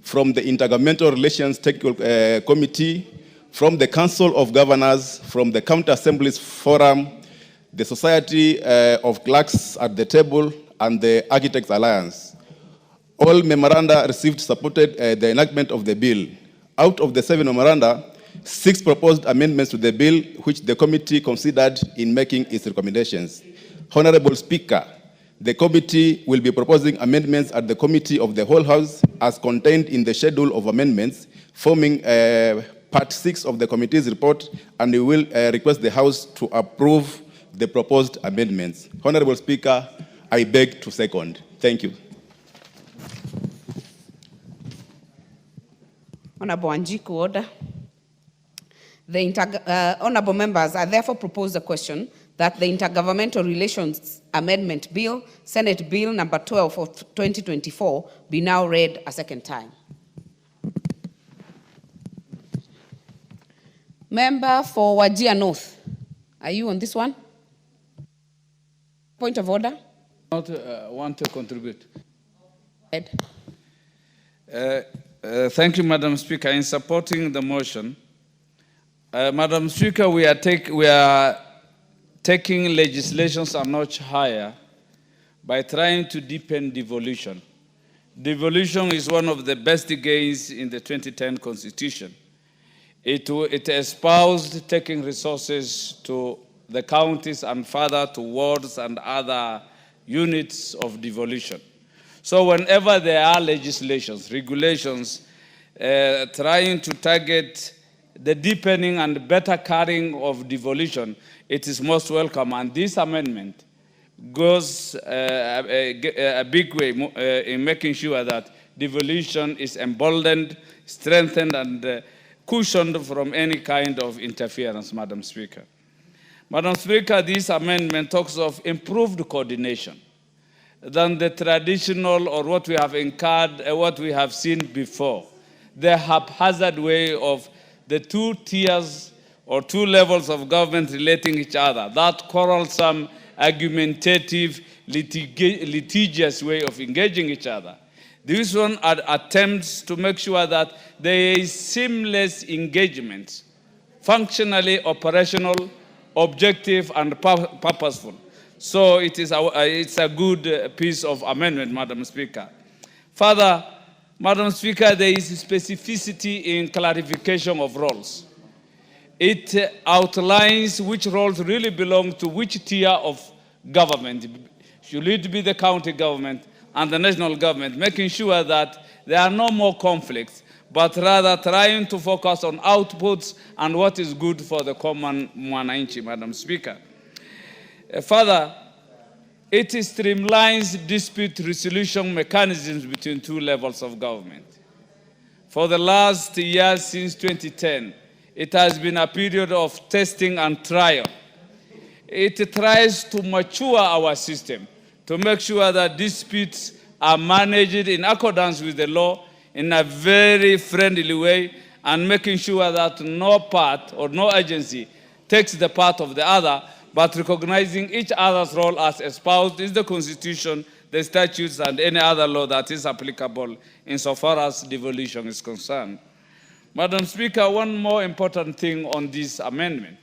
from the Intergovernmental Relations Technical Committee, from the Council of Governors, from the County Assemblies Forum, the Society of Clerks at the Table, and the Architects Alliance. All memoranda received supported the enactment of the bill. Out of the 7 memoranda, 6 proposed amendments to the bill, which the committee considered in making its recommendations. Honorable Speaker, the committee will be proposing amendments at the Committee of the Whole House as contained in the schedule of amendments, forming Part 6 of the committee's report, and we will request the House to approve the proposed amendments. Honorable Speaker, I beg to second. Thank you. Honorable Anjiku, order. The honorable members, I therefore propose a question that the Intergovernmental Relations Amendment Bill, Senate Bill number 12 of 2024, be now read a second time. Member for Wajir North, are you on this one? Point of order? Not want to contribute. Ed. Thank you, Madam Speaker. In supporting the motion, Madam Speaker, we are taking legislations a notch higher by trying to deepen devolution. Devolution is one of the best gains in the 2010 Constitution. It espoused taking resources to the counties and further to wards and other units of devolution. So whenever there are legislations, regulations, trying to target the deepening and better carrying of devolution, it is most welcome. And this amendment goes a big way in making sure that devolution is emboldened, strengthened, and cushioned from any kind of interference, Madam Speaker. Madam Speaker, this amendment talks of improved coordination than the traditional or what we have incurred, what we have seen before. The haphazard way of the two tiers or two levels of government relating each other, that quarrelsome, argumentative, litigious way of engaging each other. This one attempts to make sure that there is seamless engagement, functionally operational, objective, and purposeful. So it's a good piece of amendment, Madam Speaker. Further, Madam Speaker, there is specificity in clarification of roles. It outlines which roles really belong to which tier of government. Should it be the county government and the national government, making sure that there are no more conflicts, but rather trying to focus on outputs and what is good for the common mwananchi, Madam Speaker. Further, it streamlines dispute resolution mechanisms between two levels of government. For the last year since 2010, it has been a period of testing and trial. It tries to mature our system to make sure that disputes are managed in accordance with the law in a very friendly way, and making sure that no part or no agency takes the part of the other, but recognizing each other's role as espoused in the Constitution, the statutes, and any other law that is applicable insofar as devolution is concerned. Madam Speaker, one more important thing on this amendment.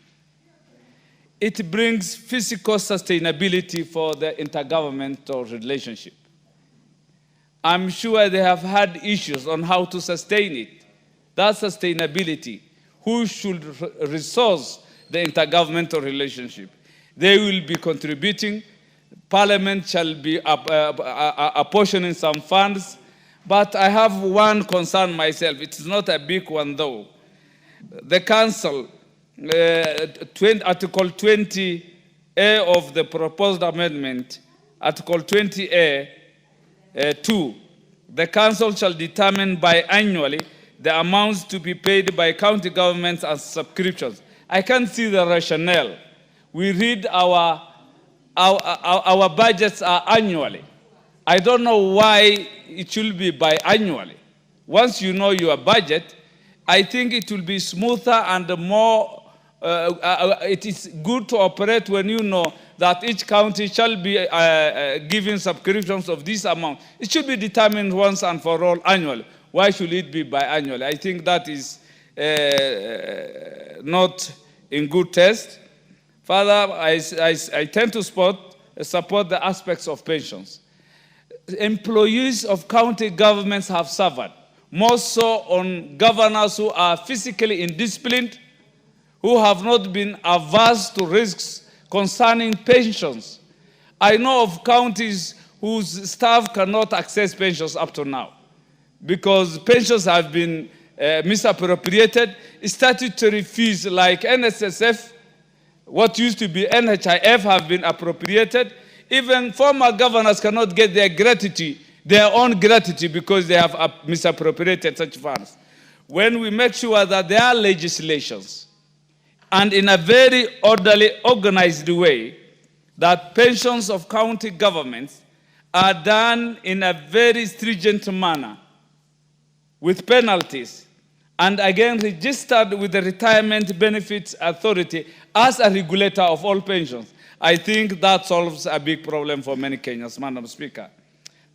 It brings physical sustainability for the intergovernmental relationship. I'm sure they have had issues on how to sustain it. That sustainability, who should resource the intergovernmental relationship? They will be contributing. Parliament shall be apportioning some funds. But I have one concern myself. It is not a big one, though. The Council, Article 20A of the proposed amendment, Article 20A, 2, the Council shall determine biannually the amounts to be paid by county governments as subscriptions. I can't see the rationale. We read our budgets are annually. I don't know why it should be biannually. Once you know your budget, I think it will be smoother and more, it is good to operate when you know that each county shall be giving subscriptions of this amount. It should be determined once and for all annually. Why should it be biannually? I think that is not in good taste. Further, I tend to support the aspects of pensions. Employees of county governments have suffered, more so on governors who are physically indisciplined, who have not been averse to risks concerning pensions. I know of counties whose staff cannot access pensions up to now because pensions have been misappropriated. Statutory fees like NSSF, what used to be NHIF, have been appropriated. Even former governors cannot get their own gratitude because they have misappropriated such funds. When we make sure that there are legislations and in a very orderly, organized way, that pensions of county governments are done in a very stringent manner with penalties, and again registered with the Retirement Benefits Authority as a regulator of all pensions, I think that solves a big problem for many Kenyans, Madam Speaker.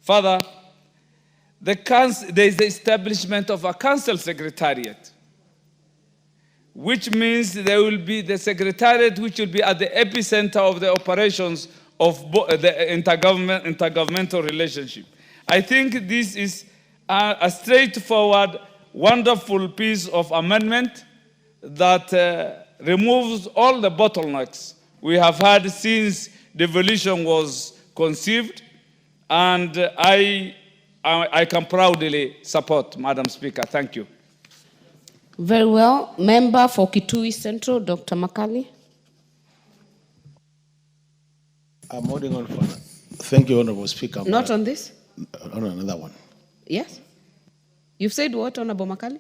Further, there is the establishment of a council secretariat. which means there will be the secretariat which will be at the epicenter of the operations of the intergovernmental relationship. I think this is a straightforward, wonderful piece of amendment that removes all the bottlenecks we have had since devolution was conceived, and I can proudly support, Madam Speaker. Thank you. Very well. Member for Kitui Central, Dr. Makali. I'm holding on for. Thank you, Honorable Speaker. Not on this? On another one. Yes? You've said what, Honorable Makali?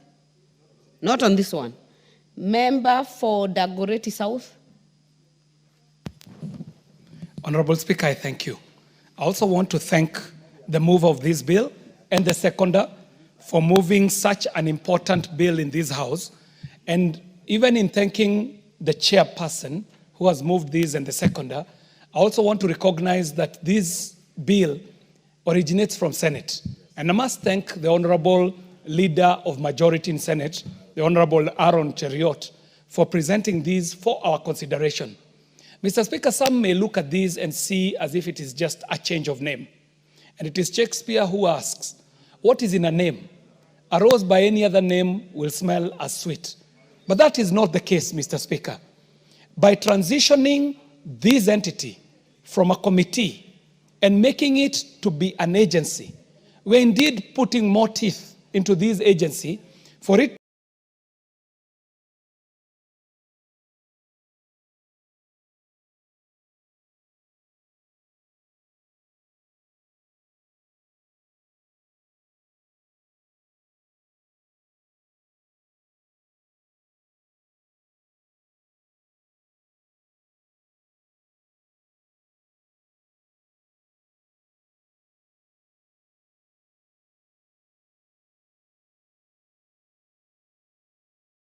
Not on this one. Member for Dagoretti South. Honorable Speaker, I thank you. I also want to thank the mover of this bill and the seconder for moving such an important bill in this House, and even in thanking the chairperson who has moved this and the seconder, I also want to recognize that this bill originates from Senate. And I must thank the Honorable Leader of Majority in Senate, the Honorable Aaron Cheriot, for presenting this for our consideration. Mr. Speaker, some may look at this and see as if it is just a change of name. And it is Shakespeare who asks, what is in a name? A rose by any other name will smell as sweet. But that is not the case, Mr. Speaker. By transitioning this entity from a committee and making it to be an agency, we're indeed putting more teeth into this agency for it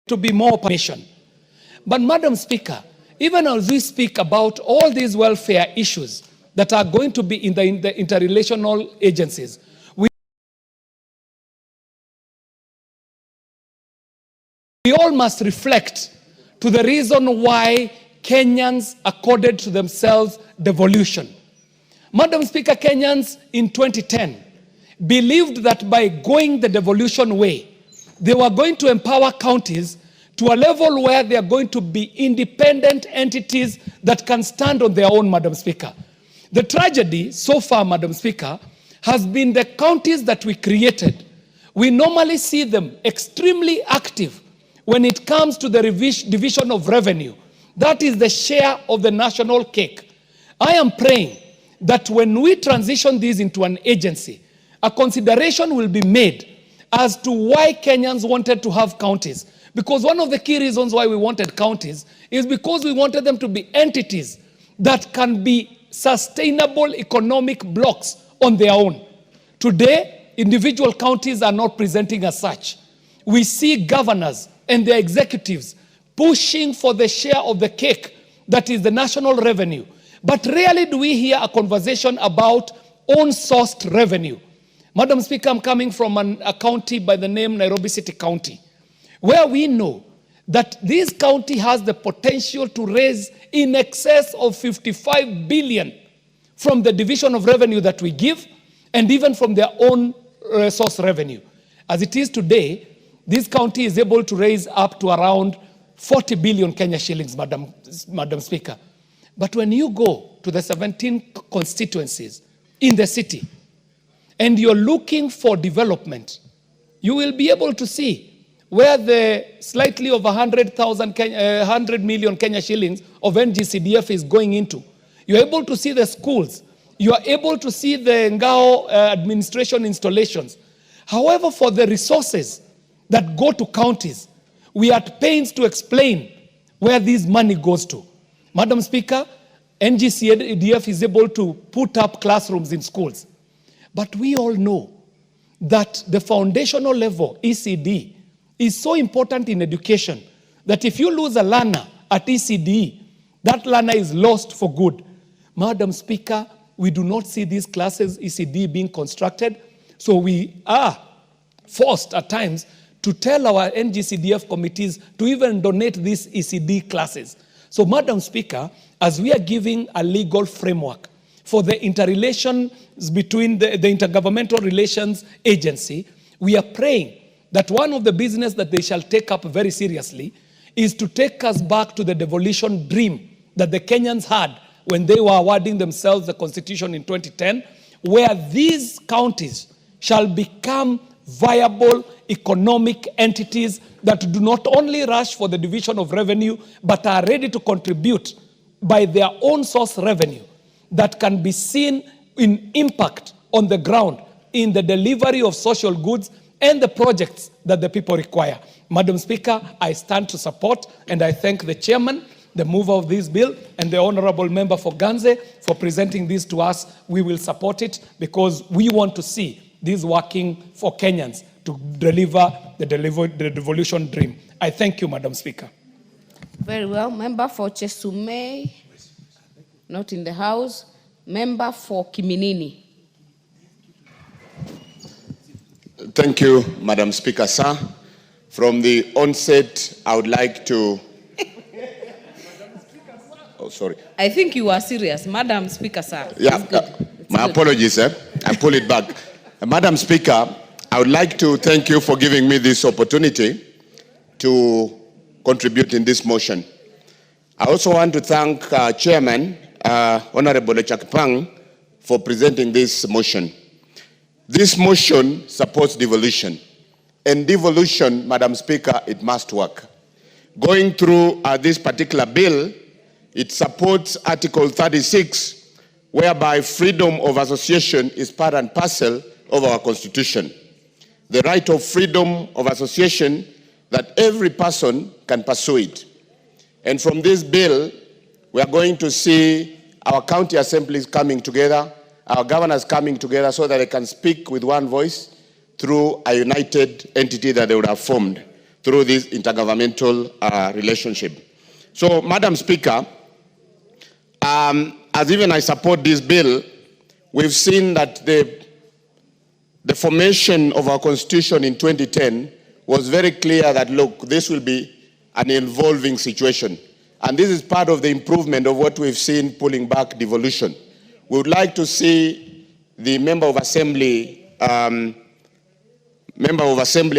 to be more permission. But Madam Speaker, even as we speak about all these welfare issues that are going to be in the interrelational agencies, we all must reflect to the reason why Kenyans accorded to themselves devolution. Madam Speaker, Kenyans in 2010 believed that by going the devolution way, they were going to empower counties to a level where they are going to be independent entities that can stand on their own, Madam Speaker. The tragedy so far, Madam Speaker, has been the counties that we created. We normally see them extremely active when it comes to the division of revenue. That is the share of the national cake. I am praying that when we transition this into an agency, a consideration will be made as to why Kenyans wanted to have counties. Because one of the key reasons why we wanted counties is because we wanted them to be entities that can be sustainable economic blocks on their own. Today, individual counties are not presenting as such. We see governors and their executives pushing for the share of the cake that is the national revenue. But rarely do we hear a conversation about own-sourced revenue. Madam Speaker, I'm coming from a county by the name Nairobi City County, where we know that this county has the potential to raise in excess of 55 billion from the division of revenue that we give and even from their own source revenue. As it is today, this county is able to raise up to around 40 billion Kenya shillings, Madam Speaker. But when you go to the 17 constituencies in the city, and you're looking for development, you will be able to see where the slightly over 100 million Kenya shillings of NGCDF is going into. You're able to see the schools. You are able to see the Ngao administration installations. However, for the resources that go to counties, we are at pains to explain where this money goes to. Madam Speaker, NGCDF is able to put up classrooms in schools. But we all know that the foundational level, ECD, is so important in education that if you lose a learner at ECD, that learner is lost for good. Madam Speaker, we do not see these classes, ECD, being constructed, so we are forced at times to tell our NGCDF committees to even donate these ECD classes. So, Madam Speaker, as we are giving a legal framework for the interrelations between the Intergovernmental Relations Agency, we are praying that one of the business that they shall take up very seriously is to take us back to the devolution dream that the Kenyans had when they were awarding themselves the Constitution in 2010, where these counties shall become viable economic entities that do not only rush for the division of revenue, but are ready to contribute by their own source revenue that can be seen in impact on the ground in the delivery of social goods and the projects that the people require. Madam Speaker, I stand to support, and I thank the chairman, the mover of this bill, and the honorable member for Ganze for presenting this to us. We will support it because we want to see this working for Kenyans to deliver the devolution dream. I thank you, Madam Speaker. Very well. Member for Chesumei, not in the House. Member for Kiminini. Thank you, Madam Speaker, sir. From the onset, I would like to... Oh, sorry. I think you are serious. Madam Speaker, sir. Yeah, my apologies, sir. I pull it back. Madam Speaker, I would like to thank you for giving me this opportunity to contribute in this motion. I also want to thank Chairman, Honorable Chakpang, for presenting this motion. This motion supports devolution. And devolution, Madam Speaker, it must work. Going through this particular bill, it supports Article 36, whereby freedom of association is part and parcel of our Constitution. The right of freedom of association, that every person can pursue it. And from this bill, we are going to see our county assemblies coming together, our governors coming together so that they can speak with one voice through a united entity that they would have formed through this intergovernmental relationship. So, Madam Speaker, as even I support this bill, we've seen that the formation of our Constitution in 2010 was very clear that, look, this will be an evolving situation. And this is part of the improvement of what we've seen pulling back devolution. We would like to see the Member of Assembly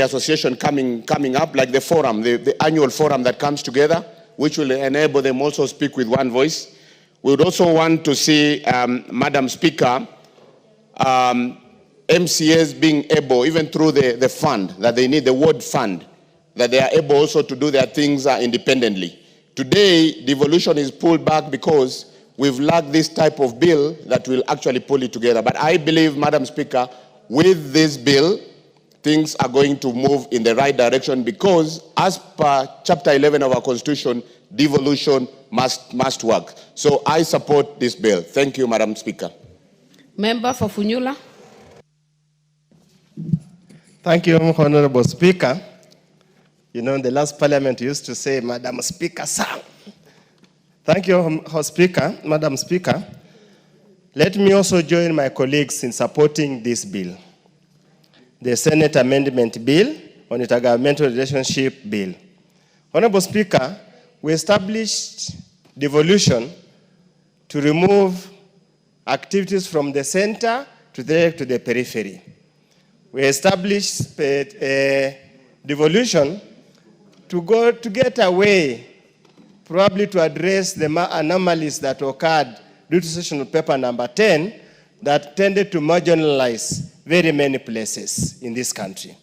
Association coming up, like the forum, the annual forum that comes together, which will enable them also speak with one voice. We would also want to see, Madam Speaker, MCAs being able, even through the fund that they need, the ward fund, that they are able also to do their things independently. Today, devolution is pulled back because we've lacked this type of bill that will actually pull it together. But I believe, Madam Speaker, with this bill, things are going to move in the right direction because, as per Chapter 11 of our Constitution, devolution must work. So I support this bill. Thank you, Madam Speaker. Member for Funyula. Thank you, Honorable Speaker. You know, in the last parliament, you used to say, Madam Speaker, sir. Thank you, Speaker, Madam Speaker. Let me also join my colleagues in supporting this bill, the Senate Amendment Bill on Intergovernmental Relationship Bill. Honorable Speaker, we established devolution to remove activities from the center to the periphery. We established devolution to get away, probably to address the anomalies that occurred due to Session Paper number 10 that tended to marginalize very many places in this country.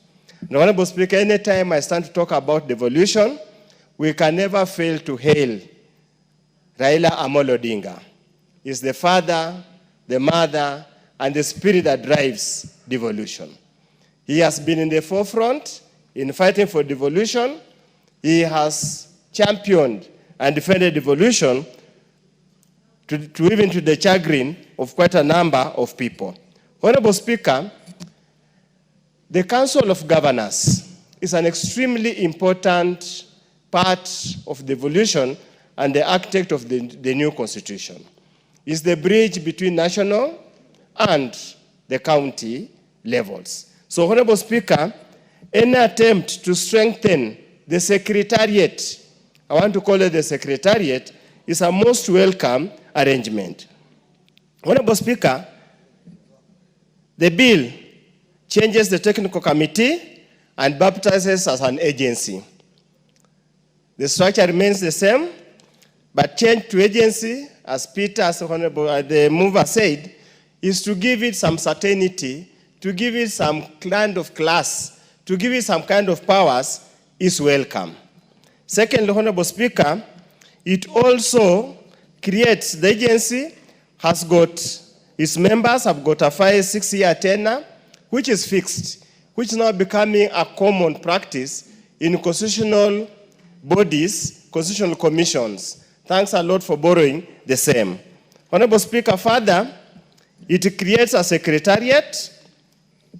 Now, Honorable Speaker, anytime I stand to talk about devolution, we can never fail to hail Raila Amolo Odinga. He's the father, the mother, and the spirit that drives devolution. He has been in the forefront in fighting for devolution. He has championed and defended devolution to even to the chagrin of quite a number of people. Honorable Speaker, the Council of Governors is an extremely important part of devolution and the architect of the new constitution. It's the bridge between national and the county levels. So, Honorable Speaker, any attempt to strengthen the secretariat, I want to call it the secretariat, is a most welcome arrangement. Honorable Speaker, the bill changes the technical committee and baptizes as an agency. The structure remains the same, but change to agency, as Peter, as Honorable the mover said, is to give it some certainty, to give it some kind of class, to give it some kind of powers, is welcome. Secondly, Honorable Speaker, it also creates, the agency has got, its members have got a 5-6-year tenure, which is fixed, which is now becoming a common practice in constitutional bodies, constitutional commissions. Thanks a lot for borrowing the same. Honorable Speaker, further, it creates a secretariat,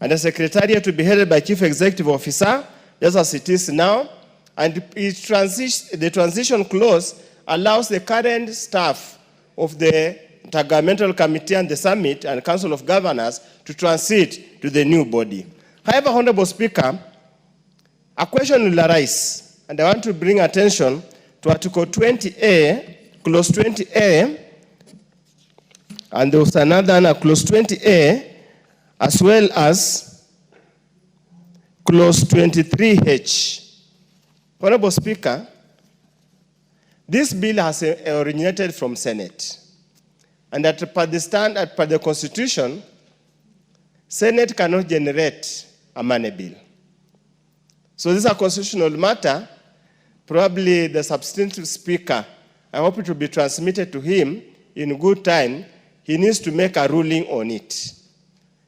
and the secretariat to be headed by Chief Executive Officer, just as it is now, and the transition clause allows the current staff of the Intergovernmental Committee and the Summit and Council of Governors to transit to the new body. However, Honorable Speaker, a question will arise, and I want to bring attention to Article 20A, Clause 20A, and there was another one, Clause 20A, as well as Clause 23H. Honorable Speaker, this bill has originated from Senate. And that per the Constitution, Senate cannot generate a money bill. So this is a constitutional matter. Probably the substantive speaker, I hope it will be transmitted to him in good time. He needs to make a ruling on it.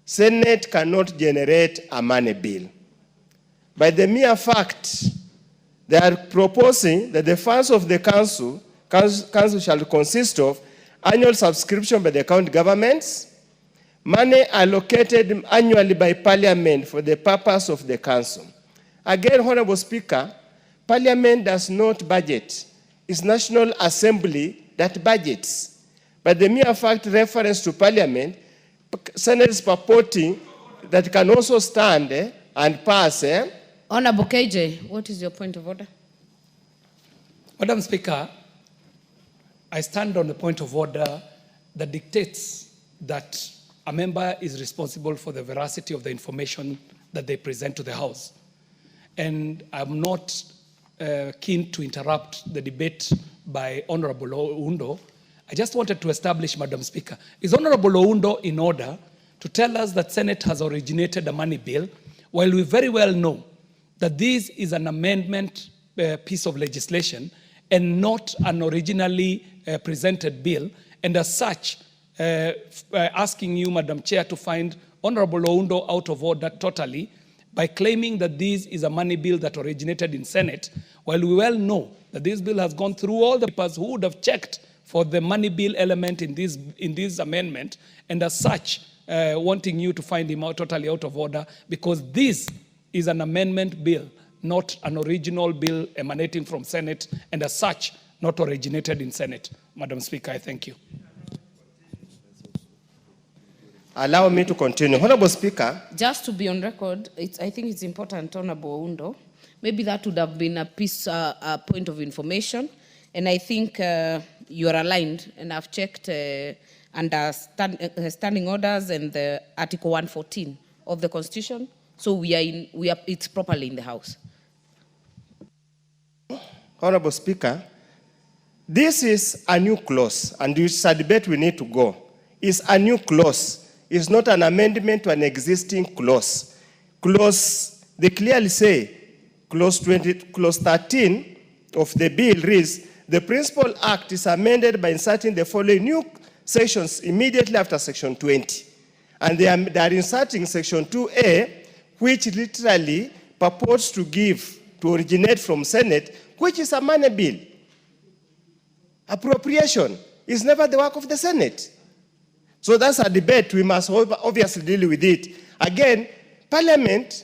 Senate cannot generate a money bill. By the mere fact, they are proposing that the funds of the council shall consist of annual subscription by the county governments, money allocated annually by Parliament for the purpose of the council. Again, Honorable Speaker, Parliament does not budget. It's National Assembly that budgets. But the mere fact reference to Parliament, Senate is purporting that it can also stand and pass. Honorable KJ, what is your point of order? Madam Speaker, I stand on the point of order that dictates that a member is responsible for the veracity of the information that they present to the House. And I'm not keen to interrupt the debate by Honorable Oundo. I just wanted to establish, Madam Speaker, is Honorable Oundo in order to tell us that Senate has originated a money bill, while we very well know that this is an amendment piece of legislation and not an originally presented bill, and as such, asking you, Madam Chair, to find Honorable Oundo out of order totally by claiming that this is a money bill that originated in Senate, while we well know that this bill has gone through all the papers who would have checked for the money bill element in this amendment, and as such, wanting you to find him out totally out of order, because this is an amendment bill, not an original bill emanating from Senate, and as such, not originated in Senate. Madam Speaker, I thank you. Allow me to continue. Honorable Speaker. Just to be on record, I think it's important, Honorable Oundo. Maybe that would have been a point of information, and I think you are aligned, and I've checked under standing orders and the Article 114 of the Constitution, so it's properly in the House. Honorable Speaker, this is a new clause, and it's a debate we need to go. It's a new clause. It's not an amendment to an existing clause. They clearly say, clause 13 of the bill reads, the Principal Act is amended by inserting the following new sections immediately after Section 20. And they are inserting Section 2A, which literally purports to originate from Senate, which is a money bill. Appropriation is never the work of the Senate. So that's a debate. We must obviously deal with it. Again, Parliament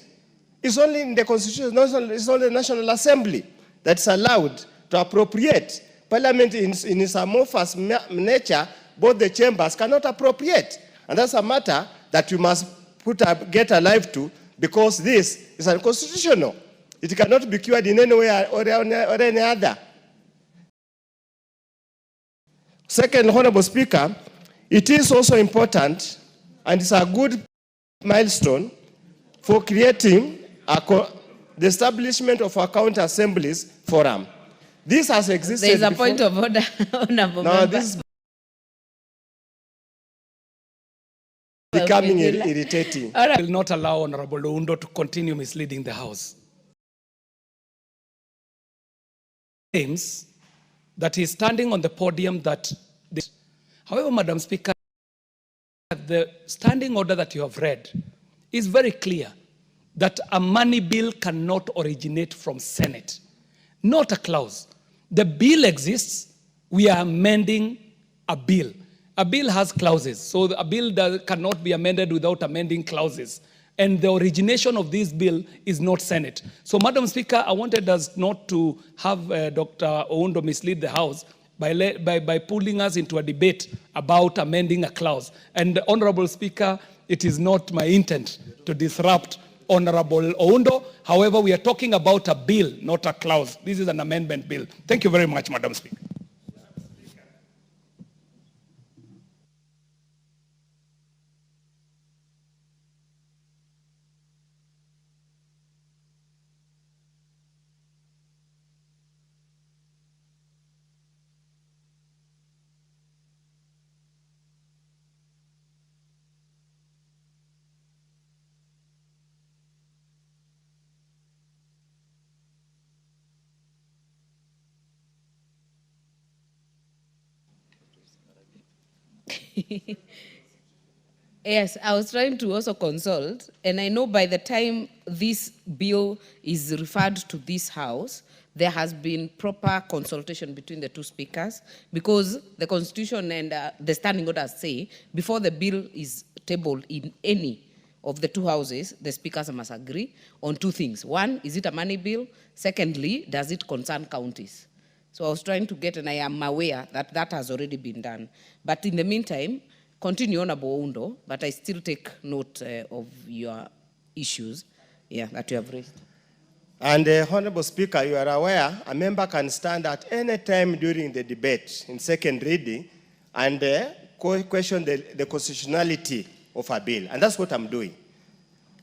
is only in the Constitution, it's only the National Assembly that's allowed to appropriate. Parliament in its amorphous nature, both the chambers cannot appropriate. And that's a matter that we must get alive to because this is unconstitutional. It cannot be cured in any way or any other. Second, Honorable Speaker, it is also important, and it's a good milestone for creating the establishment of a county assemblies forum. This has existed. There is a before. point of order, Honorable No, Member. this is becoming irritating. I will not allow Honorable Oundo to continue misleading the House. Claims that he's standing on the podium that... However, Madam Speaker, the standing order that you have read is very clear that a money bill cannot originate from Senate. Not a clause. The bill exists, we are amending a bill. A bill has clauses, so a bill cannot be amended without amending clauses. And the origination of this bill is not Senate. So, Madam Speaker, I wanted us not to have Dr. Oundo mislead the House by pulling us into a debate about amending a clause. And, Honorable Speaker, it is not my intent to disrupt Honorable Oundo. However, we are talking about a bill, not a clause. This is an amendment bill. Thank you very much, Madam Speaker. Yes, I was trying to also consult, and I know by the time this bill is referred to this House, there has been proper consultation between the two speakers, because the Constitution and the standing orders say, before the bill is tabled in any of the two houses, the speakers must agree on two things. One, is it a money bill? Secondly, does it concern counties? So I was trying to get, and I am aware that that has already been done. But in the meantime, continue, Honorable Oundo, but I still take note of your issues that you have raised. And Honorable Speaker, you are aware, a member can stand at any time during the debate in second reading and question the constitutionality of a bill. And that's what I'm doing.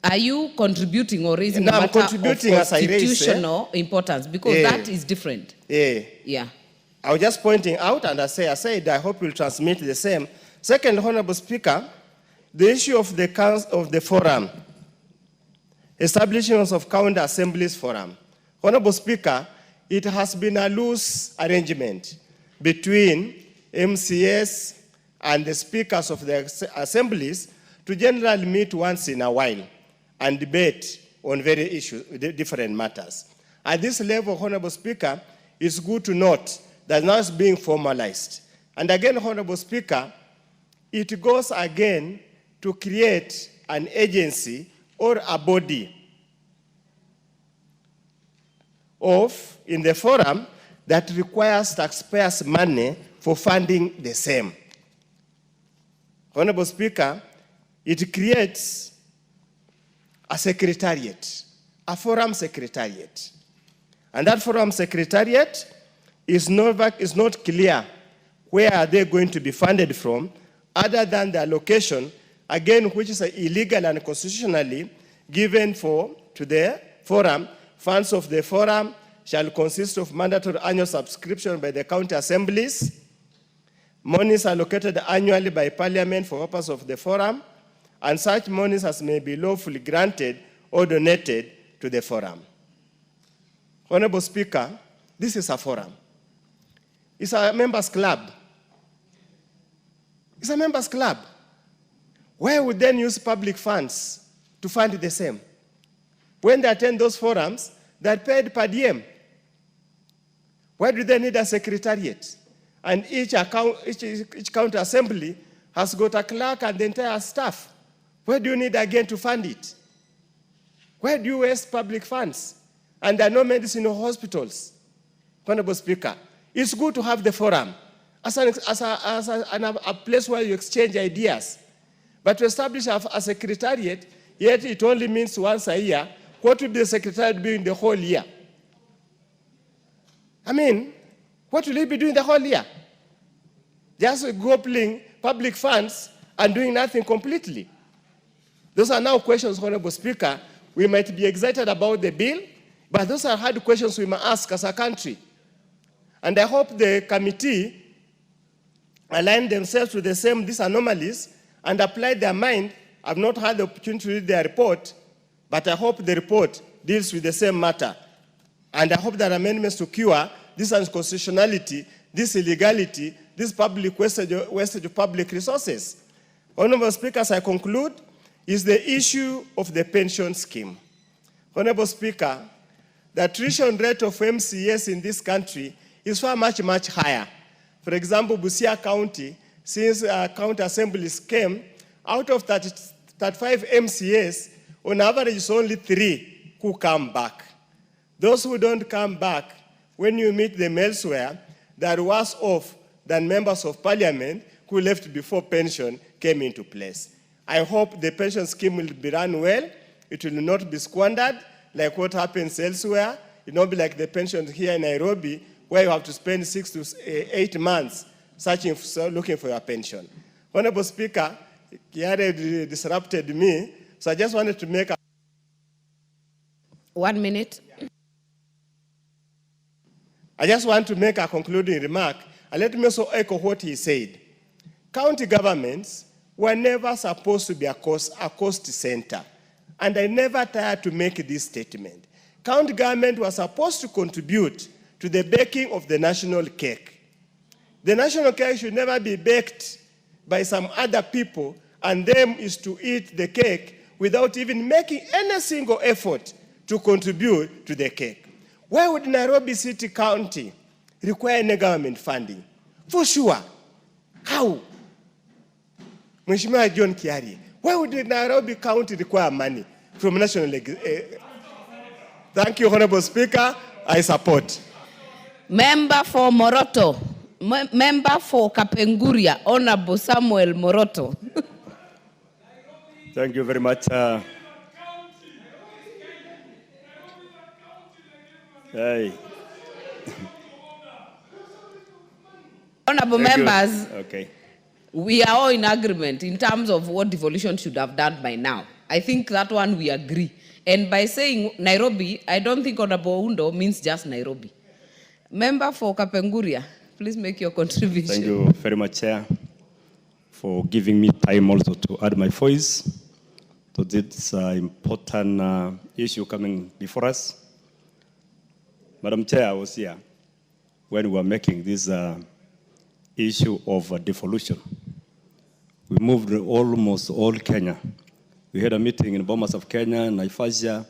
Are you contributing or raising a matter of constitutional importance? Because that is different. Yeah. I was just pointing out, and I said, I hope you'll transmit the same. Second, Honorable Speaker, the issue of the forum, establishment of county assemblies forum. Honorable Speaker, it has been a loose arrangement between MCS and the speakers of the assemblies to generally meet once in a while and debate on very different matters. At this level, Honorable Speaker, it's good to note that now it's being formalized. And again, Honorable Speaker, it goes again to create an agency or a body in the forum that requires taxpayers' money for funding the same. Honorable Speaker, it creates a secretariat, a forum secretariat. And that forum secretariat is not clear where are they going to be funded from, other than the allocation, again, which is illegal and constitutionally given to the forum. Funds of the forum shall consist of mandatory annual subscription by the county assemblies, monies allocated annually by Parliament for purpose of the forum, and such monies as may be lawfully granted or donated to the forum. Honorable Speaker, this is a forum. It's a members' club. It's a members' club. Where would then use public funds to fund the same? When they attend those forums, they're paid per diem. Why do they need a secretariat? And each county assembly has got a clerk and the entire staff. Where do you need again to fund it? Where do you waste public funds? And there are no medicine or hospitals. Honorable Speaker, it's good to have the forum as a place where you exchange ideas. But to establish a secretariat yet it only means once a year. What will the secretariat do in the whole year? I mean, what will he be doing the whole year? Just gobbling public funds and doing nothing completely. Those are now questions, Honorable Speaker. We might be excited about the bill, but those are hard questions we must ask as a country. And I hope the committee align themselves with these anomalies and apply their mind. I've not had the opportunity to read their report, but I hope the report deals with the same matter. And I hope that amendments to cure this unconstitutionality, this illegality, this public wastage of public resources. Honorable Speaker, as I conclude, is the issue of the pension scheme. Honorable Speaker, the attrition rate of MCAs in this country is far much higher. For example, Busia County, since county assemblies came, out of 35 MCAs, on average, it's only 3 who come back. Those who don't come back, when you meet them elsewhere, they are worse off than members of parliament who left before pension came into place. I hope the pension scheme will be run well. It will not be squandered like what happens elsewhere. It will not be like the pension here in Nairobi, where you have to spend 6 to 8 months looking for your pension. Honorable Speaker, Kiare disrupted me, so I just wanted to make 1 minute. I just want to make a concluding remark, and let me also echo what he said. County governments were never supposed to be a cost center, and I never tired to make this statement. County government was supposed to contribute to the baking of the national cake. The national cake should never be baked by some other people, and them is to eat the cake without even making any single effort to contribute to the cake. Why would Nairobi City County require any government funding? For sure. How? Mheshimiwa John Kiari, why would Nairobi County require money from national Thank you, Honorable Speaker. I support. Member for Moroto. Member for Kapenguria, Honorable Samuel Moroto. Thank you very much. Hey. Honorable members, okay. We are all in agreement in terms of what devolution should have done by now. I think that one we agree. And by saying Nairobi, I don't think Honorable Undo means just Nairobi. Member for Kapenguria, please make your contribution. Thank you very much, Chair, for giving me time also to add my voice to this important issue coming before us. Madam Chair, I was here when we were making this issue of devolution. We moved almost all Kenya. We had a meeting in Bomas of Kenya, Naivasha,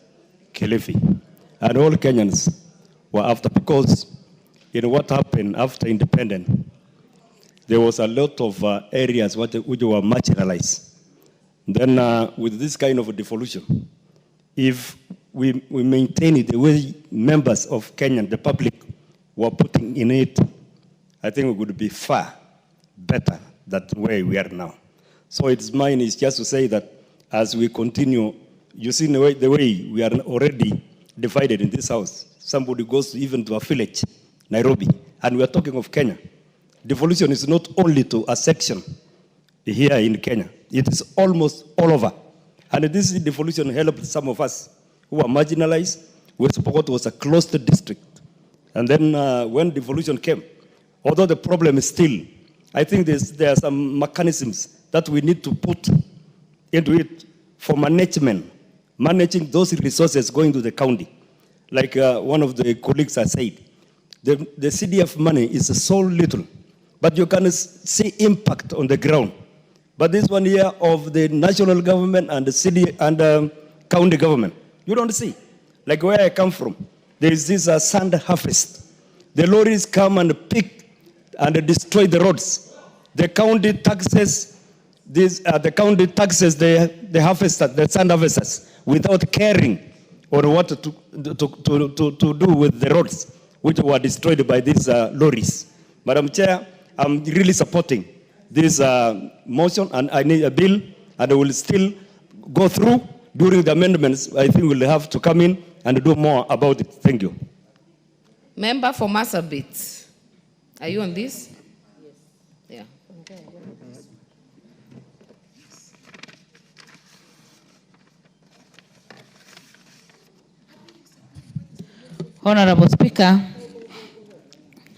Kilifi. And all Kenyans were after, because in what happened after independence, there was a lot of areas which were marginalized. Then with this kind of devolution, if we maintain it the way members of Kenya, the public, were putting in it, I think we would be far better than where we are now. So it's mine is just to say that as we continue, you see the way we are already divided in this house. Somebody goes even to a village, Nairobi, and we are talking of Kenya. Devolution is not only to a section here in Kenya. It is almost all over. And this devolution helped some of us who were marginalized. West Pokot was a closed district. And then when devolution came, although the problem is still, I think there are some mechanisms that we need to put into it for managing those resources going to the county. Like one of the colleagues has said, the CDF money is so little, but you can see impact on the ground. But this one here of the national government and the city and county government, you don't see. Like where I come from, there is this sand harvest. The lorries come and pick and destroy the roads. The county taxes the harvesters, the sand harvesters, without caring on what to do with the roads, which were destroyed by these lorries. Madam Chair, I'm really supporting this motion, and I need a bill, and I will still go through during the amendments, I think we'll have to come in and do more about it. Thank you. Member for Marsabit, are you on this? Yes. Yeah. Honorable Speaker,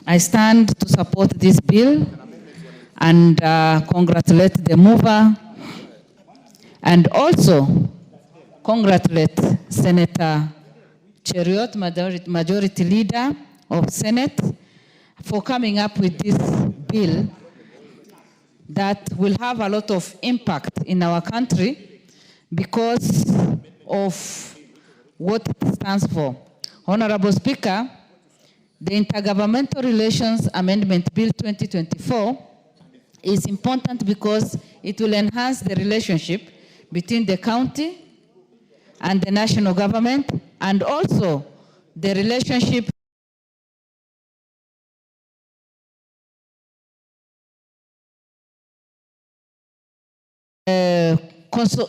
I stand to support this bill and congratulate the mover, and also congratulate Senator Cheriot, Majority Leader of Senate, for coming up with this bill that will have a lot of impact in our country because of what it stands for. Honorable Speaker, the Intergovernmental Relations Amendment Bill 2024 is important because it will enhance the relationship between the county and the national government, and also the relationship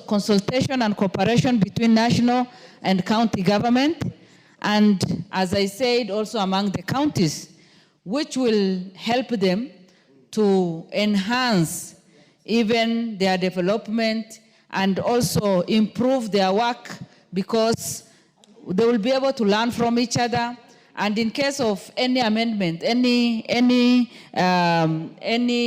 consultation and cooperation between national and county government, and as I said, also among the counties, which will help them to enhance even their development and also improve their work, because they will be able to learn from each other. And in case of any amendment, any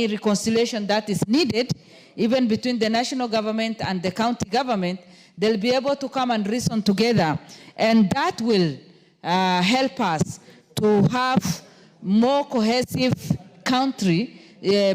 reconciliation that is needed, even between the national government and the county government, they'll be able to come and reason together. And that will help us to have more cohesive country,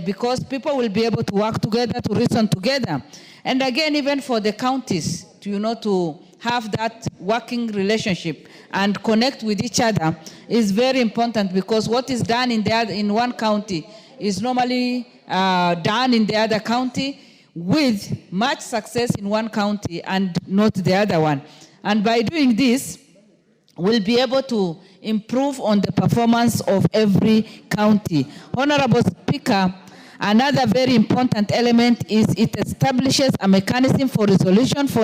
because people will be able to work together, to reason together. And again, even for the counties, to have that working relationship and connect with each other is very important, because what is done in one county is normally done in the other county with much success in one county and not the other one. And by doing this, we'll be able to improve on the performance of every county. Honorable Speaker, another very important element is it establishes a mechanism for resolution for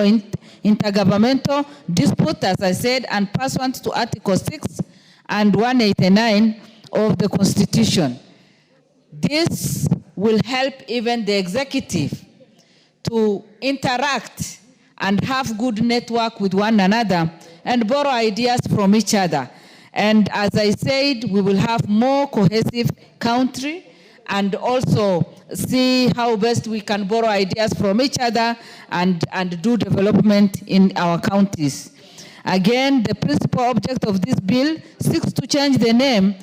intergovernmental dispute, as I said, and pursuant to Article 6 and 189 of the Constitution. This will help even the executive to interact and have good network with one another and borrow ideas from each other. And as I said, we will have more cohesive country and also see how best we can borrow ideas from each other and do development in our counties. Again, the principal object of this bill seeks to change the name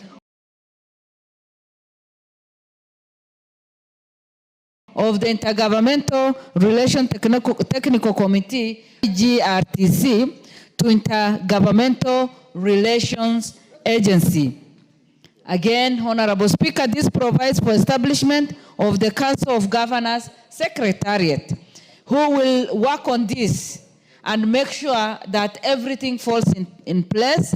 of the Intergovernmental Relations Technical Committee, GRTC, to Intergovernmental Relations Agency. Again, Honorable Speaker, this provides for establishment of the Council of Governors Secretariat, who will work on this and make sure that everything falls in place.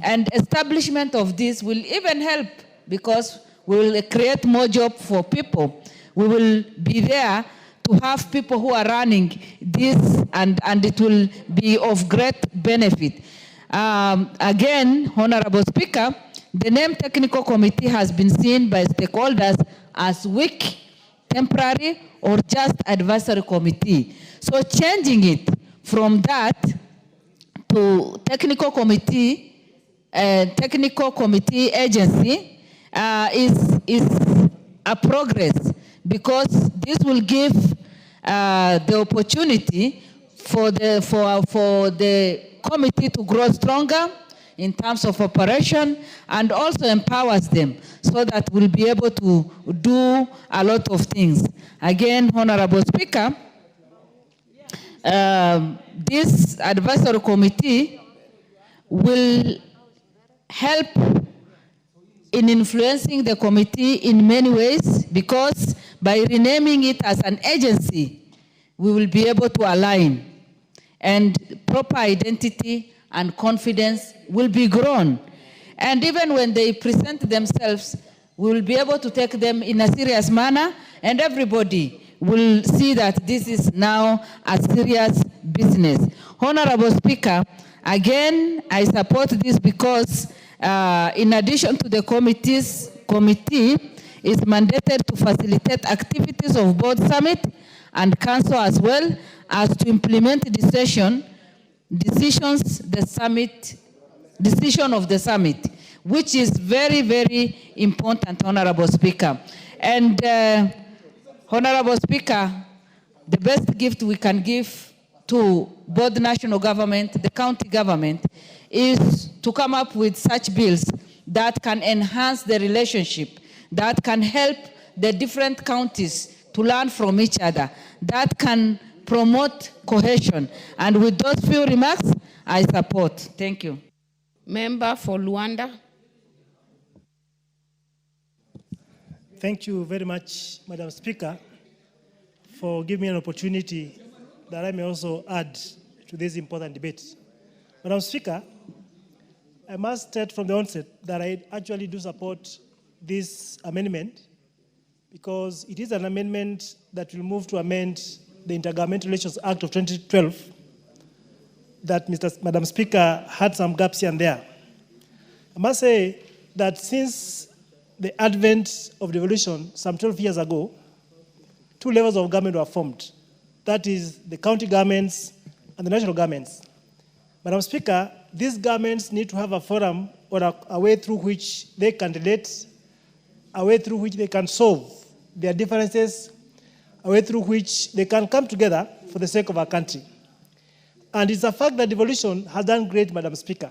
And establishment of this will even help, because we will create more jobs for people. We will be there to have people who are running this, and it will be of great benefit. Again, Honorable Speaker, the name Technical Committee has been seen by stakeholders as weak, temporary, or just advisory committee. So changing it from that to Technical Committee Agency is a progress, because this will give the opportunity for the committee to grow stronger in terms of operation, and also empowers them so that we'll be able to do a lot of things. Again, Honorable Speaker, this advisory committee will help in influencing the committee in many ways, because by renaming it as an agency, we will be able to align, and proper identity and confidence will be grown. And even when they present themselves, we will be able to take them in a serious manner, and everybody will see that this is now a serious business. Honorable Speaker, again, I support this because in addition to the committee is mandated to facilitate activities of both summit and council as well as to implement decision of the summit, which is very, very important, Honorable Speaker. And Honorable Speaker, the best gift we can give to both the national government, the county government, is to come up with such bills that can enhance the relationship, that can help the different counties to learn from each other, that can promote cohesion. And with those few remarks, I support. Thank you. Member for Luanda. Thank you very much, Madam Speaker, for giving me an opportunity that I may also add to this important debate. Madam Speaker, I must state from the onset that I actually do support this amendment because it is an amendment that will move to amend the Intergovernmental Relations Act of 2012 that, Madam Speaker, had some gaps here and there. I must say that since the advent of devolution some 12 years ago, two levels of government were formed. That is the county governments and the national governments. Madam Speaker, these governments need to have a forum or a way through which they can relate, a way through which they can solve their differences, a way through which they can come together for the sake of our country. And it's a fact that devolution has done great, Madam Speaker.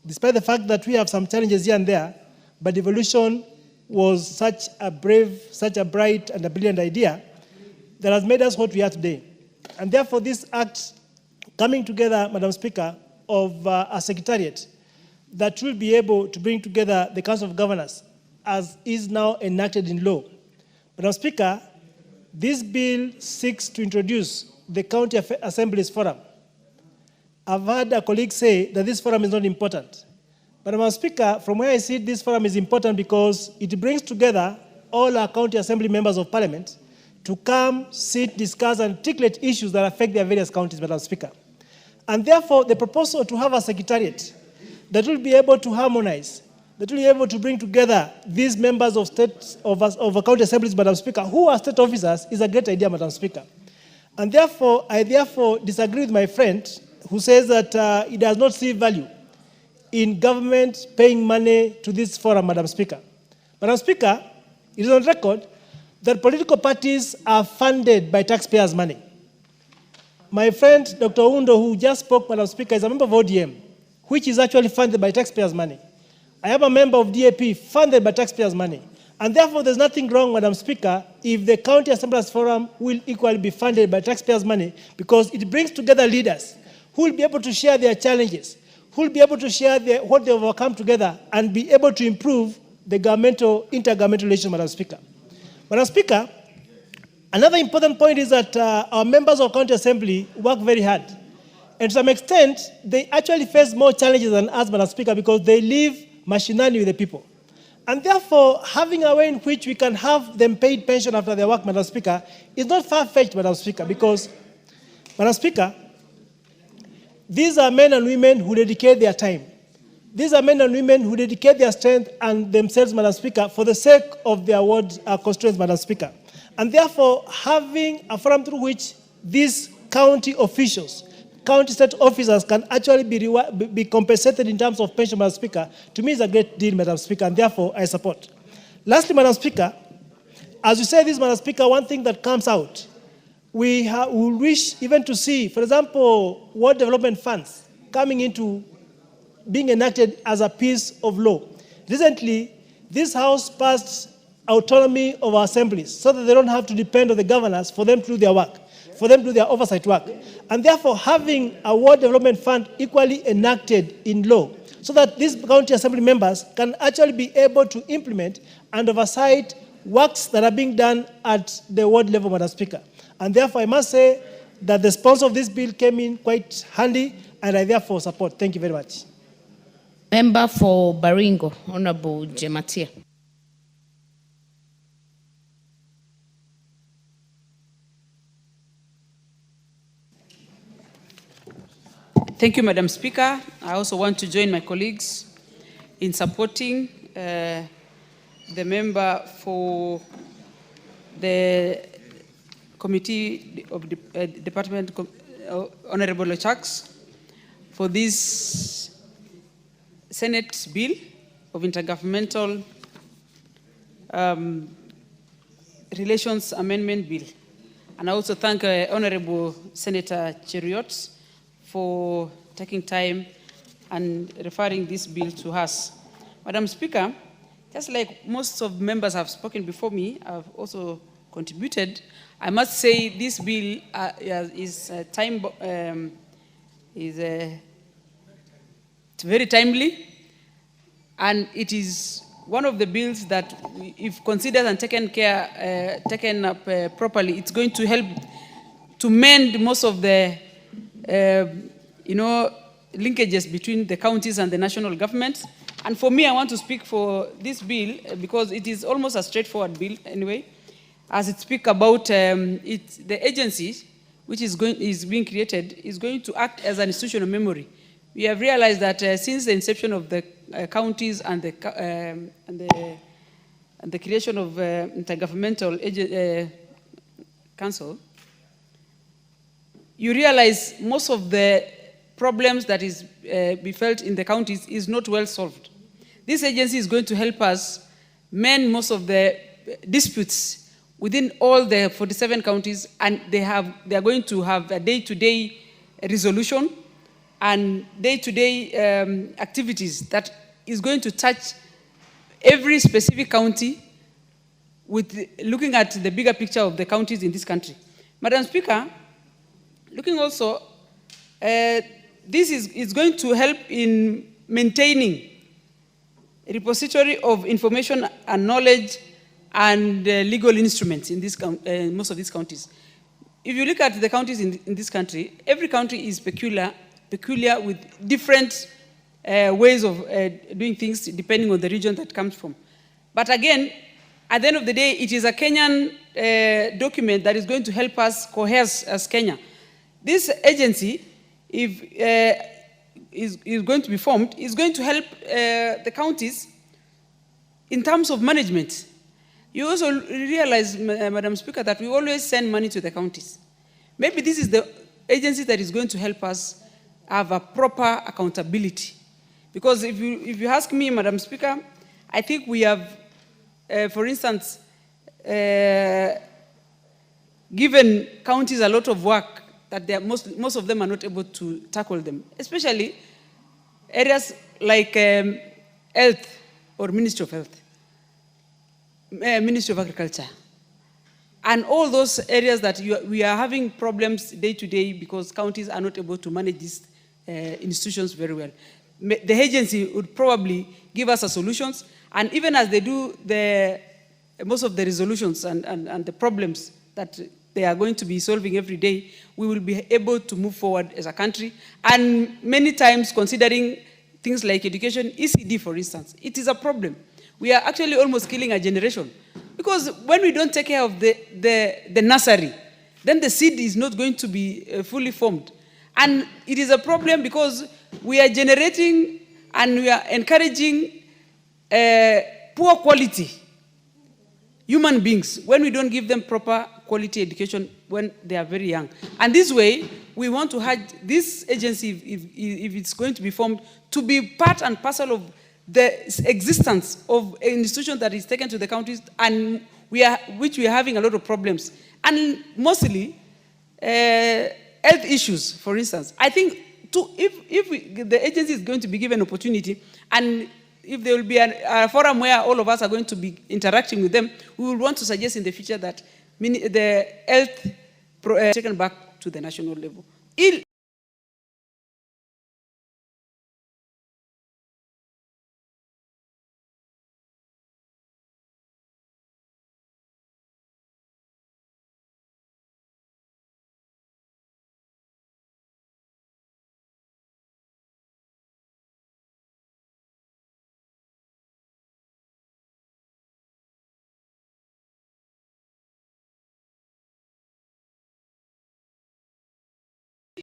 Despite the fact that we have some challenges here and there, but devolution was such a brave, such a bright and a brilliant idea that has made us what we are today. And therefore, this act coming together, Madam Speaker, of a secretariat that will be able to bring together the Council of Governors as is now enacted in law. Madam Speaker, this bill seeks to introduce the County Assemblies Forum. I've heard a colleague say that this forum is not important. But Madam Speaker, from where I see it, this forum is important because it brings together all our county assembly members of parliament to come, sit, discuss, and articulate issues that affect their various counties, Madam Speaker. And therefore, the proposal to have a secretariat that will be able to harmonize, that will be able to bring together these members of county assemblies, Madam Speaker, who are state officers, is a great idea, Madam Speaker. And therefore, I disagree with my friend who says that he does not see value in government paying money to this forum, Madam Speaker. Madam Speaker, it is on record that political parties are funded by taxpayers' money. My friend, Dr. Undo, who just spoke, Madam Speaker, is a member of ODM, which is actually funded by taxpayers' money. I am a member of DAP, funded by taxpayers' money. And therefore, there's nothing wrong, Madam Speaker, if the County Assemblies Forum will equally be funded by taxpayers' money, because it brings together leaders who will be able to share their challenges, who will be able to share what they've overcome together and be able to improve the intergovernmental relations, Madam Speaker. Madam Speaker, another important point is that our members of County Assembly work very hard. And to some extent, they actually face more challenges than us, Madam Speaker, because they live machinally with the people. And therefore, having a way in which we can have them paid pension after their work, Madam Speaker, is not far-fetched, Madam Speaker, because, Madam Speaker, these are men and women who dedicate their time. These are men and women who dedicate their strength and themselves, Madam Speaker, for the sake of their ward constituents, Madam Speaker. And therefore, having a forum through which these county officials, county state officers can actually be compensated in terms of pension, Madam Speaker, to me is a great deal, Madam Speaker, and therefore I support. Lastly, Madam Speaker, as you say this, Madam Speaker, one thing that comes out, we wish even to see, for example, ward development funds coming into being enacted as a piece of law. Recently, this House passed autonomy of our assemblies so that they don't have to depend on the governors for them to do their work, for them to do their oversight work. And therefore, having a ward development fund equally enacted in law so that these county assembly members can actually be able to implement and oversight works that are being done at the ward level, Madam Speaker. And therefore, I must say that the sponsor of this bill came in quite handy, and I therefore support. Thank you very much. Member for Baringo, Honorable Jematia. Thank you, Madam Speaker. I also want to join my colleagues in supporting the member for the Committee of Department, Honorable Ochaks, for this Senate bill of intergovernmental relations amendment bill. And I also thank Honorable Senator Cheriot for taking time and referring this bill to us. Madam Speaker, just like most of members have spoken before me, I've also contributed. I must say this bill is it's very timely, and it is one of the bills that, if considered and taken up properly, it's going to help to mend most of the, linkages between the counties and the national government. And for me, I want to speak for this bill because it is almost a straightforward bill anyway, as it speaks about the agency which is being created is going to act as an institutional memory. We have realized that since the inception of the counties and the creation of intergovernmental council, you realize most of the problems that is be felt in the counties is not well solved. This agency is going to help us mend most of the disputes within all the 47 counties, and they are going to have a day-to-day resolution and day-to-day activities that is going to touch every specific county with looking at the bigger picture of the counties in this country. Madam Speaker, looking also, this is going to help in maintaining a repository of information and knowledge and legal instruments in this, most of these counties. If you look at the counties in this country, every country is peculiar with different ways of doing things depending on the region that comes from. But again, at the end of the day, it is a Kenyan document that is going to help us cohere as Kenya. This agency, if is going to be formed, is going to help the counties in terms of management. You also realize, Madam Speaker, that we always send money to the counties. Maybe this is the agency that is going to help us have a proper accountability. Because if you ask me, Madam Speaker, I think we have, for instance, given counties a lot of work that most of them are not able to tackle them, especially areas like health or Ministry of Health, Ministry of Agriculture, and all those areas that we are having problems day to day because counties are not able to manage these institutions very well. The agency would probably give us a solutions, and even as they do most of the resolutions and the problems that they are going to be solving every day, we will be able to move forward as a country. And many times, considering things like education, ECD, for instance, it is a problem. We are actually almost killing a generation. Because when we don't take care of the nursery, then the seed is not going to be fully formed. And it is a problem because we are generating and we are encouraging poor quality human beings when we don't give them proper quality education when they are very young. And this way, we want to have this agency, if it's going to be formed, to be part and parcel of the existence of an institution that is taken to the counties and which we are having a lot of problems. And mostly, health issues, for instance. I think if the agency is going to be given opportunity, and if there will be a forum where all of us are going to be interacting with them, we will want to suggest in the future that the health taken back to the national level.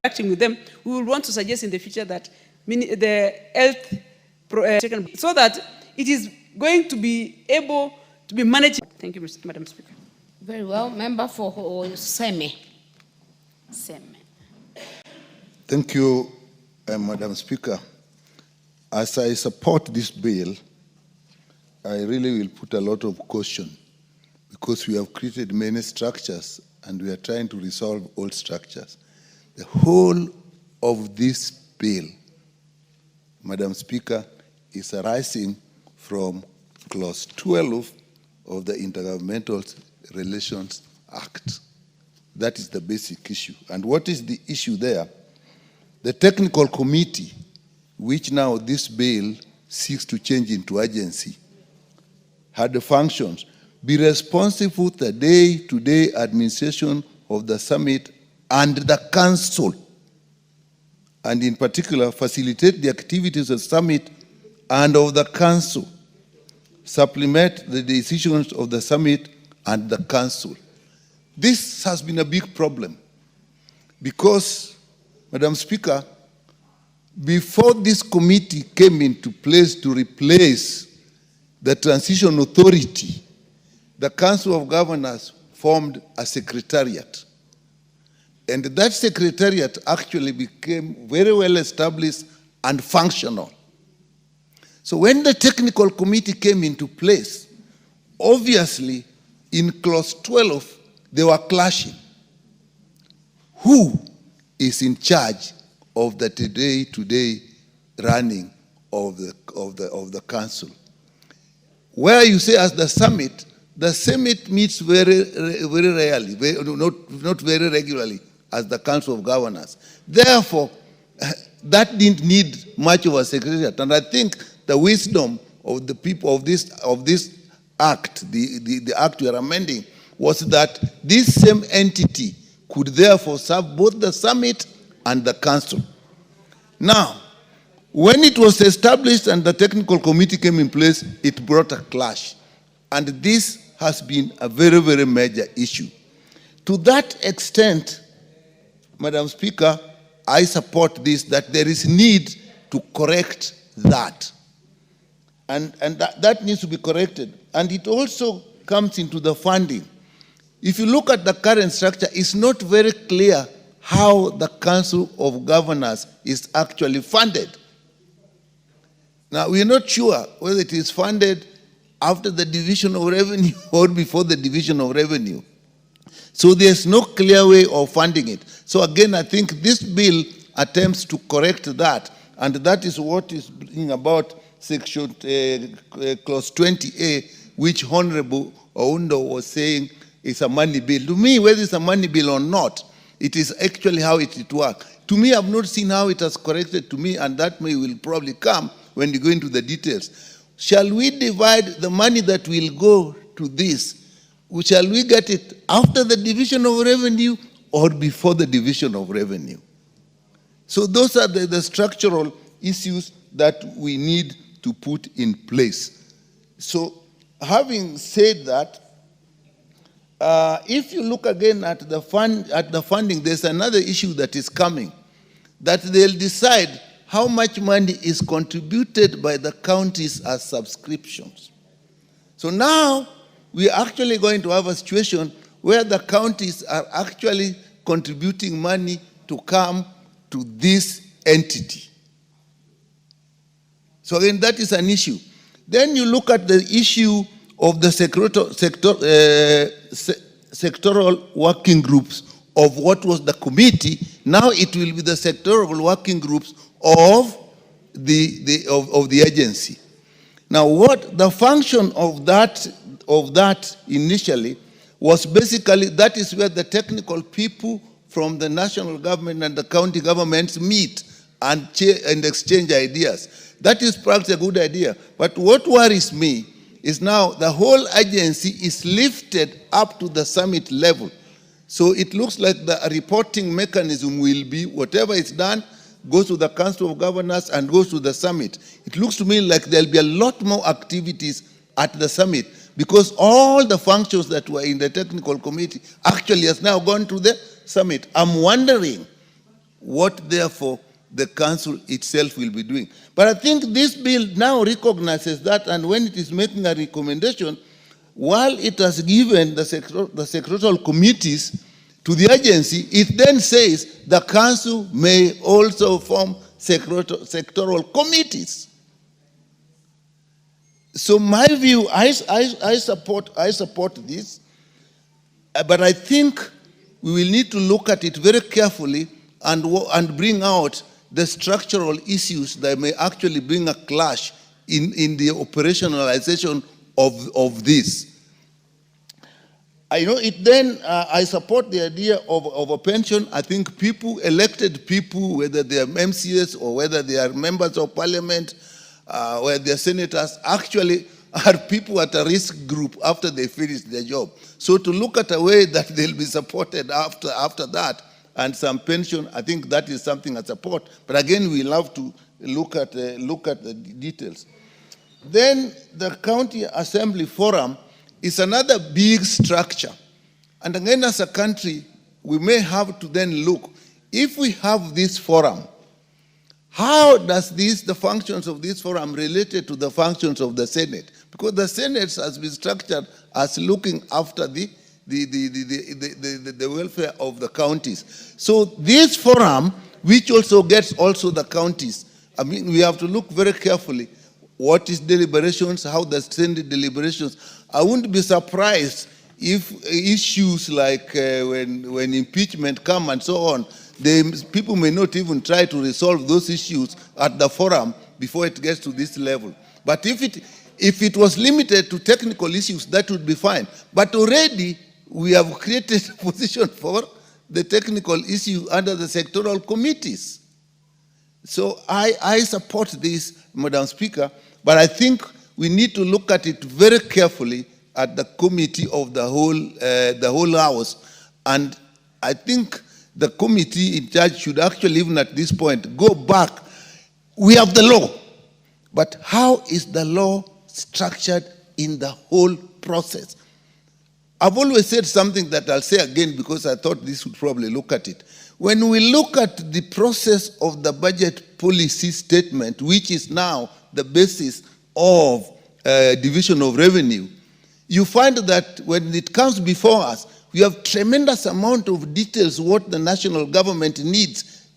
Interacting with them, we will want to suggest in the future that the health so that it is going to be able to be managed. Thank you, Madam Speaker. Very well. Member for Seme. Thank you, Madam Speaker. As I support this bill, I really will put a lot of caution because we have created many structures and we are trying to resolve old structures. The whole of this bill, Madam Speaker, is arising from Clause 12 of the Intergovernmental Relations Act. That is the basic issue. And what is the issue there? The technical committee, which now this bill seeks to change into agency, had the functions, be responsible for the day-to-day administration of the summit and the council, and in particular, facilitate the activities of the summit and of the council, supplement the decisions of the summit and the council. This has been a big problem because, Madam Speaker, before this committee came into place to replace the transition authority, the Council of Governors formed a secretariat. And that secretariat actually became very well established and functional. So when the technical committee came into place, obviously in Clause 12, they were clashing. Who is in charge of the day-to-day running of the council? Where you say as the summit meets very rarely, not very regularly as the Council of Governors. Therefore, that didn't need much of a secretariat. And I think the wisdom of the people of this act, the act we are amending, was that this same entity could therefore serve both the summit and the council. Now, when it was established and the technical committee came in place, it brought a clash. And this has been a very, very major issue. To that extent, Madam Speaker, I support this, that there is need to correct that. And that needs to be corrected. And it also comes into the funding. If you look at the current structure, it's not very clear how the Council of Governors is actually funded. Now, we are not sure whether it is funded after the division of revenue or before the division of revenue. So there's no clear way of funding it. So again, I think this bill attempts to correct that, and that is what is bringing about Section Clause 20A, which Honorable Oundo was saying is a money bill. To me, whether it's a money bill or not, it is actually how it works. To me, I've not seen how it has corrected to me, and that will probably come when you go into the details. Shall we divide the money that will go to this? Shall we get it after the division of revenue or before the division of revenue? So those are the structural issues that we need to put in place. So having said that, if you look again at the funding, there's another issue that is coming, that they'll decide how much money is contributed by the counties as subscriptions. So now we are actually going to have a situation where the counties are actually contributing money to come to this entity. So again, that is an issue. Then you look at the issue of the sectoral working groups of what was the committee. Now it will be the sectoral working groups of the agency. Now, what the function of that initially was basically, that is where the technical people from the national government and the county governments meet and exchange ideas. That is perhaps a good idea. But what worries me is now the whole agency is lifted up to the summit level. So it looks like the reporting mechanism will be whatever is done goes to the Council of Governors and goes to the summit. It looks to me like there'll be a lot more activities at the summit because all the functions that were in the technical committee actually has now gone to the summit. I'm wondering what therefore the council itself will be doing. But I think this bill now recognizes that, and when it is making a recommendation, while it has given the sectoral committees to the agency, it then says the council may also form sectoral committees. So my view, I support this, but I think we will need to look at it very carefully and bring out the structural issues that may actually bring a clash in the operationalization of this. I know it then, I support the idea of a pension. I think people, elected people, whether they are MCS or whether they are members of parliament, whether they are senators, actually are people at a risk group after they finish their job. So to look at a way that they'll be supported after that, and some pension, I think that is something I support. But again, we love to look at the details. Then the county assembly forum is another big structure. And again, as a country, we may have to then look, if we have this forum, how does the functions of this forum related to the functions of the Senate? Because the Senate has been structured as looking after the welfare of the counties. So this forum, which also gets the counties, I mean, we have to look very carefully what is deliberations, how the Senate deliberations. I wouldn't be surprised if issues like when impeachment come and so on, people may not even try to resolve those issues at the forum before it gets to this level. But if it was limited to technical issues, that would be fine. But already we have created a position for the technical issue under the sectoral committees. So I support this, Madam Speaker, but I think we need to look at it very carefully at the committee of the whole House. And I think the committee in charge should actually, even at this point, go back. We have the law, but how is the law structured in the whole process? I've always said something that I'll say again because I thought this would probably look at it. When we look at the process of the budget policy statement, which is now the basis of division of revenue, you find that when it comes before us, we have tremendous amount of details what the national government needs,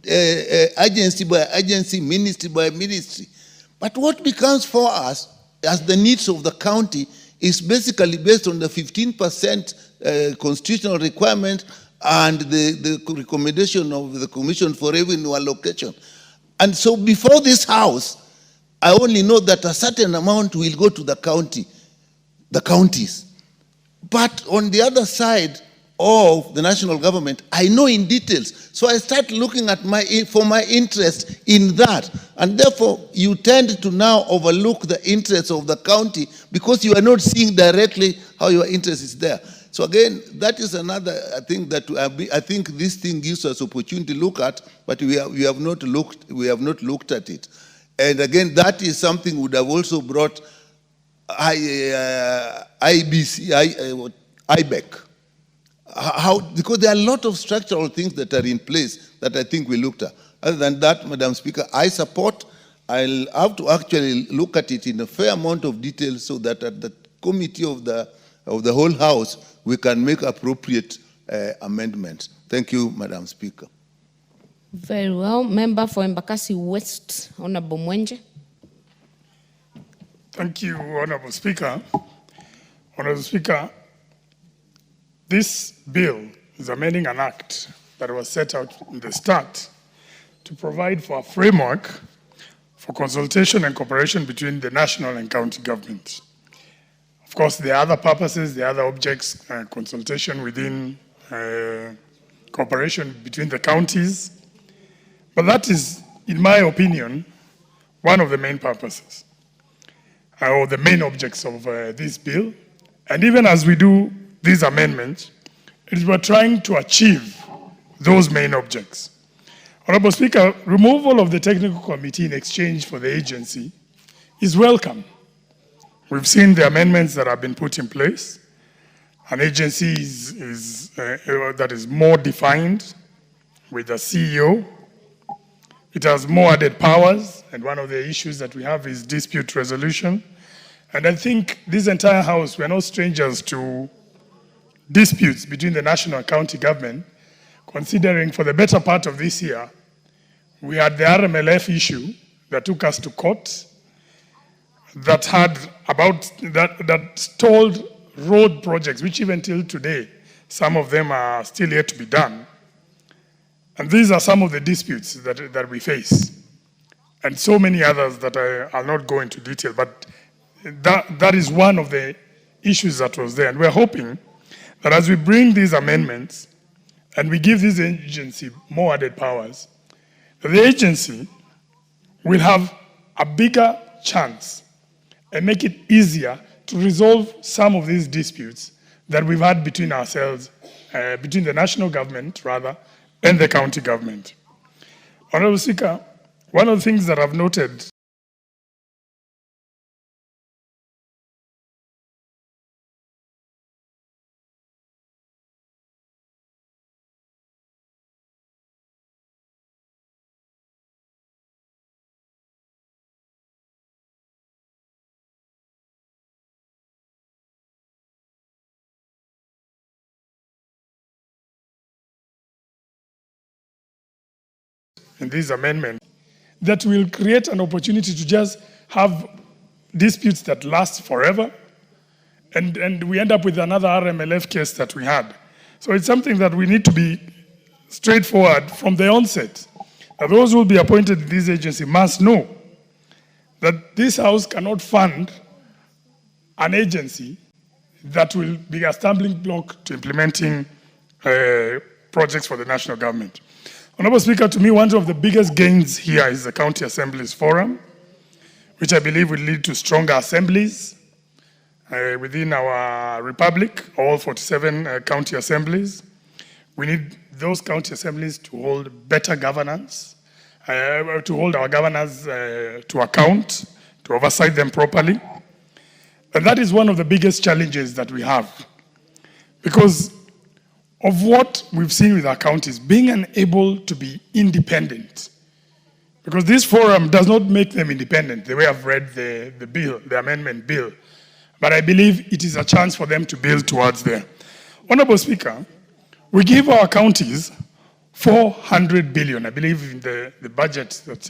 agency by agency, ministry by ministry. But what becomes for us as the needs of the county is basically based on the 15% constitutional requirement and the recommendation of the Commission for Revenue Allocation. And so before this House, I only know that a certain amount will go to the counties. But on the other side of the national government, I know in details. So I start looking at for my interest in that. And therefore, you tend to now overlook the interests of the county because you are not seeing directly how your interest is there. So again, that is another thing that I think this thing gives us opportunity to look at, but we have not looked at it. And again, that is something would have also brought IBEC. Because there are a lot of structural things that are in place that I think we looked at. Other than that, Madam Speaker, I support. I'll have to actually look at it in a fair amount of detail so that at the committee of the whole House, we can make appropriate amendments. Thank you, Madam Speaker. Very well. Member for Embakasi West, Honorable Mwenje. Thank you, Honorable Speaker. Honorable Speaker, this bill is amending an act that was set out in the start to provide for a framework for consultation and cooperation between the national and county governments. Of course, there are other purposes, there are other objects, consultation within cooperation between the counties. But that is, in my opinion, one of the main purposes or the main objects of this bill. And even as we do these amendments, we're trying to achieve those main objects. Honorable Speaker, removal of the technical committee in exchange for the agency is welcome. We've seen the amendments that have been put in place. An agency that is more defined, with the CEO. It has more added powers, and one of the issues that we have is dispute resolution. And I think this entire House, we're no strangers to disputes between the national and county government, considering for the better part of this year, we had the RMLF issue that took us to court, that had that stalled road projects, which even till today, some of them are still yet to be done. And these are some of the disputes that we face. And so many others that I'll not go into detail, but that is one of the issues that was there. And we're hoping that as we bring these amendments and we give this agency more added powers, the agency will have a bigger chance and make it easier to resolve some of these disputes that we've had between ourselves, between the national government, rather, and the county government. Honorable Speaker, one of the things that I've noted in this amendment that will create an opportunity to just have disputes that last forever, and we end up with another RMLF case that we had. So it's something that we need to be straightforward from the onset. That those who will be appointed in this agency must know that this House cannot fund an agency that will be a stumbling block to implementing projects for the national government. Honorable Speaker, to me, one of the biggest gains here is the County Assemblies Forum, which I believe will lead to stronger assemblies within our republic, all 47 county assemblies. We need those county assemblies to hold better governance, to hold our governors to account, to oversight them properly. And that is one of the biggest challenges that we have, because of what we've seen with our counties, being unable to be independent. Because this forum does not make them independent, the way I've read the bill, the amendment bill. But I believe it is a chance for them to build towards there. Honorable Speaker, we give our counties 400 billion. I believe in the budget that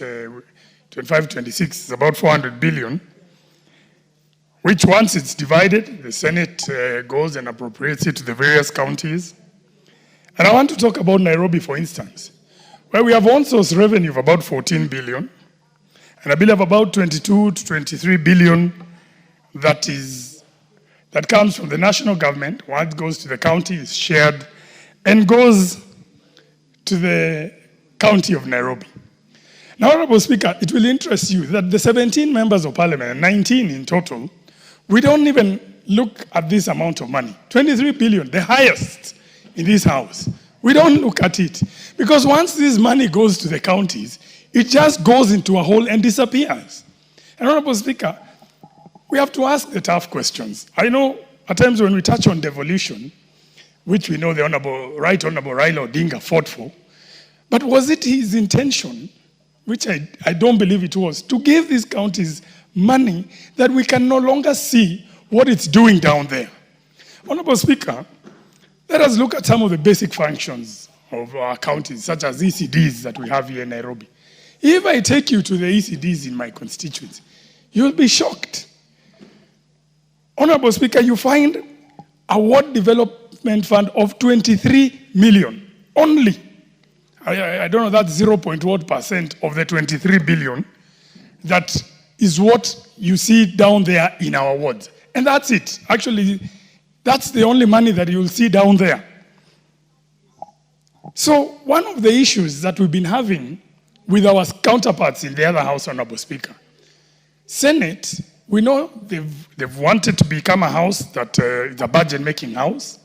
25-26 is about 400 billion, which once it's divided, the Senate goes and appropriates it to the various counties. And I want to talk about Nairobi, for instance, where we have on-source revenue of about 14 billion, and I believe about 22 to 23 billion that comes from the national government. What goes to the county is shared and goes to the county of Nairobi. Now, Honorable Speaker, it will interest you that the 17 members of parliament, 19 in total, we don't even look at this amount of money. 23 billion, the highest in this House. We don't look at it. Because once this money goes to the counties, it just goes into a hole and disappears. And Honorable Speaker, we have to ask the tough questions. I know at times when we touch on devolution, which we know the Right Honorable Raila Odinga fought for, but was it his intention, which I don't believe it was, to give these counties money that we can no longer see what it's doing down there? Honorable Speaker, let us look at some of the basic functions of our counties, such as ECDs that we have here in Nairobi. If I take you to the ECDs in my constituency, you'll be shocked. Honorable Speaker, you find a ward development fund of 23 million only. I don't know, that's 0.1% of the 23 billion. That is what you see down there in our wards. And that's it. Actually, that's the only money that you'll see down there. So one of the issues that we've been having with our counterparts in the other House, Honorable Speaker, Senate, we know they've wanted to become a house that is a budget-making house.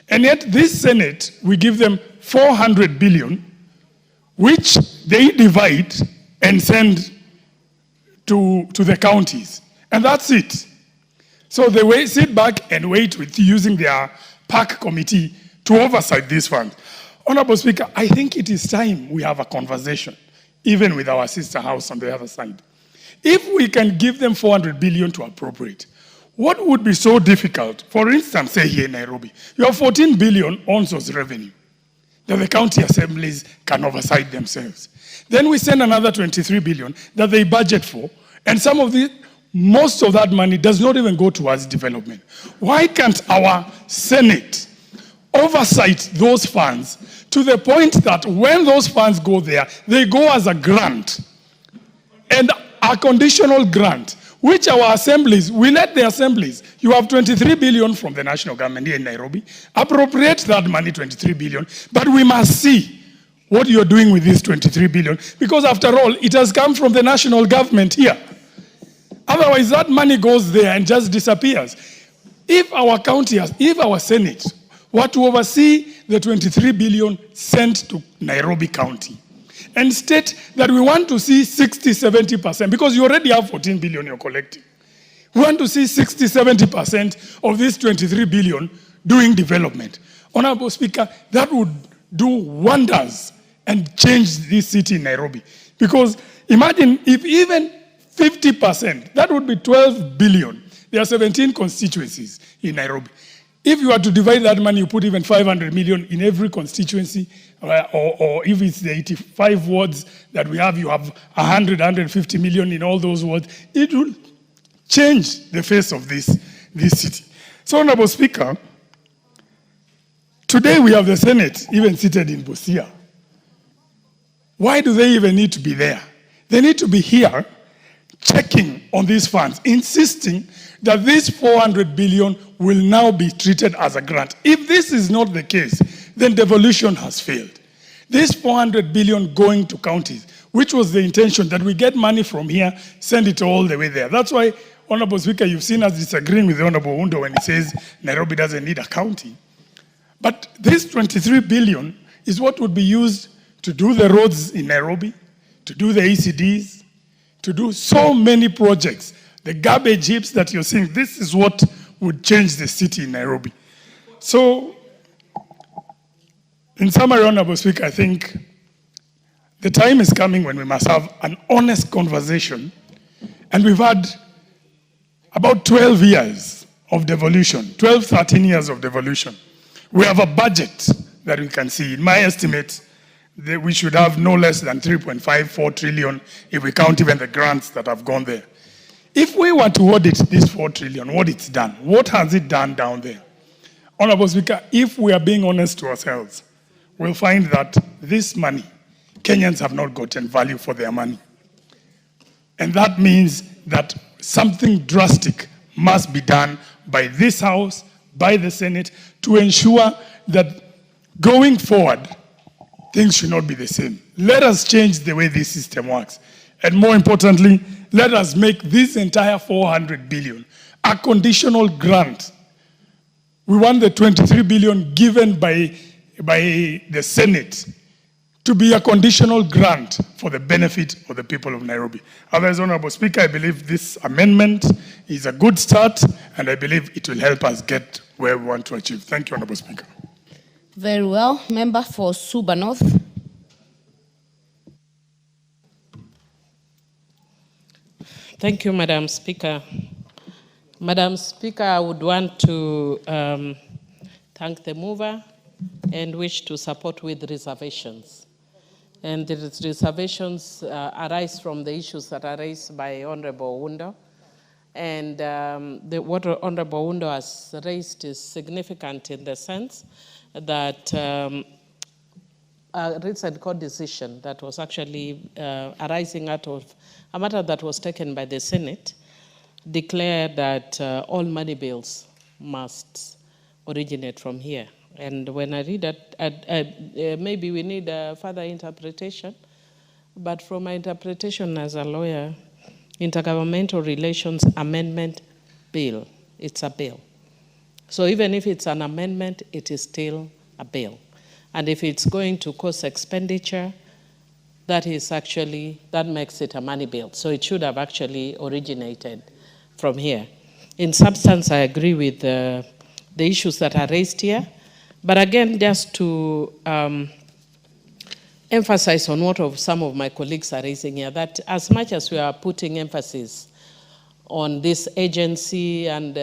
And yet this Senate, we give them 400 billion, which they divide and send to the counties. And that's it. So they sit back and wait with using their PAC committee to oversight these funds. Honorable Speaker, I think it is time we have a conversation, even with our sister house on the other side. If we can give them 400 billion to appropriate, what would be so difficult? For instance, say here in Nairobi, you have 14 billion on source revenue that the county assemblies can oversight themselves. Then we send another 23 billion that they budget for, and most of that money does not even go towards development. Why can't our Senate oversight those funds to the point that when those funds go there, they go as a grant and a conditional grant, which our assemblies, we let the assemblies, you have 23 billion from the national government here in Nairobi, appropriate that money, 23 billion, but we must see what you're doing with this 23 billion, because after all, it has come from the national government here. Otherwise, that money goes there and just disappears. If our county, if our Senate were to oversee the 23 billion sent to Nairobi County and state that we want to see 60-70%, because you already have 14 billion you're collecting. We want to see 60-70% of this 23 billion doing development. Honorable Speaker, that would do wonders and change this city in Nairobi. Because imagine if even 50%, that would be 12 billion. There are 17 constituencies in Nairobi. If you are to divide that money, you put even 500 million in every constituency, or if it's the 85 wards that we have, you have 150 million in all those wards. It will change the face of this city. So, Honorable Speaker, today we have the Senate even seated in Busia. Why do they even need to be there? They need to be here checking on these funds, insisting that this 400 billion will now be treated as a grant. If this is not the case, then devolution has failed. This 400 billion going to counties, which was the intention that we get money from here, send it all the way there. That's why, Honorable Speaker, you've seen us disagreeing with the Honorable Undo when he says Nairobi doesn't need a county. But this 23 billion is what would be used to do the roads in Nairobi, to do the ECDs, to do so many projects. The garbage heaps that you're seeing, this is what would change the city in Nairobi. So, in summary, Honorable Speaker, I think the time is coming when we must have an honest conversation. And we've had about 12 years of devolution, 12, 13 years of devolution. We have a budget that we can see. In my estimate, we should have no less than 3.54 trillion if we count even the grants that have gone there. If we were to audit this 4 trillion, what it's done, what has it done down there? Honorable Speaker, if we are being honest to ourselves, we'll find that this money, Kenyans have not gotten value for their money. And that means that something drastic must be done by this House, by the Senate, to ensure that going forward, things should not be the same. Let us change the way this system works. And more importantly, let us make this entire 400 billion a conditional grant. We want the 23 billion given by the Senate to be a conditional grant for the benefit of the people of Nairobi. Otherwise, Honorable Speaker, I believe this amendment is a good start, and I believe it will help us get where we want to achieve. Thank you, Honorable Speaker. Very well. Member for Suba North. Thank you, Madam Speaker. Madam Speaker, I would want to thank the mover and wish to support with reservations. And the reservations arise from the issues that are raised by Honorable Undo. And what Honorable Undo has raised is significant in the sense that a recent court decision that was actually arising out of a matter that was taken by the Senate declared that all money bills must originate from here. And when I read that, maybe we need a further interpretation, but from my interpretation as a lawyer, Intergovernmental Relations Amendment Bill, it's a bill. So even if it's an amendment, it is still a bill. And if it's going to cost expenditure, that makes it a money bill. So it should have actually originated from here. In substance, I agree with the issues that are raised here, But again, just to emphasize on what some of my colleagues are raising here, that as much as we are putting emphasis on this agency and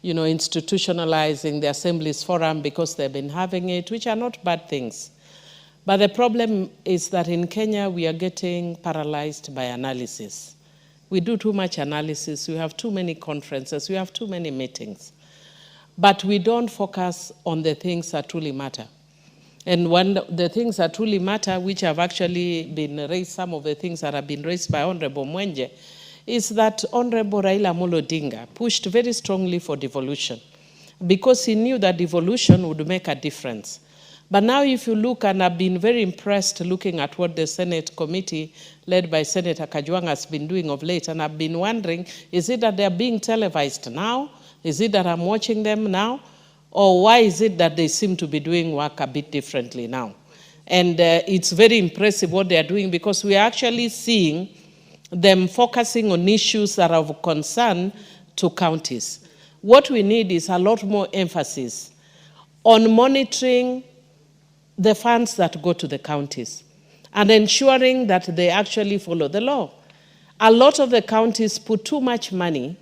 institutionalizing the Assemblies Forum because they've been having it, which are not bad things. But the problem is that in Kenya, we are getting paralyzed by analysis. We do too much analysis, we have too many conferences, we have too many meetings. But we don't focus on the things that truly matter. And the things that truly matter, which have actually been raised, some of the things that have been raised by Honorable Mwenje, is that Honorable Raila Amolo Odinga pushed very strongly for devolution because he knew that devolution would make a difference. But now if you look, and I've been very impressed looking at what the Senate committee led by Senator Kajwang has been doing of late, and I've been wondering, is it that they're being televised now? Is it that I'm watching them now? Or why is it that they seem to be doing work a bit differently now? And it's very impressive what they are doing because we are actually seeing them focusing on issues that are of concern to counties. What we need is a lot more emphasis on monitoring the funds that go to the counties and ensuring that they actually follow the law. A lot of the counties put too much money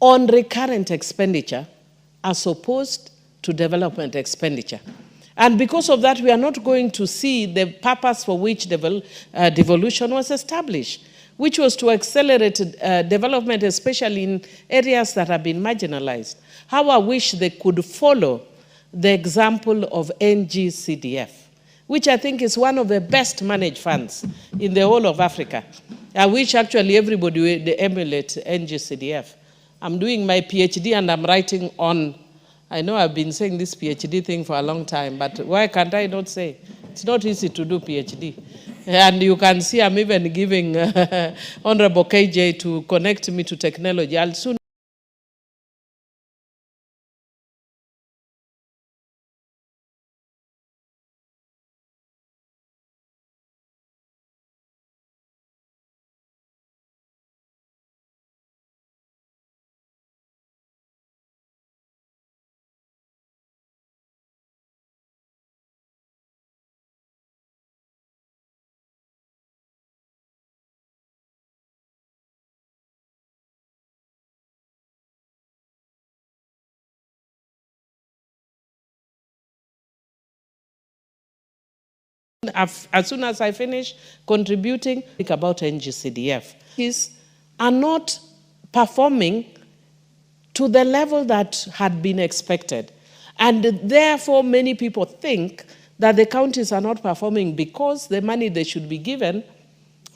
on recurrent expenditure as opposed to development expenditure. And because of that, we are not going to see the purpose for which devolution was established, which was to accelerate development, especially in areas that have been marginalized. How I wish they could follow the example of NGCDF, which I think is one of the best managed funds in the whole of Africa. I wish actually everybody would emulate NGCDF. I'm doing my PhD and I'm writing on, I know I've been saying this PhD thing for a long time, but why can't I not say? It's not easy to do PhD. And you can see I'm even giving Honorable KJ to connect me to technology. I'll soon as soon as I finish contributing, think about NGCDF. These are not performing to the level that had been expected. And therefore, many people think that the counties are not performing because the money they should be given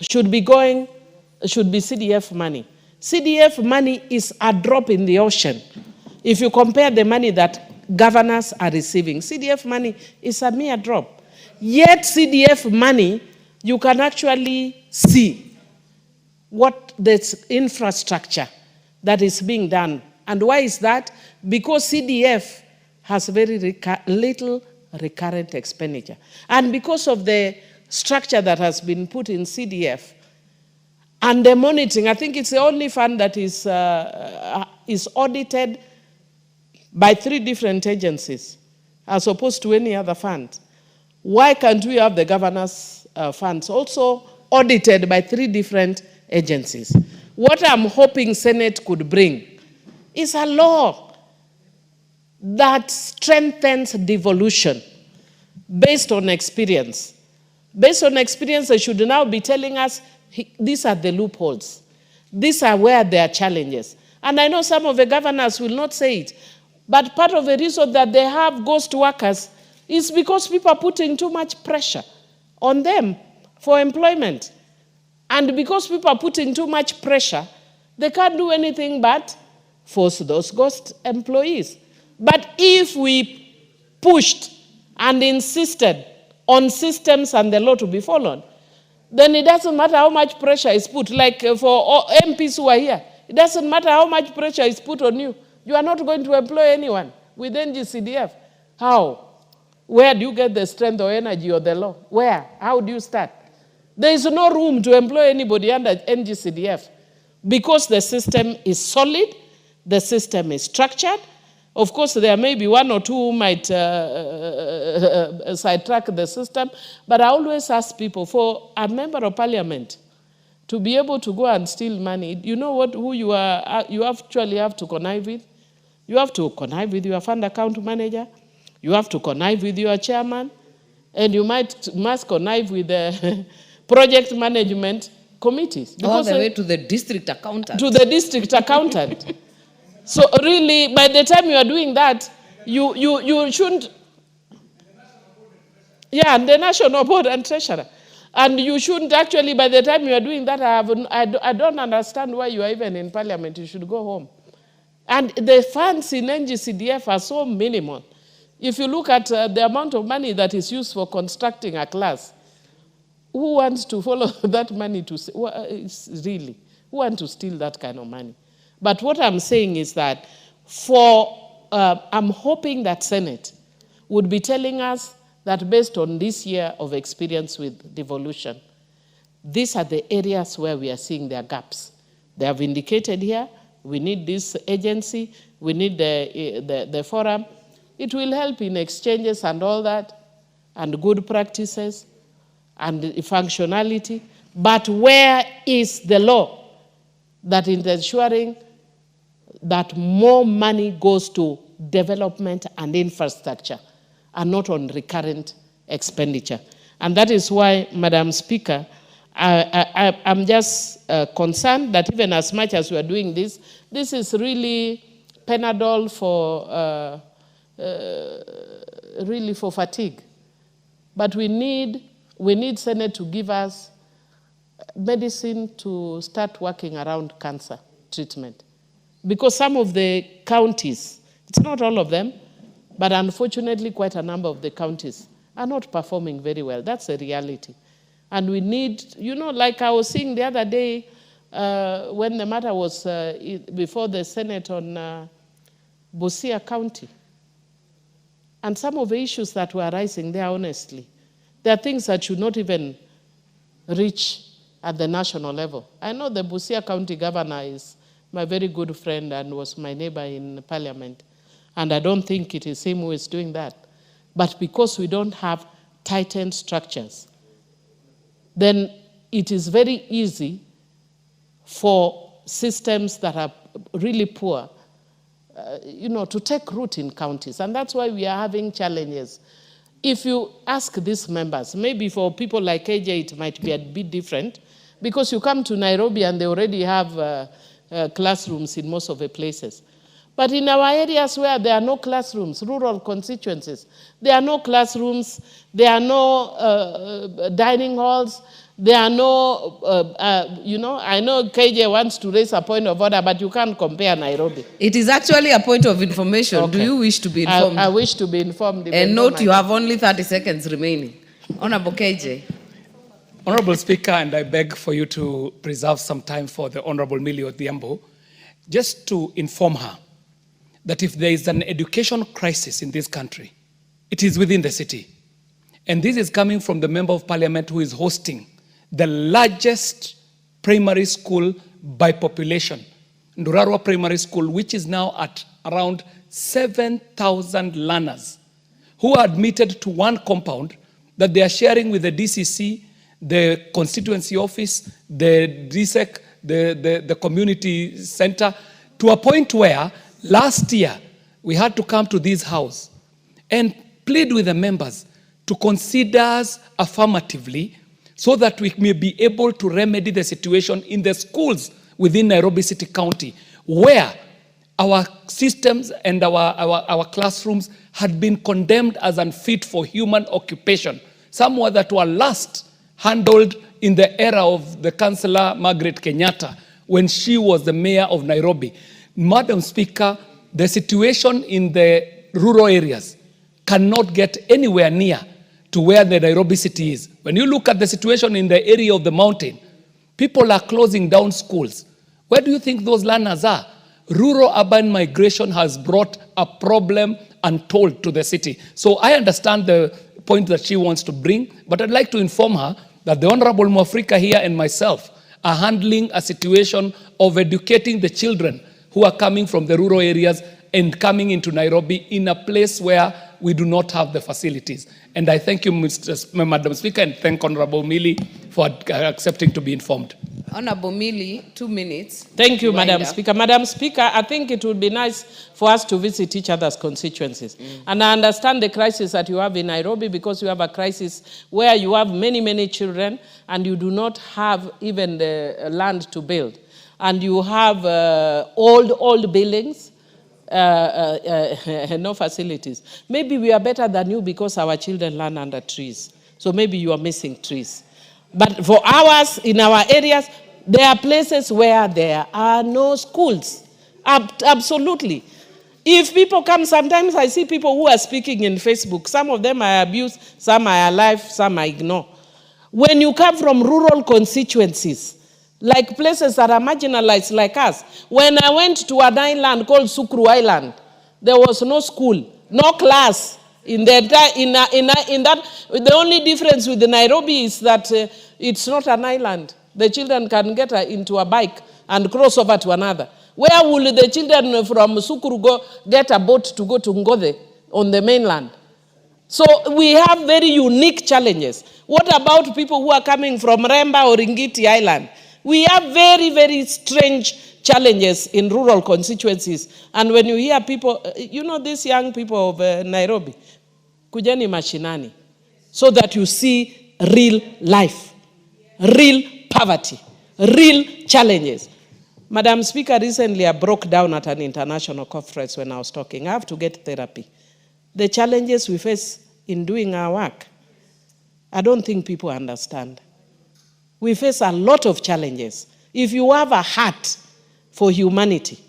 should be CDF money. CDF money is a drop in the ocean. If you compare the money that governors are receiving, CDF money is a mere drop. Yet CDF money, you can actually see what this infrastructure that is being done. And why is that? Because CDF has very little recurrent expenditure. And because of the structure that has been put in CDF and the monitoring, I think it's the only fund that is audited by 3 different agencies as opposed to any other fund. Why can't we have the governor's funds also audited by 3 different agencies? What I'm hoping Senate could bring is a law that strengthens devolution based on experience. Based on experience, they should now be telling us, these are the loopholes. These are where there are challenges. And I know some of the governors will not say it, but part of the reason that they have ghost workers is because people are putting too much pressure on them for employment. And because people are putting too much pressure, they can't do anything but force those ghost employees. But if we pushed and insisted on systems and the law to be followed, then it doesn't matter how much pressure is put. Like for MPs who are here, it doesn't matter how much pressure is put on you. You are not going to employ anyone with NGCDF. How? Where do you get the strength or energy or the law? Where? How do you start? There is no room to employ anybody under NGCDF because the system is solid, the system is structured, Of course, there may be one or two who might sidetrack the system, but I always ask people, for a member of parliament to be able to go and steal money, you know who you are, you actually have to connive with? You have to connive with your fund account manager, you have to connive with your chairman, and you must connive with the project management committees. All the way to the district accountant. To the district accountant. So really, by the time you are doing that, you shouldn't. Yeah, the national board and treasurer. And you shouldn't actually, by the time you are doing that, I don't understand why you are even in parliament. You should go home. And the funds in NGCDF are so minimal. If you look at the amount of money that is used for constructing a class, who wants to follow that money to, really, who wants to steal that kind of money? But what I'm saying is that I'm hoping that Senate would be telling us that based on this year of experience with devolution, these are the areas where we are seeing their gaps. They have indicated here, we need this agency, we need the forum. It will help in exchanges and all that, and good practices, and functionality. But where is the law that is ensuring that more money goes to development and infrastructure and not on recurrent expenditure? And that is why, Madam Speaker, I'm just concerned that even as much as we are doing this, this is really Panadol for really for fatigue. But we need Senate to give us medicine to start working around cancer treatment. Because some of the counties, it's not all of them, but unfortunately quite a number of the counties are not performing very well. That's a reality. And we need, like I was saying the other day when the matter was before the Senate on Busia County, and some of the issues that were rising there, honestly, there are things that should not even reach at the national level. I know the Busia County governor is my very good friend and was my neighbor in parliament, and I don't think it is him who is doing that. But because we don't have tightened structures, then it is very easy for systems that are really poor to take root in counties. And that's why we are having challenges. If you ask these members, maybe for people like AJ it might be a bit different, because you come to Nairobi and they already have classrooms in most of the places. But in our areas where there are no classrooms, rural constituencies, there are no classrooms, there are no dining halls, there are no, I know KJ wants to raise a point of order, but you can't compare Nairobi. It is actually a point of information. Okay. Do you wish to be informed? I wish to be informed. And note you have only 30 seconds remaining. Honorable KJ. Honorable Speaker, and I beg for you to preserve some time for the Honorable Millie Odhiambo, just to inform her that if there is an education crisis in this country, it is within the city. And this is coming from the Member of Parliament who is hosting the largest primary school by population, Ndurarwa Primary School, which is now at around 7,000 learners who are admitted to one compound that they are sharing with the DCC, the constituency office, the DSEC, the community center, to a point where last year we had to come to this house and plead with the members to consider us affirmatively so that we may be able to remedy the situation in the schools within Nairobi City County, where our systems and our classrooms had been condemned as unfit for human occupation, some that were last handled in the era of the Councillor Margaret Kenyatta when she was the mayor of Nairobi. Madam Speaker, the situation in the rural areas cannot get anywhere near to where the Nairobi city is. When you look at the situation in the area of the mountain, people are closing down schools. Where do you think those learners are? Rural-urban migration has brought a problem untold to the city. So I understand the point that she wants to bring, but I'd like to inform her that the Honorable Mwafrika here and myself are handling a situation of educating the children who are coming from the rural areas and coming into Nairobi in a place where we do not have the facilities. And I thank you, Madam Speaker, and thank Honorable Millie for accepting to be informed. Honorable Millie, 2 minutes. Thank you, Madam Speaker. Madam Speaker, I think it would be nice for us to visit each other's constituencies. And I understand the crisis that you have in Nairobi, because you have a crisis where you have many, many children and you do not have even the land to build. And you have old buildings, no facilities. Maybe we are better than you because our children learn under trees. So maybe you are missing trees. But for ours, in our areas, there are places where there are no schools. Absolutely. If people come, sometimes I see people who are speaking in Facebook. Some of them I abuse, some I alive, some I ignore. When you come from rural constituencies, like places that are marginalized like us, when I went to an island called Sukru Island, there was no school, no class. In that, the only difference with the Nairobi is that it's not an island. The children can get into a bike and cross over to another. Where will the children from Sukuru go get a boat to go to Ngode on the mainland? So we have very unique challenges. What about people who are coming from Remba or Ringiti Island? We have very, very strange challenges in rural constituencies. And when you hear people, you know, these young people of Nairobi, kujeni mashinani, so that you see real life, real poverty, real challenges. Madam Speaker, recently I broke down at an international conference when I was talking. I have to get therapy. The challenges we face in doing our work, I don't think people understand. We face a lot of challenges. If you have a heart for humanity,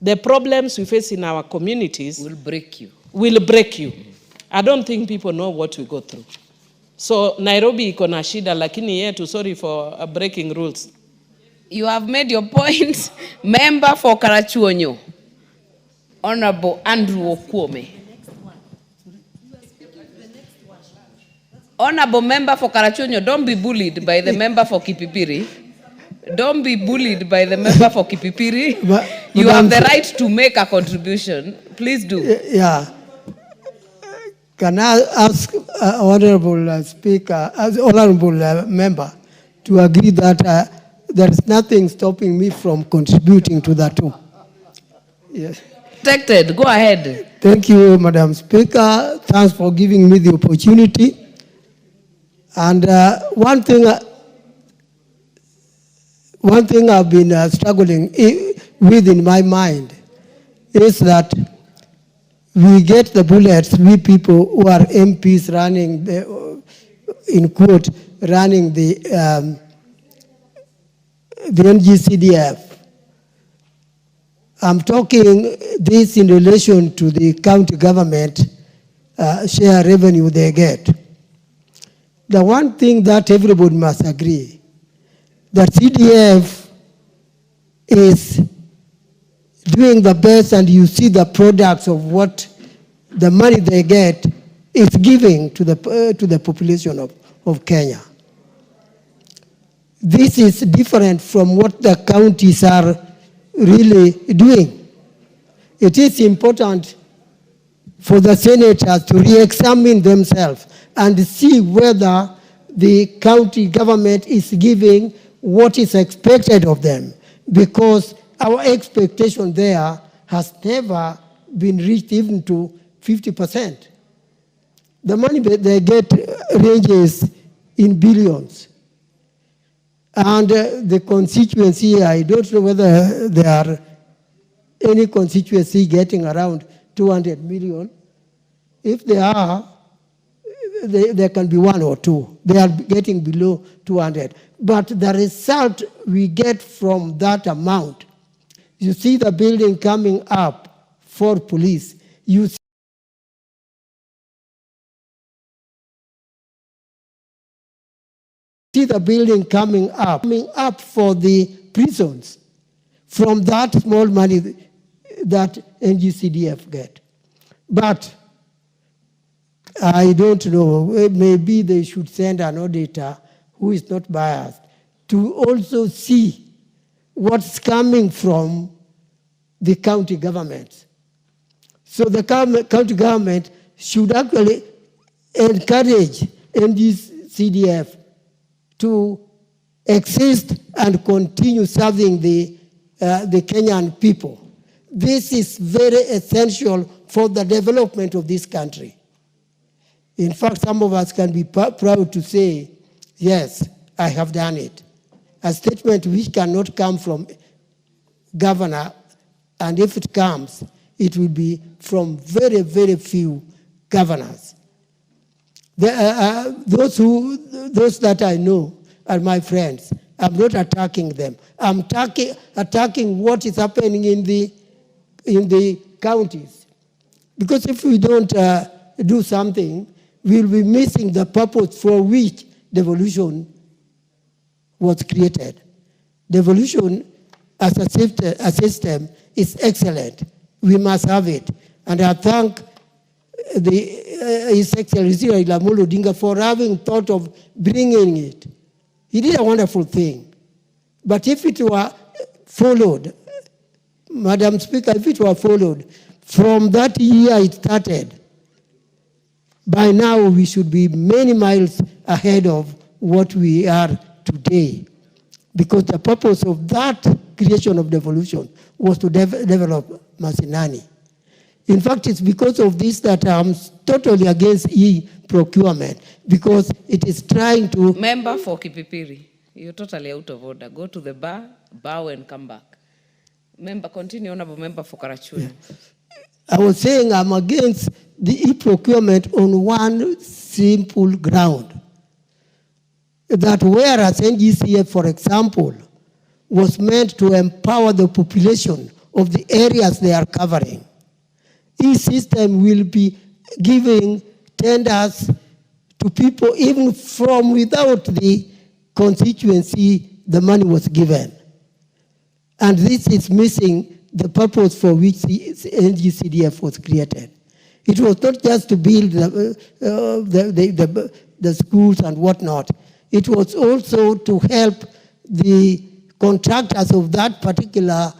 the problems we face in our communities will break you. Will break you. I don't think people know what we go through. So Nairobi iko na shida, lakini yetu, sorry for breaking rules. You have made your point. Member for Karachuonyo, Honorable Andrew Okwome. Honorable member for Karachuonyo, don't be bullied by the member for Kipipiri. Don't be bullied by the member for Kipipiri. You have the right to make a contribution. Please do. Yeah. Can I ask Honorable Speaker, as Honorable Member, to agree that there is nothing stopping me from contributing to that too? Yes. Protected. Go ahead. Thank you, Madam Speaker. Thanks for giving me the opportunity. And one thing I've been struggling with in my mind is that we get the bullets, we people who are MPs running, in quote, running the NGCDF. I'm talking this in relation to the county government share revenue they get. The one thing that everybody must agree, that CDF is doing the best, and you see the products of what the money they get is giving to the population of Kenya. This is different from what the counties are really doing. It is important for the senators to re-examine themselves and see whether the county government is giving what is expected of them, because our expectation there has never been reached even to 50%. The money they get ranges in billions. And the constituency, I don't know whether there are any constituency getting around 200 million. If there are, there can be one or two. They are getting below 200. But the result we get from that amount, you see the building coming up for police. You see the building coming up for the prisons from that small money that NGCDF get. But I don't know, maybe they should send an auditor who is not biased to also see what's coming from the county governments. So the county government should actually encourage NGCDF to exist and continue serving the Kenyan people. This is very essential for the development of this country. In fact, some of us can be proud to say, yes, I have done it. A statement which cannot come from governor, and if it comes, it will be from very, very few governors. Those that I know are my friends. I'm not attacking them. I'm attacking what is happening in the counties. Because if we don't do something, we'll be missing the purpose for which devolution was created. Devolution as a system is excellent. We must have it. And I thank His Excellency Raila Amolo Odinga for having thought of bringing it. He did a wonderful thing. But if it were followed, Madam Speaker, if it were followed, from that year it started, by now we should be many miles ahead of what we are today. Because the purpose of that creation of devolution was to develop Mashinani. In fact, it's because of this that I'm totally against e-procurement, because it is trying to... Member for Kipipiri, you're totally out of order. Go to the bar, bow and come back. Member, continue, Honorable Member for Karachuri. I was saying I'm against the e-procurement on one simple ground. That whereas NGCF, for example, was meant to empower the population of the areas they are covering, e-system will be giving tenders to people even from without the constituency the money was given. And this is missing the purpose for which the NGCDF was created. It was not just to build the schools and whatnot. It was also to help the contractors of that particular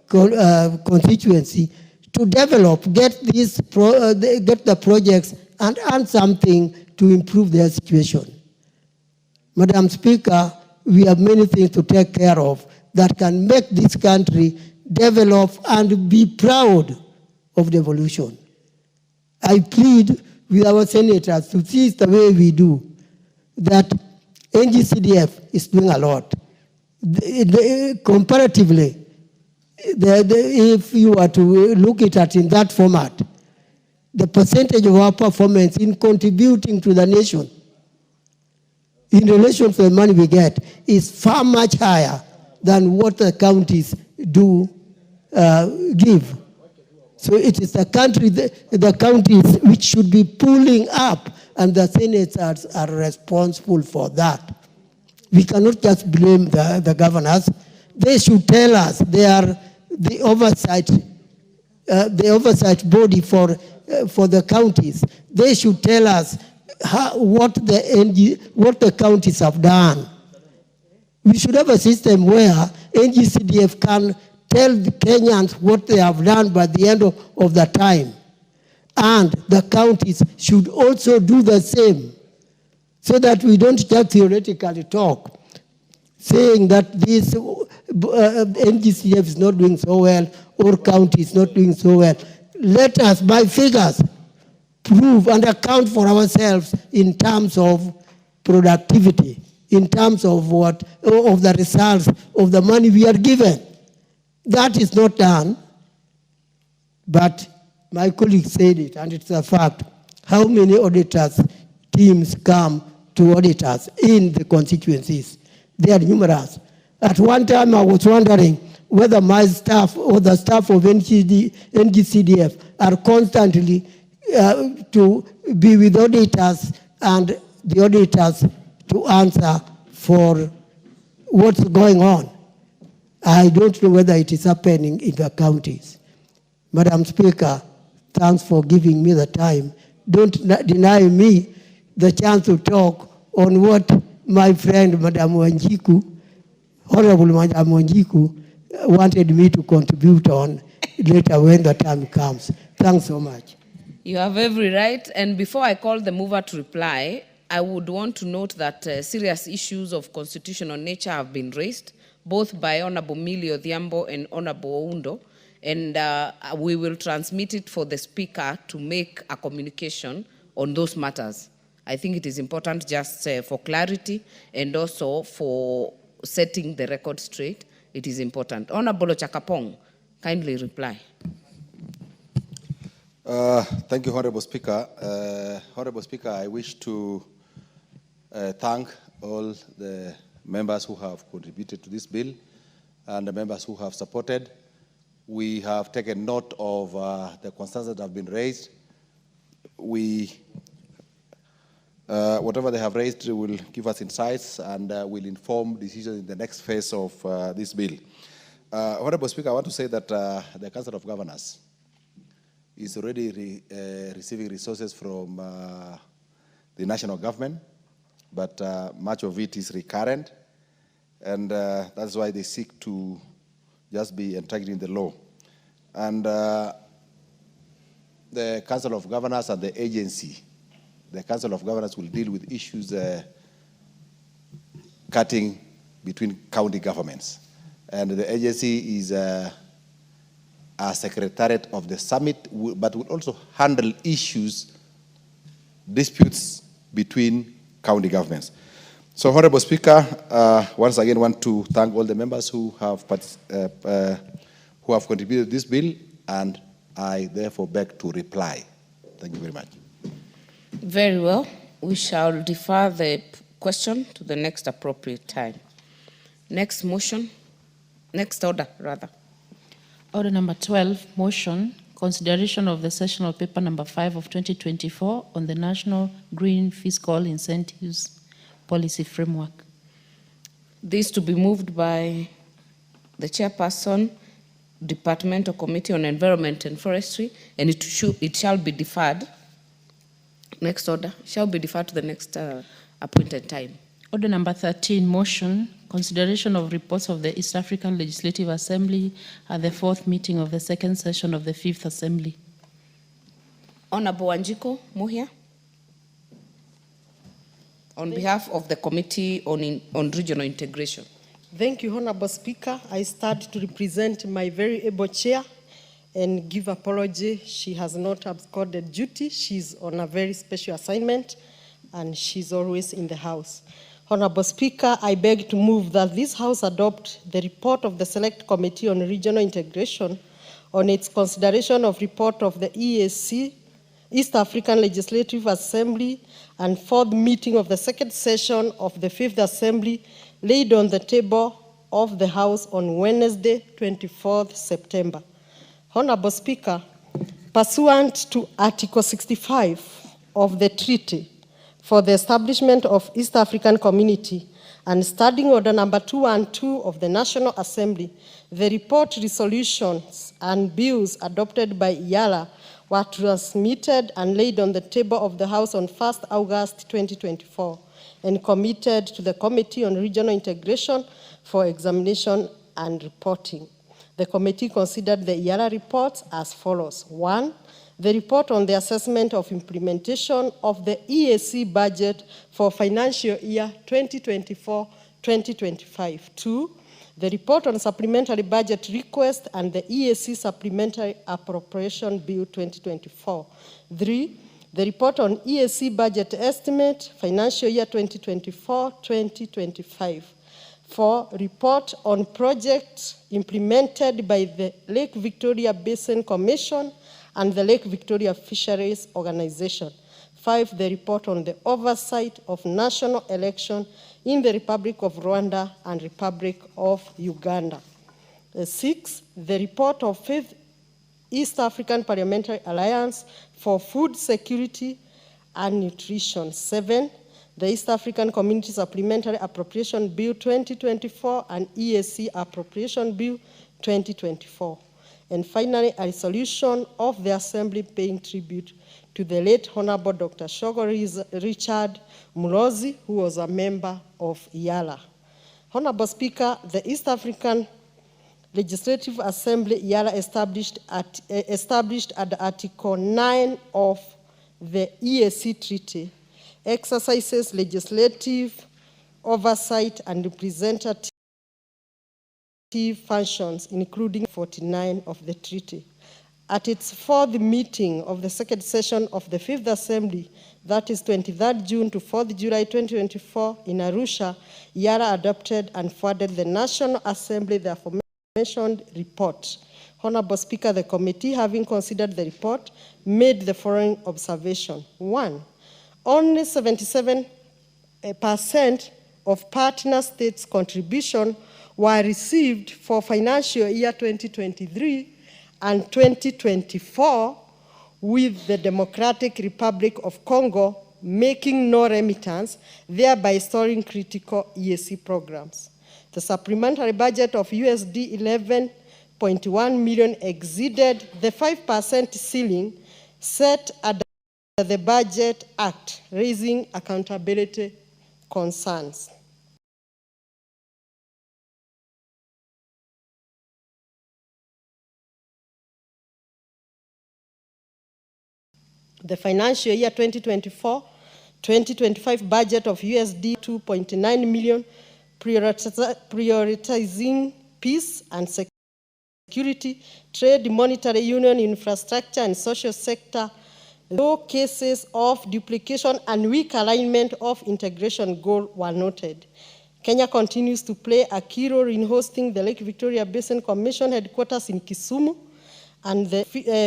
constituency to develop, get the projects and earn something to improve their situation. Madam Speaker, we have many things to take care of that can make this country develop and be proud of devolution. I plead with our senators to see the way we do, that NGCDF is doing a lot. Comparatively, if you were to look at it in that format, the percentage of our performance in contributing to the nation in relation to the money we get is far much higher than what the counties do give. So it is the counties which should be pulling up, and the senators are responsible for that. We cannot just blame the governors. They should tell us. They are the oversight body for the counties. They should tell us what the counties have done. We should have a system where NGCDF can tell the Kenyans what they have done by the end of the time. And the counties should also do the same, so that we don't just theoretically talk, saying that this NGCF is not doing so well, or county is not doing so well. Let us, by figures, prove and account for ourselves in terms of productivity, in terms of the results of the money we are given. That is not done, but my colleague said it, and it's a fact. How many auditors teams come to audit us in the constituencies? They are numerous. At one time, I was wondering whether my staff or the staff of NGCDF are constantly to be with auditors, and the auditors to answer for what's going on. I don't know whether it is happening in the counties. Madam Speaker, thanks for giving me the time. Don't deny me the chance to talk on what my friend, Madam Wanjiku, Honorable Madam Wanjiku, wanted me to contribute on later when the time comes. Thanks so much. You have every right. And before I call the mover to reply, I would want to note that serious issues of constitutional nature have been raised, both by Honorable Millie Odhiambo and Honorable Oundo, and we will transmit it for the Speaker to make a communication on those matters. I think it is important just for clarity and also for setting the record straight. It is important. Honorable Chakapong, kindly reply. Thank you, Honorable Speaker. Honorable Speaker, I wish to thank all the members who have contributed to this bill and the members who have supported. We have taken note of the concerns that have been raised. Whatever they have raised will give us insights and will inform decisions in the next phase of this bill. Honorable Speaker, I want to say that the Council of Governors is already receiving resources from the national government, but much of it is recurrent, and that's why they seek to just be integrated in the law. And the Council of Governors and the agency, the Council of Governors will deal with issues cutting between county governments. And the agency is a secretariat of the summit, but will also handle disputes between county governments. So, Honorable Speaker, once again want to thank all the members who have contributed to this bill, and I therefore beg to reply. Thank you very much. Very well. We shall defer the question to the next appropriate time. Next motion, next order, rather. Order number 12, motion, consideration of the sessional paper number 5 of 2024 on the National Green Fiscal Incentives Policy Framework. This to be moved by the chairperson, Departmental Committee on Environment and Forestry, and it shall be deferred. Next order, shall be deferred to the next appointed time. Order number 13, motion, consideration of reports of the East African Legislative Assembly at the 4th meeting of the 2nd session of the 5th Assembly. Honorable Wanjiko Muhia, on behalf of the Committee on Regional Integration. Thank you, Honorable Speaker. I start to represent my very able chair and give apology. She has not absconded duty. She's on a very special assignment, and she's always in the House. Honorable Speaker, I beg to move that this House adopt the report of the Select Committee on Regional Integration on its consideration of report of the EAC, East African Legislative Assembly, and 4th meeting of the 2nd session of the 5th Assembly, laid on the table of the House on Wednesday, 24th September. Honorable Speaker, pursuant to Article 65 of the Treaty for the Establishment of East African Community and Standing Order number 212 of the National Assembly, the report, resolutions, and bills adopted by IALA were transmitted and laid on the table of the House on 1st August 2024 and committed to the Committee on Regional Integration for examination and reporting. The committee considered the IALA reports as follows. 1, the report on the assessment of implementation of the EAC budget for financial year 2024-2025. 2, the report on supplementary budget request and the EAC supplementary appropriation bill 2024. 3, the report on EAC budget estimate financial year 2024-2025. 4, report on projects implemented by the Lake Victoria Basin Commission and the Lake Victoria Fisheries Organization. 5, the report on the oversight of national election in the Republic of Rwanda and Republic of Uganda. 6, the report of 5th East African Parliamentary Alliance for Food Security and Nutrition. 7, the East African Community Supplementary Appropriation Bill 2024 and EAC Appropriation Bill 2024. And finally, a resolution of the Assembly paying tribute to the late Honorable Dr. Shogo Richard Mulozi, who was a member of IALA. Honorable Speaker, the East African Legislative Assembly Yara established at Article 9 of the EAC Treaty, exercises legislative oversight and representative functions, including 49 of the treaty. At its fourth meeting of the second session of the Fifth Assembly, that is 23rd June to 4th July 2024 in Arusha, Yara adopted and forwarded the National Assembly the aforementioned report. Honorable Speaker, the committee, having considered the report, made the following observation. 1. Only 77% of partner states' contribution were received for financial year 2023 and 2024, with the Democratic Republic of Congo making no remittance, thereby stalling critical EAC programs. The supplementary budget of USD 11.1 million exceeded the 5% ceiling set at the Budget Act, raising accountability concerns. The financial year 2024-2025 budget of USD 2.9 million, prioritizing peace and security, trade, monetary union, infrastructure, and social sector, low cases of duplication and weak alignment of integration goal were noted. Kenya continues to play a key role in hosting the Lake Victoria Basin Commission headquarters in Kisumu, and the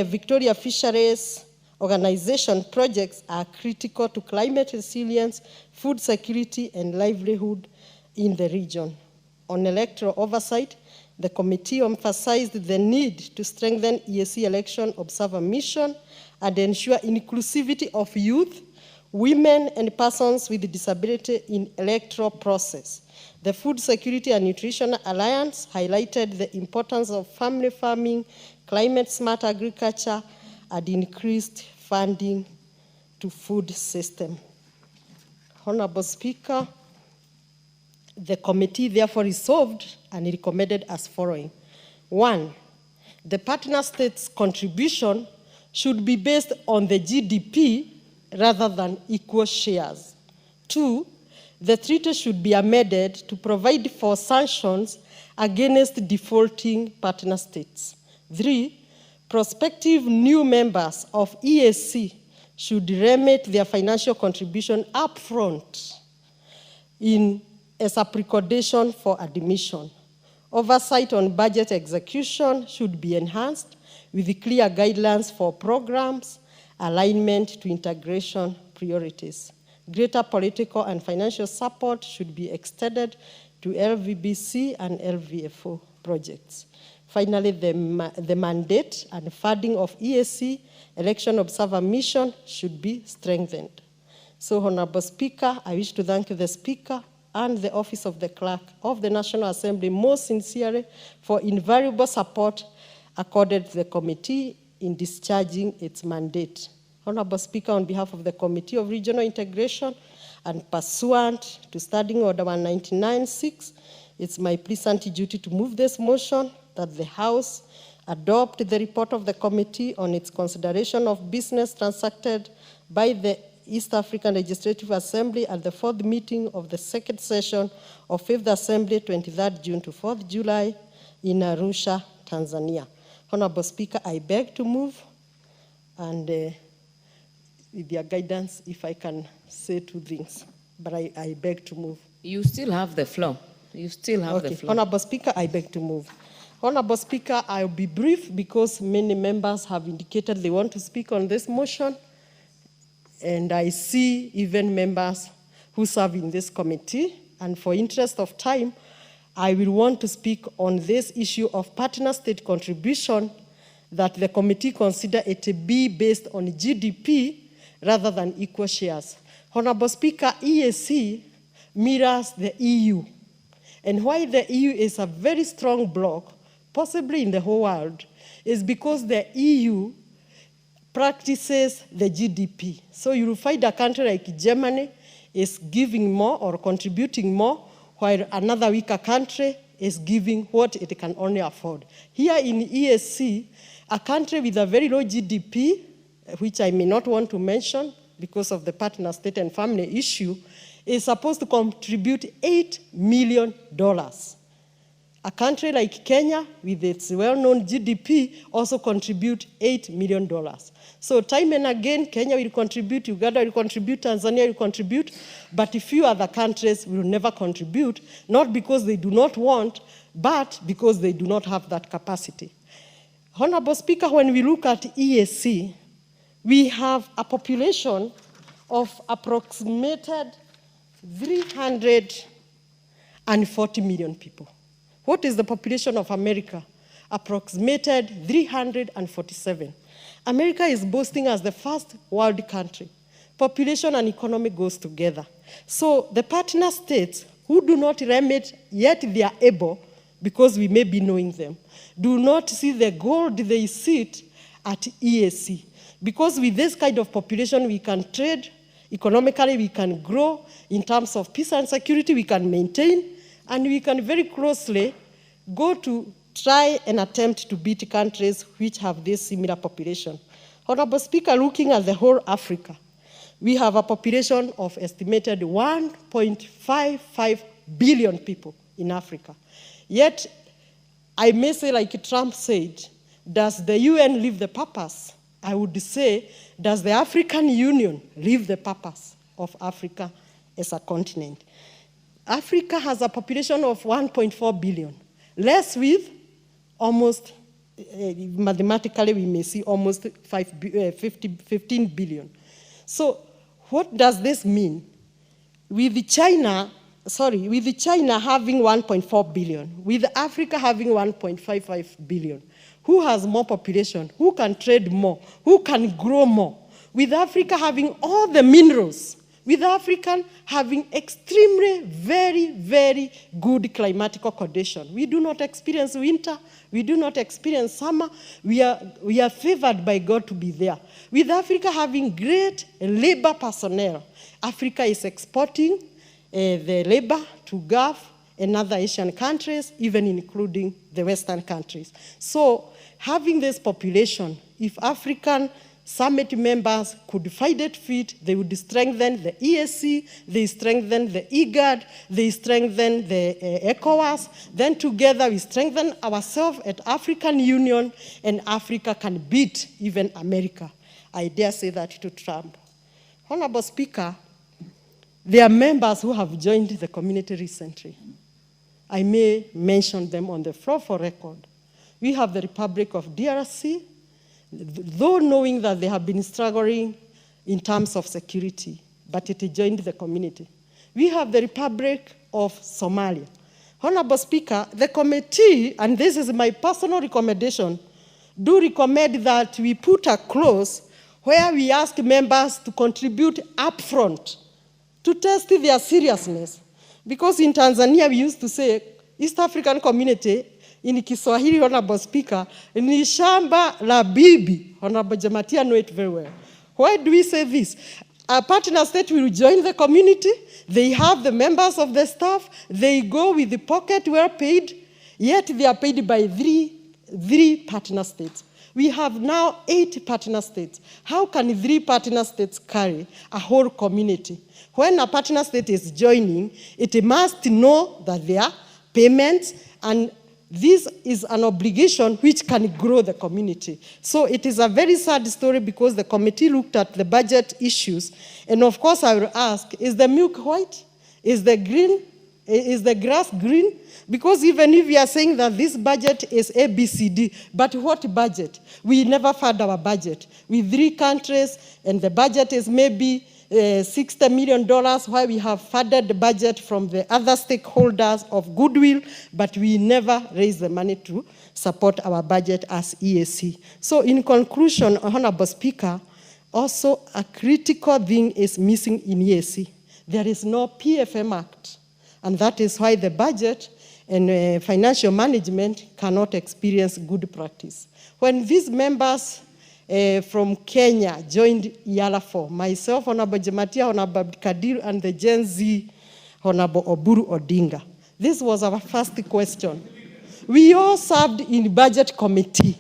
Victoria Fisheries Organization projects are critical to climate resilience, food security, and livelihood in the region. On electoral oversight, the committee emphasized the need to strengthen EAC election observer mission and ensure inclusivity of youth, women, and persons with disability in electoral process. The Food Security and Nutrition Alliance highlighted the importance of family farming, climate-smart agriculture, and increased funding to food system. Honorable Speaker, the committee therefore resolved and recommended as following. 1, the partner states' contribution should be based on the GDP rather than equal shares. 2, the treaty should be amended to provide for sanctions against defaulting partner states. 3, prospective new members of EAC should remit their financial contribution upfront as a precondition for admission. Oversight on budget execution should be enhanced with clear guidelines for programs, alignment to integration priorities. Greater political and financial support should be extended to LVBC and LVFO projects. Finally, the mandate and funding of EAC election observer mission should be strengthened. So, Honorable Speaker, I wish to thank the Speaker and the Office of the Clerk of the National Assembly most sincerely for invaluable support accorded to the committee in discharging its mandate. Honorable Speaker, on behalf of the Committee of Regional Integration and pursuant to Standing Order 199-6, it's my pleasant duty to move this motion that the House adopt the report of the committee on its consideration of business transacted by the East African Legislative Assembly at the fourth meeting of the second session of Fifth Assembly, 23rd June to 4th July in Arusha, Tanzania. Honorable Speaker, I beg to move, and with your guidance, if I can say two things, but I beg to move. You still have the floor. You still have the floor. Honorable Speaker, I beg to move. Honorable Speaker, I'll be brief because many members have indicated they want to speak on this motion, and I see even members who serve in this committee, and for interest of time, I will want to speak on this issue of partner state contribution that the committee consider it to be based on GDP rather than equal shares. Honorable Speaker, EAC mirrors the EU, and why the EU is a very strong bloc, possibly in the whole world, is because the EU practices the GDP. So you will find a country like Germany is giving more or contributing more, while another weaker country is giving what it can only afford. Here in EAC, a country with a very low GDP, which I may not want to mention because of the partner state and family issue, is supposed to contribute $8 million. A country like Kenya, with its well-known GDP, also contribute $8 million. So time and again, Kenya will contribute, Uganda will contribute, Tanzania will contribute, but a few other countries will never contribute, not because they do not want, but because they do not have that capacity. Honorable Speaker, when we look at EAC, we have a population of approximated 340 million people. What is the population of America? Approximated 347. America is boasting as the first world country. Population and economy goes together. So the partner states who do not remit, yet they are able, because we may be knowing them, do not see the gold they sit at EAC. Because with this kind of population, we can trade, economically we can grow, in terms of peace and security we can maintain, and we can very closely go to try and attempt to beat countries which have this similar population. Honorable Speaker, looking at the whole Africa, we have a population of estimated 1.55 billion people in Africa. Yet, I may say, like Trump said, does the UN live the purpose? I would say, does the African Union live the purpose of Africa as a continent? Africa has a population of 1.4 billion, less with almost, mathematically we may see almost 15 billion. So what does this mean? With China having 1.4 billion, with Africa having 1.55 billion, who has more population? Who can trade more? Who can grow more? With Africa having all the minerals, with Africa having extremely, very, very good climatical condition. We do not experience winter. We do not experience summer. We are favored by God to be there. With Africa having great labor personnel, Africa is exporting the labor to Gulf and other Asian countries, even including the Western countries. So having this population, if African summit members could find it fit, they would strengthen the EAC, they strengthen the IGAD, they strengthen the ECOWAS, then together we strengthen ourselves at African Union, and Africa can beat even America. I dare say that to Trump. Honorable Speaker, there are members who have joined the community recently. I may mention them on the floor for record. We have the Republic of DRC, though knowing that they have been struggling in terms of security, but it joined the community. We have the Republic of Somalia. Honorable Speaker, the committee, and this is my personal recommendation, do recommend that we put a clause where we ask members to contribute upfront to test their seriousness. Because in Tanzania, we used to say, East African community, in Kiswahili, Honorable Speaker, ni shamba la bibi. Honorable Jamatia know it very well. Why do we say this? A partner state will join the community. They have the members of the staff. They go with the pocket well paid, yet they are paid by three partner states. We have now 8 partner states. How can 3 partner states carry a whole community? When a partner state is joining, it must know that there are payments, and this is an obligation which can grow the community. So it is a very sad story because the committee looked at the budget issues. And of course I will ask, is the milk white? Is the grass green? Because even if we are saying that this budget is ABCD, but what budget? We never fund our budget. With 3 countries, and the budget is maybe $60 million, while we have funded the budget from the other stakeholders of goodwill, but we never raise the money to support our budget as EAC. So in conclusion, Honorable Speaker, also a critical thing is missing in EAC. There is no PFM Act, and that is why the budget and financial management cannot experience good practice. When these members from Kenya joined IALA 4. Myself, Honorable Jamatia, Honorable Kadir, and the Gen Z, Honorable Oburu Odinga. This was our first question. We all served in budget committee,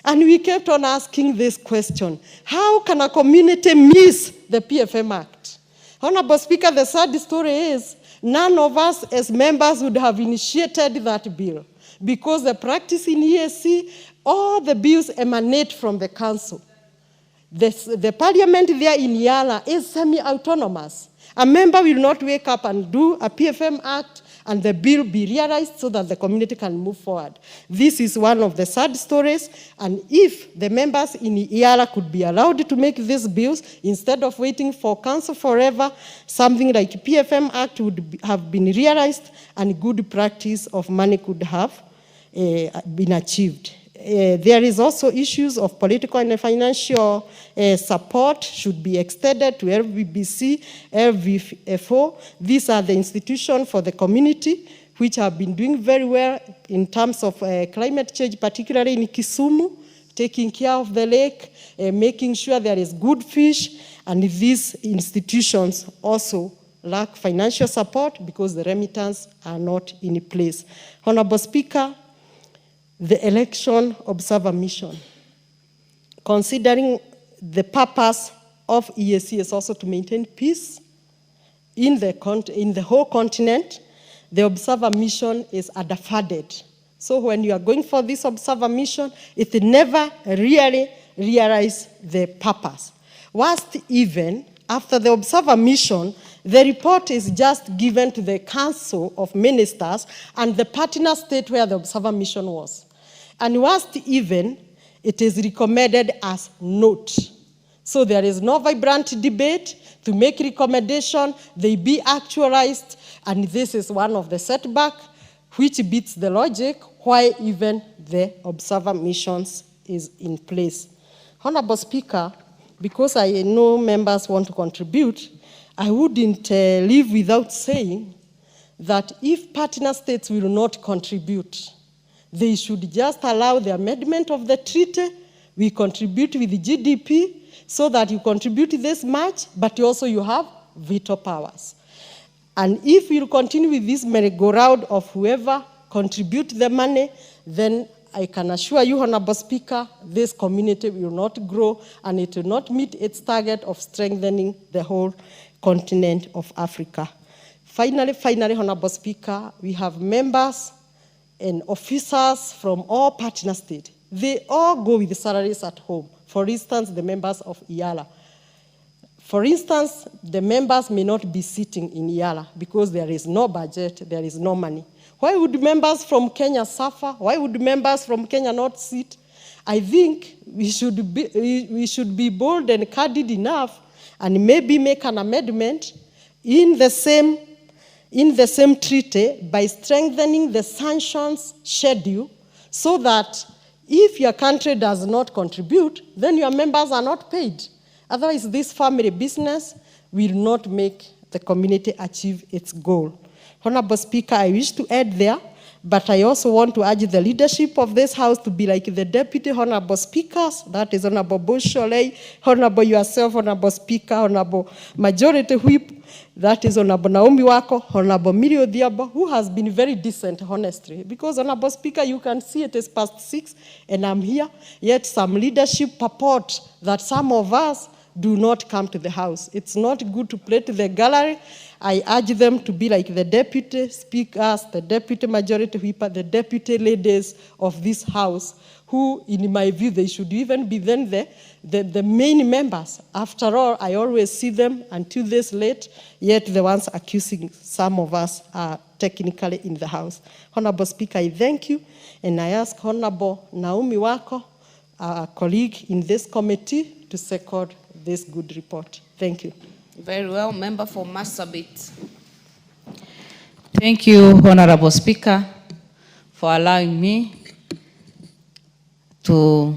and we kept on asking this question: how can a community miss the PFM Act? Honorable Speaker, the sad story is none of us as members would have initiated that bill, because the practice in EAC, all the bills emanate from the council. The parliament there in Yala is semi-autonomous. A member will not wake up and do a PFM Act and the bill be realized so that the community can move forward. This is one of the sad stories, and if the members in Yala could be allowed to make these bills instead of waiting for council forever, something like PFM Act would have been realized and good practice of money could have been achieved. There is also issues of political and financial support should be extended to LVBC, LVFO. These are the institutions for the community which have been doing very well in terms of climate change, particularly in Kisumu, taking care of the lake, making sure there is good fish, and these institutions also lack financial support because the remittance are not in place. Honorable Speaker, the election observer mission, considering the purpose of EAC is also to maintain peace in the whole continent, the observer mission is underfunded. So when you are going for this observer mission, it never really realizes the purpose. Worst even, after the observer mission, the report is just given to the Council of Ministers and the partner state where the observer mission was. And worst even, it is recommended as note. So there is no vibrant debate to make recommendation, they be actualized, and this is one of the setbacks which beats the logic why even the observer missions is in place. Honorable Speaker, because I know members want to contribute, I wouldn't leave without saying that if partner states will not contribute, they should just allow the amendment of the treaty. We contribute with the GDP so that you contribute this much, but also you have veto powers. And if you continue with this merry-go-round of whoever contribute the money, then I can assure you, Honorable Speaker, this community will not grow and it will not meet its target of strengthening the whole continent of Africa. Finally, Honorable Speaker, we have members and officers from all partner states. They all go with the salaries at home. For instance, the members of IALA. For instance, the members may not be sitting in IALA because there is no budget, there is no money. Why would members from Kenya suffer? Why would members from Kenya not sit? I think we should be bold and candid enough and maybe make an amendment in the same treaty by strengthening the sanctions schedule so that if your country does not contribute, then your members are not paid. Otherwise, this family business will not make the community achieve its goal. Honorable Speaker, I wish to add there, but I also want to urge the leadership of this House to be like the Deputy Honorable Speakers, that is Honorable Busholei, Honorable yourself, Honorable Speaker, Honorable Majority Whip, that is Honorable Naomi Wako, Honorable Miri Odhiambo, who has been very decent, honestly. Because, Honorable Speaker, you can see it is past 6 and I'm here, yet some leadership purport that some of us do not come to the House. It's not good to play to the gallery. I urge them to be like the deputy speakers, the deputy majority whip, the deputy ladies of this House, who, in my view, they should even be then the main members. After all, I always see them until this late, yet the ones accusing some of us are technically in the House. Honorable Speaker, I thank you, and I ask Honorable Naomi Wako, our colleague in this committee, to second this good report. Thank you. Very well. Member for Marsabit. Thank you, Honorable Speaker, for allowing me to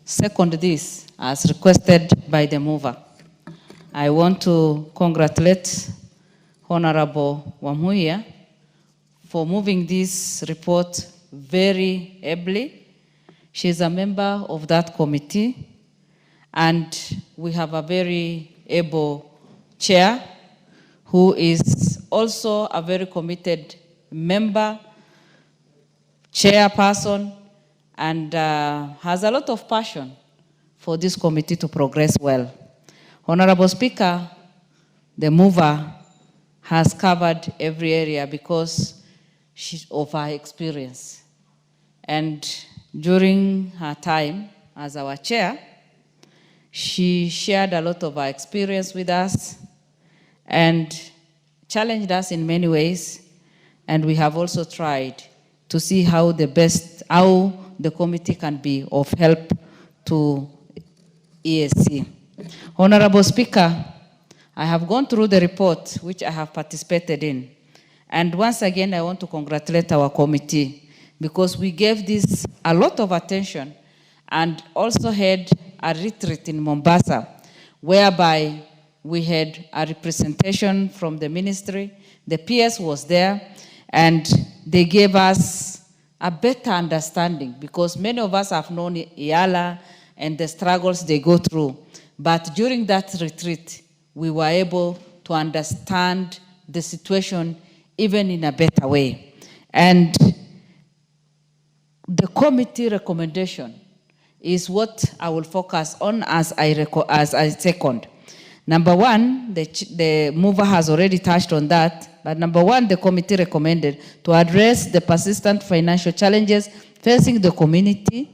second this as requested by the mover. I want to congratulate Honorable Wamuya for moving this report very ably. She is a member of that committee, and we have a very able chair who is also a very committed member, chairperson, and has a lot of passion for this committee to progress well. Honorable Speaker, the mover has covered every area because of her experience. And during her time as our chair, she shared a lot of her experience with us and challenged us in many ways. And we have also tried to see how the committee can be of help to EAC. Honorable Speaker, I have gone through the report which I have participated in. And once again, I want to congratulate our committee because we gave this a lot of attention and also had a retreat in Mombasa, whereby we had a representation from the ministry. The PS was there, and they gave us a better understanding because many of us have known Yala and the struggles they go through. But during that retreat, we were able to understand the situation even in a better way. And the committee recommendation is what I will focus on as I second. Number one, the mover has already touched on that, but number one, the committee recommended to address the persistent financial challenges facing the community.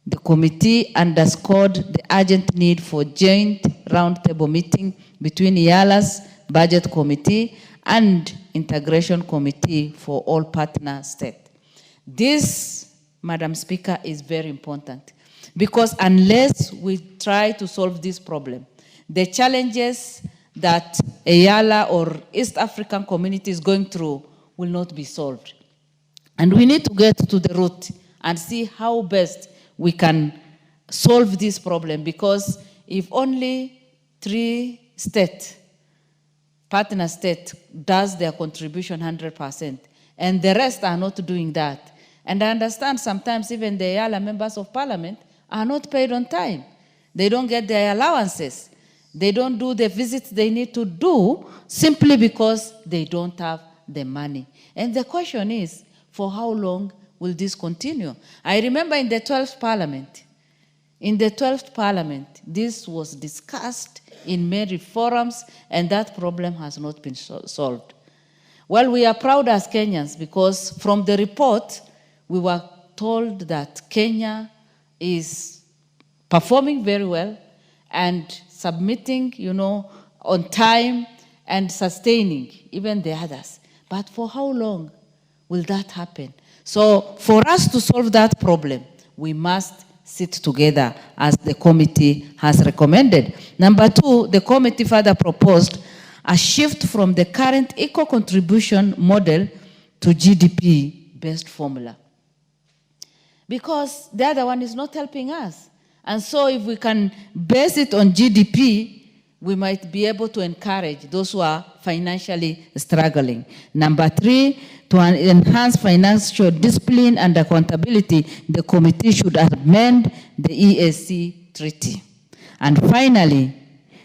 The committee underscored the urgent need for joint roundtable meeting between IALA's Budget Committee and Integration Committee for all partner states. This, Madam Speaker, is very important because unless we try to solve this problem, the challenges that IALA or East African community is going through will not be solved. And we need to get to the root and see how best we can solve this problem, because if only 3 partner states does their contribution 100%, and the rest are not doing that. And I understand sometimes even the IALA members of parliament are not paid on time. They don't get their allowances. They don't do the visits they need to do simply because they don't have the money. And the question is, for how long will this continue? I remember in the 12th parliament, this was discussed in many forums, and that problem has not been solved. Well, we are proud as Kenyans because from the report, we were told that Kenya is performing very well and submitting, on time and sustaining even the others. But for how long will that happen? So for us to solve that problem, we must sit together as the committee has recommended. Number 2, the committee further proposed a shift from the current eco-contribution model to GDP-based formula, because the other one is not helping us. And so if we can base it on GDP, we might be able to encourage those who are financially struggling. Number 3, to enhance financial discipline and accountability, the committee should amend the EAC treaty. And finally,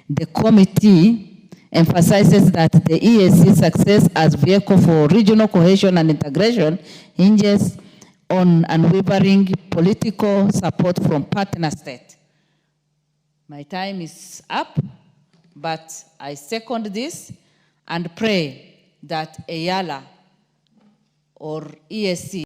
the committee emphasizes that the EAC success as vehicle for regional cohesion and integration hinges on unwavering political support from partner states. My time is up, but I second this and pray that IALA or EAC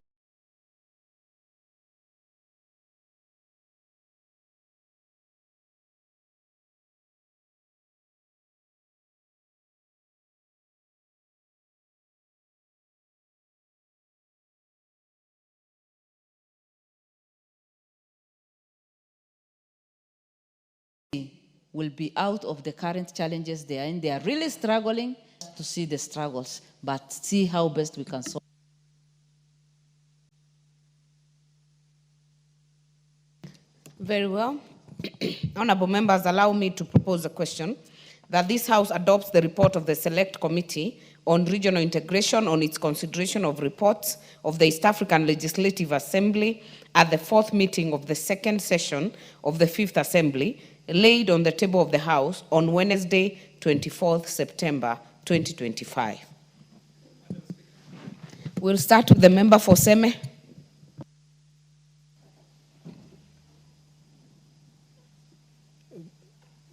will be out of the current challenges they are in. They are really struggling to see the struggles, but see how best we can solve. Very well. Honorable members, allow me to propose a question that this House adopts the report of the Select Committee on Regional Integration on its consideration of reports of the East African Legislative Assembly at the 4th meeting of the 2nd session of the 5th Assembly, laid on the table of the House on Wednesday, 24th September 2025. We'll start with the member for Seme.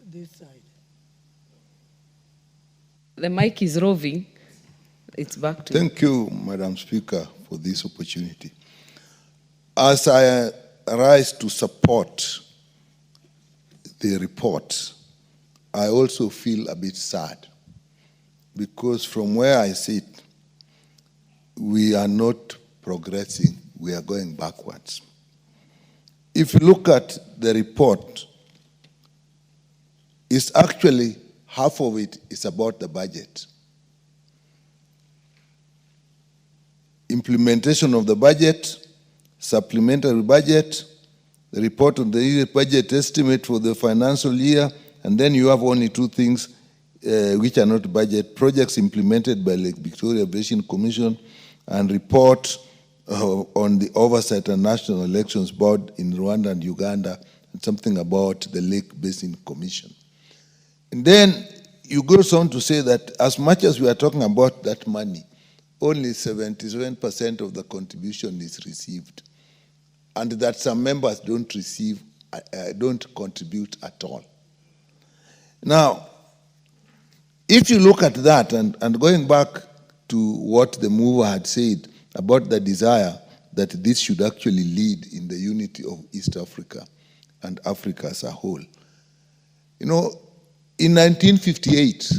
This side. The mic is roving. It's back to you. Thank you, Madam Speaker, for this opportunity. As I rise to support the report, I also feel a bit sad because from where I sit, we are not progressing, we are going backwards. If you look at the report, it's actually half of it is about the budget. Implementation of the budget, supplementary budget, the report on the budget estimate for the financial year, and then you have only two things which are not budget, projects implemented by Lake Victoria Basin Commission, and report on the oversight and national elections board in Rwanda and Uganda, and something about the Lake Basin Commission. And then you go on to say that as much as we are talking about that money, only 77% of the contribution is received, and that some members don't receive, don't contribute at all. Now, if you look at that, and going back to what the mover had said about the desire that this should actually lead in the unity of East Africa and Africa as a whole. You know, in 1958,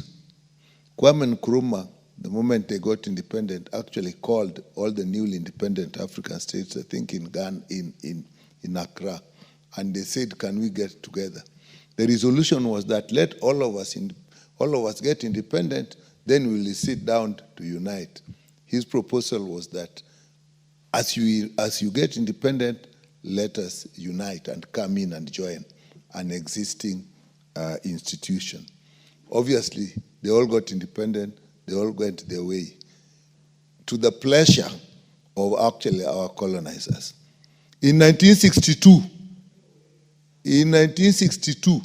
Kwame Nkrumah, the moment they got independent, actually called all the newly independent African states, I think in Ghana, in Accra, and they said, can we get together? The resolution was that let all of us get independent, then we will sit down to unite. His proposal was that as you get independent, let us unite and come in and join an existing institution. Obviously, they all got independent, they all went their way, to the pleasure of actually our colonizers. In 1962,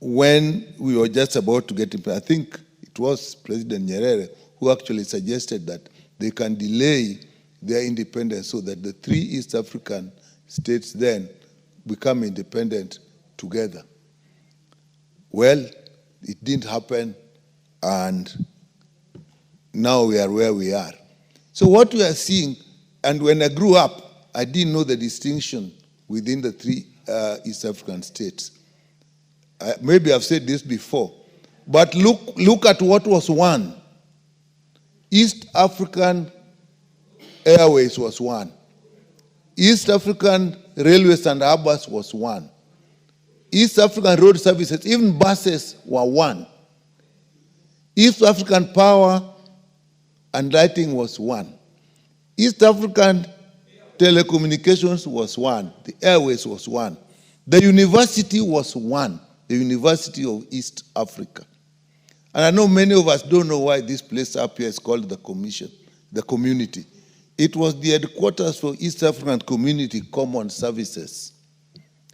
when we were just about to get independent, I think it was President Nyerere who actually suggested that they can delay their independence so that the three East African states then become independent together. Well, it didn't happen, and now we are where we are. So what we are seeing, and when I grew up, I didn't know the distinction within the three East African states. Maybe I've said this before, but look at what was one. East African Airways was one. East African Railways and Harbors was one. East African Road Services, even buses were one. East African Power and Lighting was one. East African Telecommunications was one. The Airways was one. The university was one. The University of East Africa. And I know many of us don't know why this place up here is called the community. It was the headquarters for East African Community Common Services.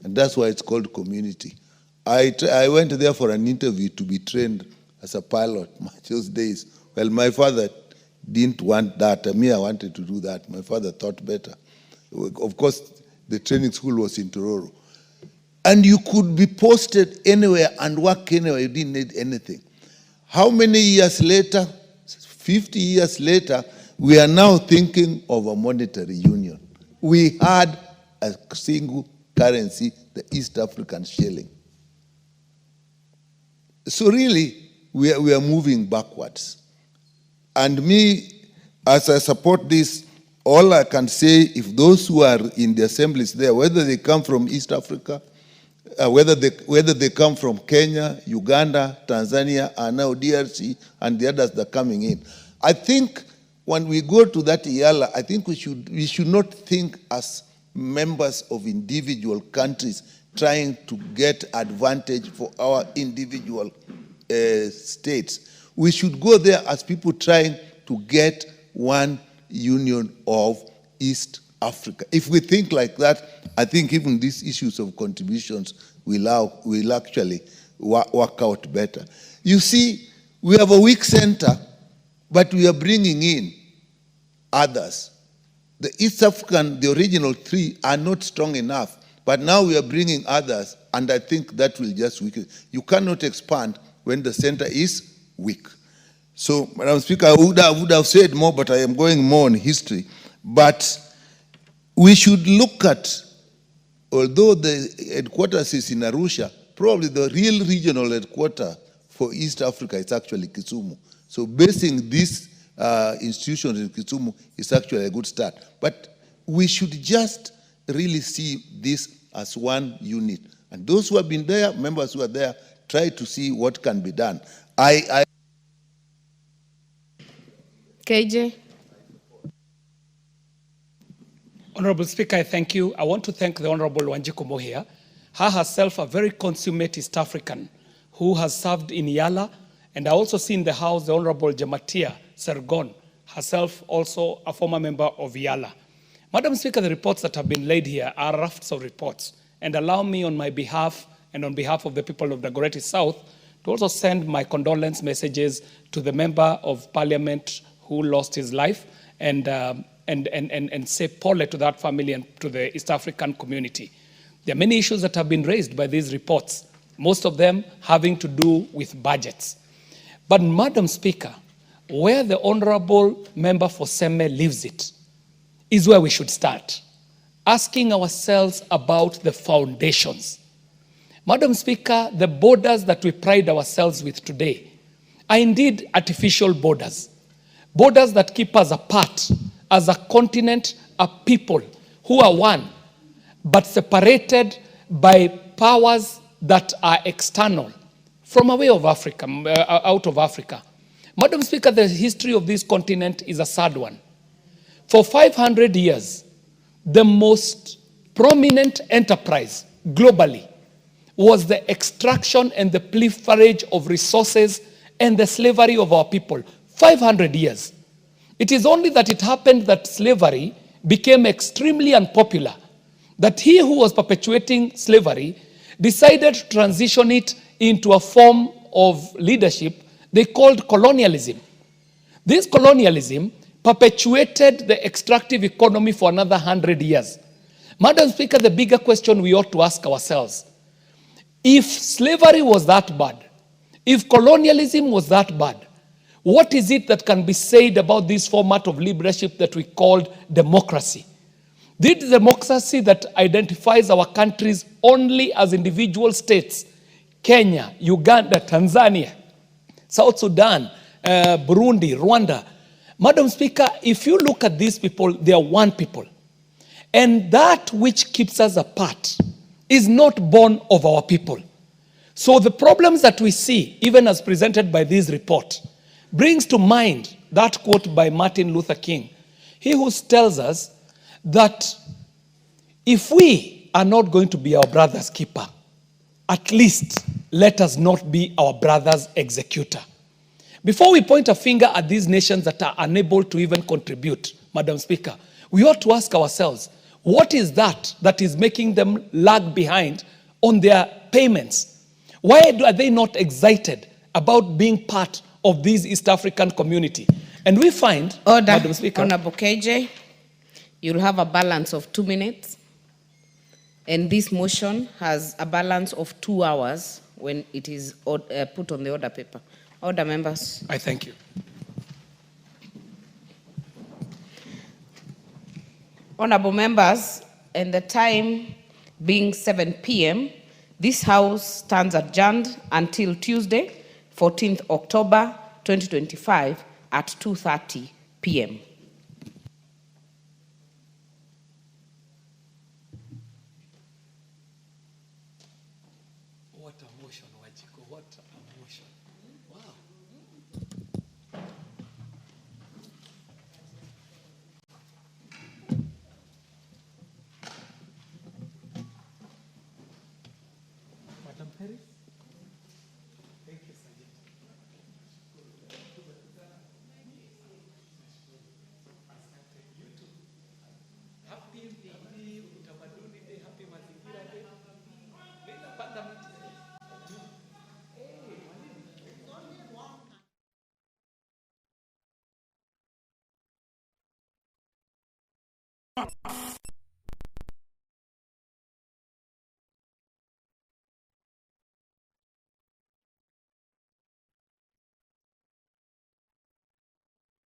And that's why it's called community. I went there for an interview to be trained as a pilot those days. Well, my father didn't want that. I wanted to do that. My father thought better. Of course, the training school was in Tororo. And you could be posted anywhere and work anywhere. You didn't need anything. How many years later, 50 years later, we are now thinking of a monetary union. We had a single currency, the East African shilling. So really, we are moving backwards. And me, as I support this, all I can say, if those who are in the assemblies there, whether they come from East Africa, whether they come from Kenya, Uganda, Tanzania, and now DRC, and the others that are coming in, I think when we go to that IALA, I think we should not think as members of individual countries trying to get advantage for our individual states. We should go there as people trying to get one union of East Africa. If we think like that, I think even these issues of contributions will actually work out better. You see, we have a weak center, but we are bringing in others. The East African, the original three, are not strong enough. But now we are bringing others, and I think that will just weaken. You cannot expand when the center is weak. So, Madam Speaker, I would have said more, but I am going more on history. But we should look at, although the headquarters is in Arusha, probably the real regional headquarters for East Africa is actually Kisumu. So basing these institutions in Kisumu is actually a good start. But we should just really see this as one unit. And those who have been there, members who are there, try to see what can be done. KJ. Honorable Speaker, I thank you. I want to thank the Honorable Wanjiku Mohia, her herself a very consummate East African who has served in Yala, and I also see in the House the Honorable Jamatia Sergon, herself also a former member of Yala. Madam Speaker, the reports that have been laid here are rafts of reports, and allow me on my behalf and on behalf of the people of Dagoretti South to also send my condolence messages to the Member of Parliament who lost his life, and say pole to that family and to the East African community. There are many issues that have been raised by these reports, most of them having to do with budgets. But Madam Speaker, where the Honorable Member for Seme leaves it is where we should start, asking ourselves about the foundations. Madam Speaker, the borders that we pride ourselves with today are indeed artificial borders, borders that keep us apart as a continent, a people who are one, but separated by powers that are external from away of Africa, out of Africa. Madam Speaker, the history of this continent is a sad one. For 500 years, the most prominent enterprise globally was the extraction and the pilferage of resources and the slavery of our people. 500 years. It is only that it happened that slavery became extremely unpopular, that he who was perpetuating slavery decided to transition it into a form of leadership they called colonialism. This colonialism perpetuated the extractive economy for another 100 years. Madam Speaker, the bigger question we ought to ask ourselves, if slavery was that bad, if colonialism was that bad, what is it that can be said about this format of leadership that we called democracy? This democracy that identifies our countries only as individual states, Kenya, Uganda, Tanzania, South Sudan, Burundi, Rwanda. Madam Speaker, if you look at these people, they are one people. And that which keeps us apart is not born of our people. So the problems that we see, even as presented by this report, brings to mind that quote by Martin Luther King. He who tells us that if we are not going to be our brother's keeper, at least let us not be our brother's executor. Before we point a finger at these nations that are unable to even contribute, Madam Speaker, we ought to ask ourselves, what is that is making them lag behind on their payments? Why are they not excited about being part of this East African community? And we find, Order, Madam Speaker, Honorable KJ, you'll have a balance of 2 minutes. And this motion has a balance of 2 hours when it is put on the order paper. Order, members. I thank you. Honorable members, and the time being 7 p.m., this House stands adjourned until Tuesday, 14th October 2025 at 2:30 p.m. What a motion, Wajiko, what a motion. Wow. Madam Perry? Thank you, Sergeant.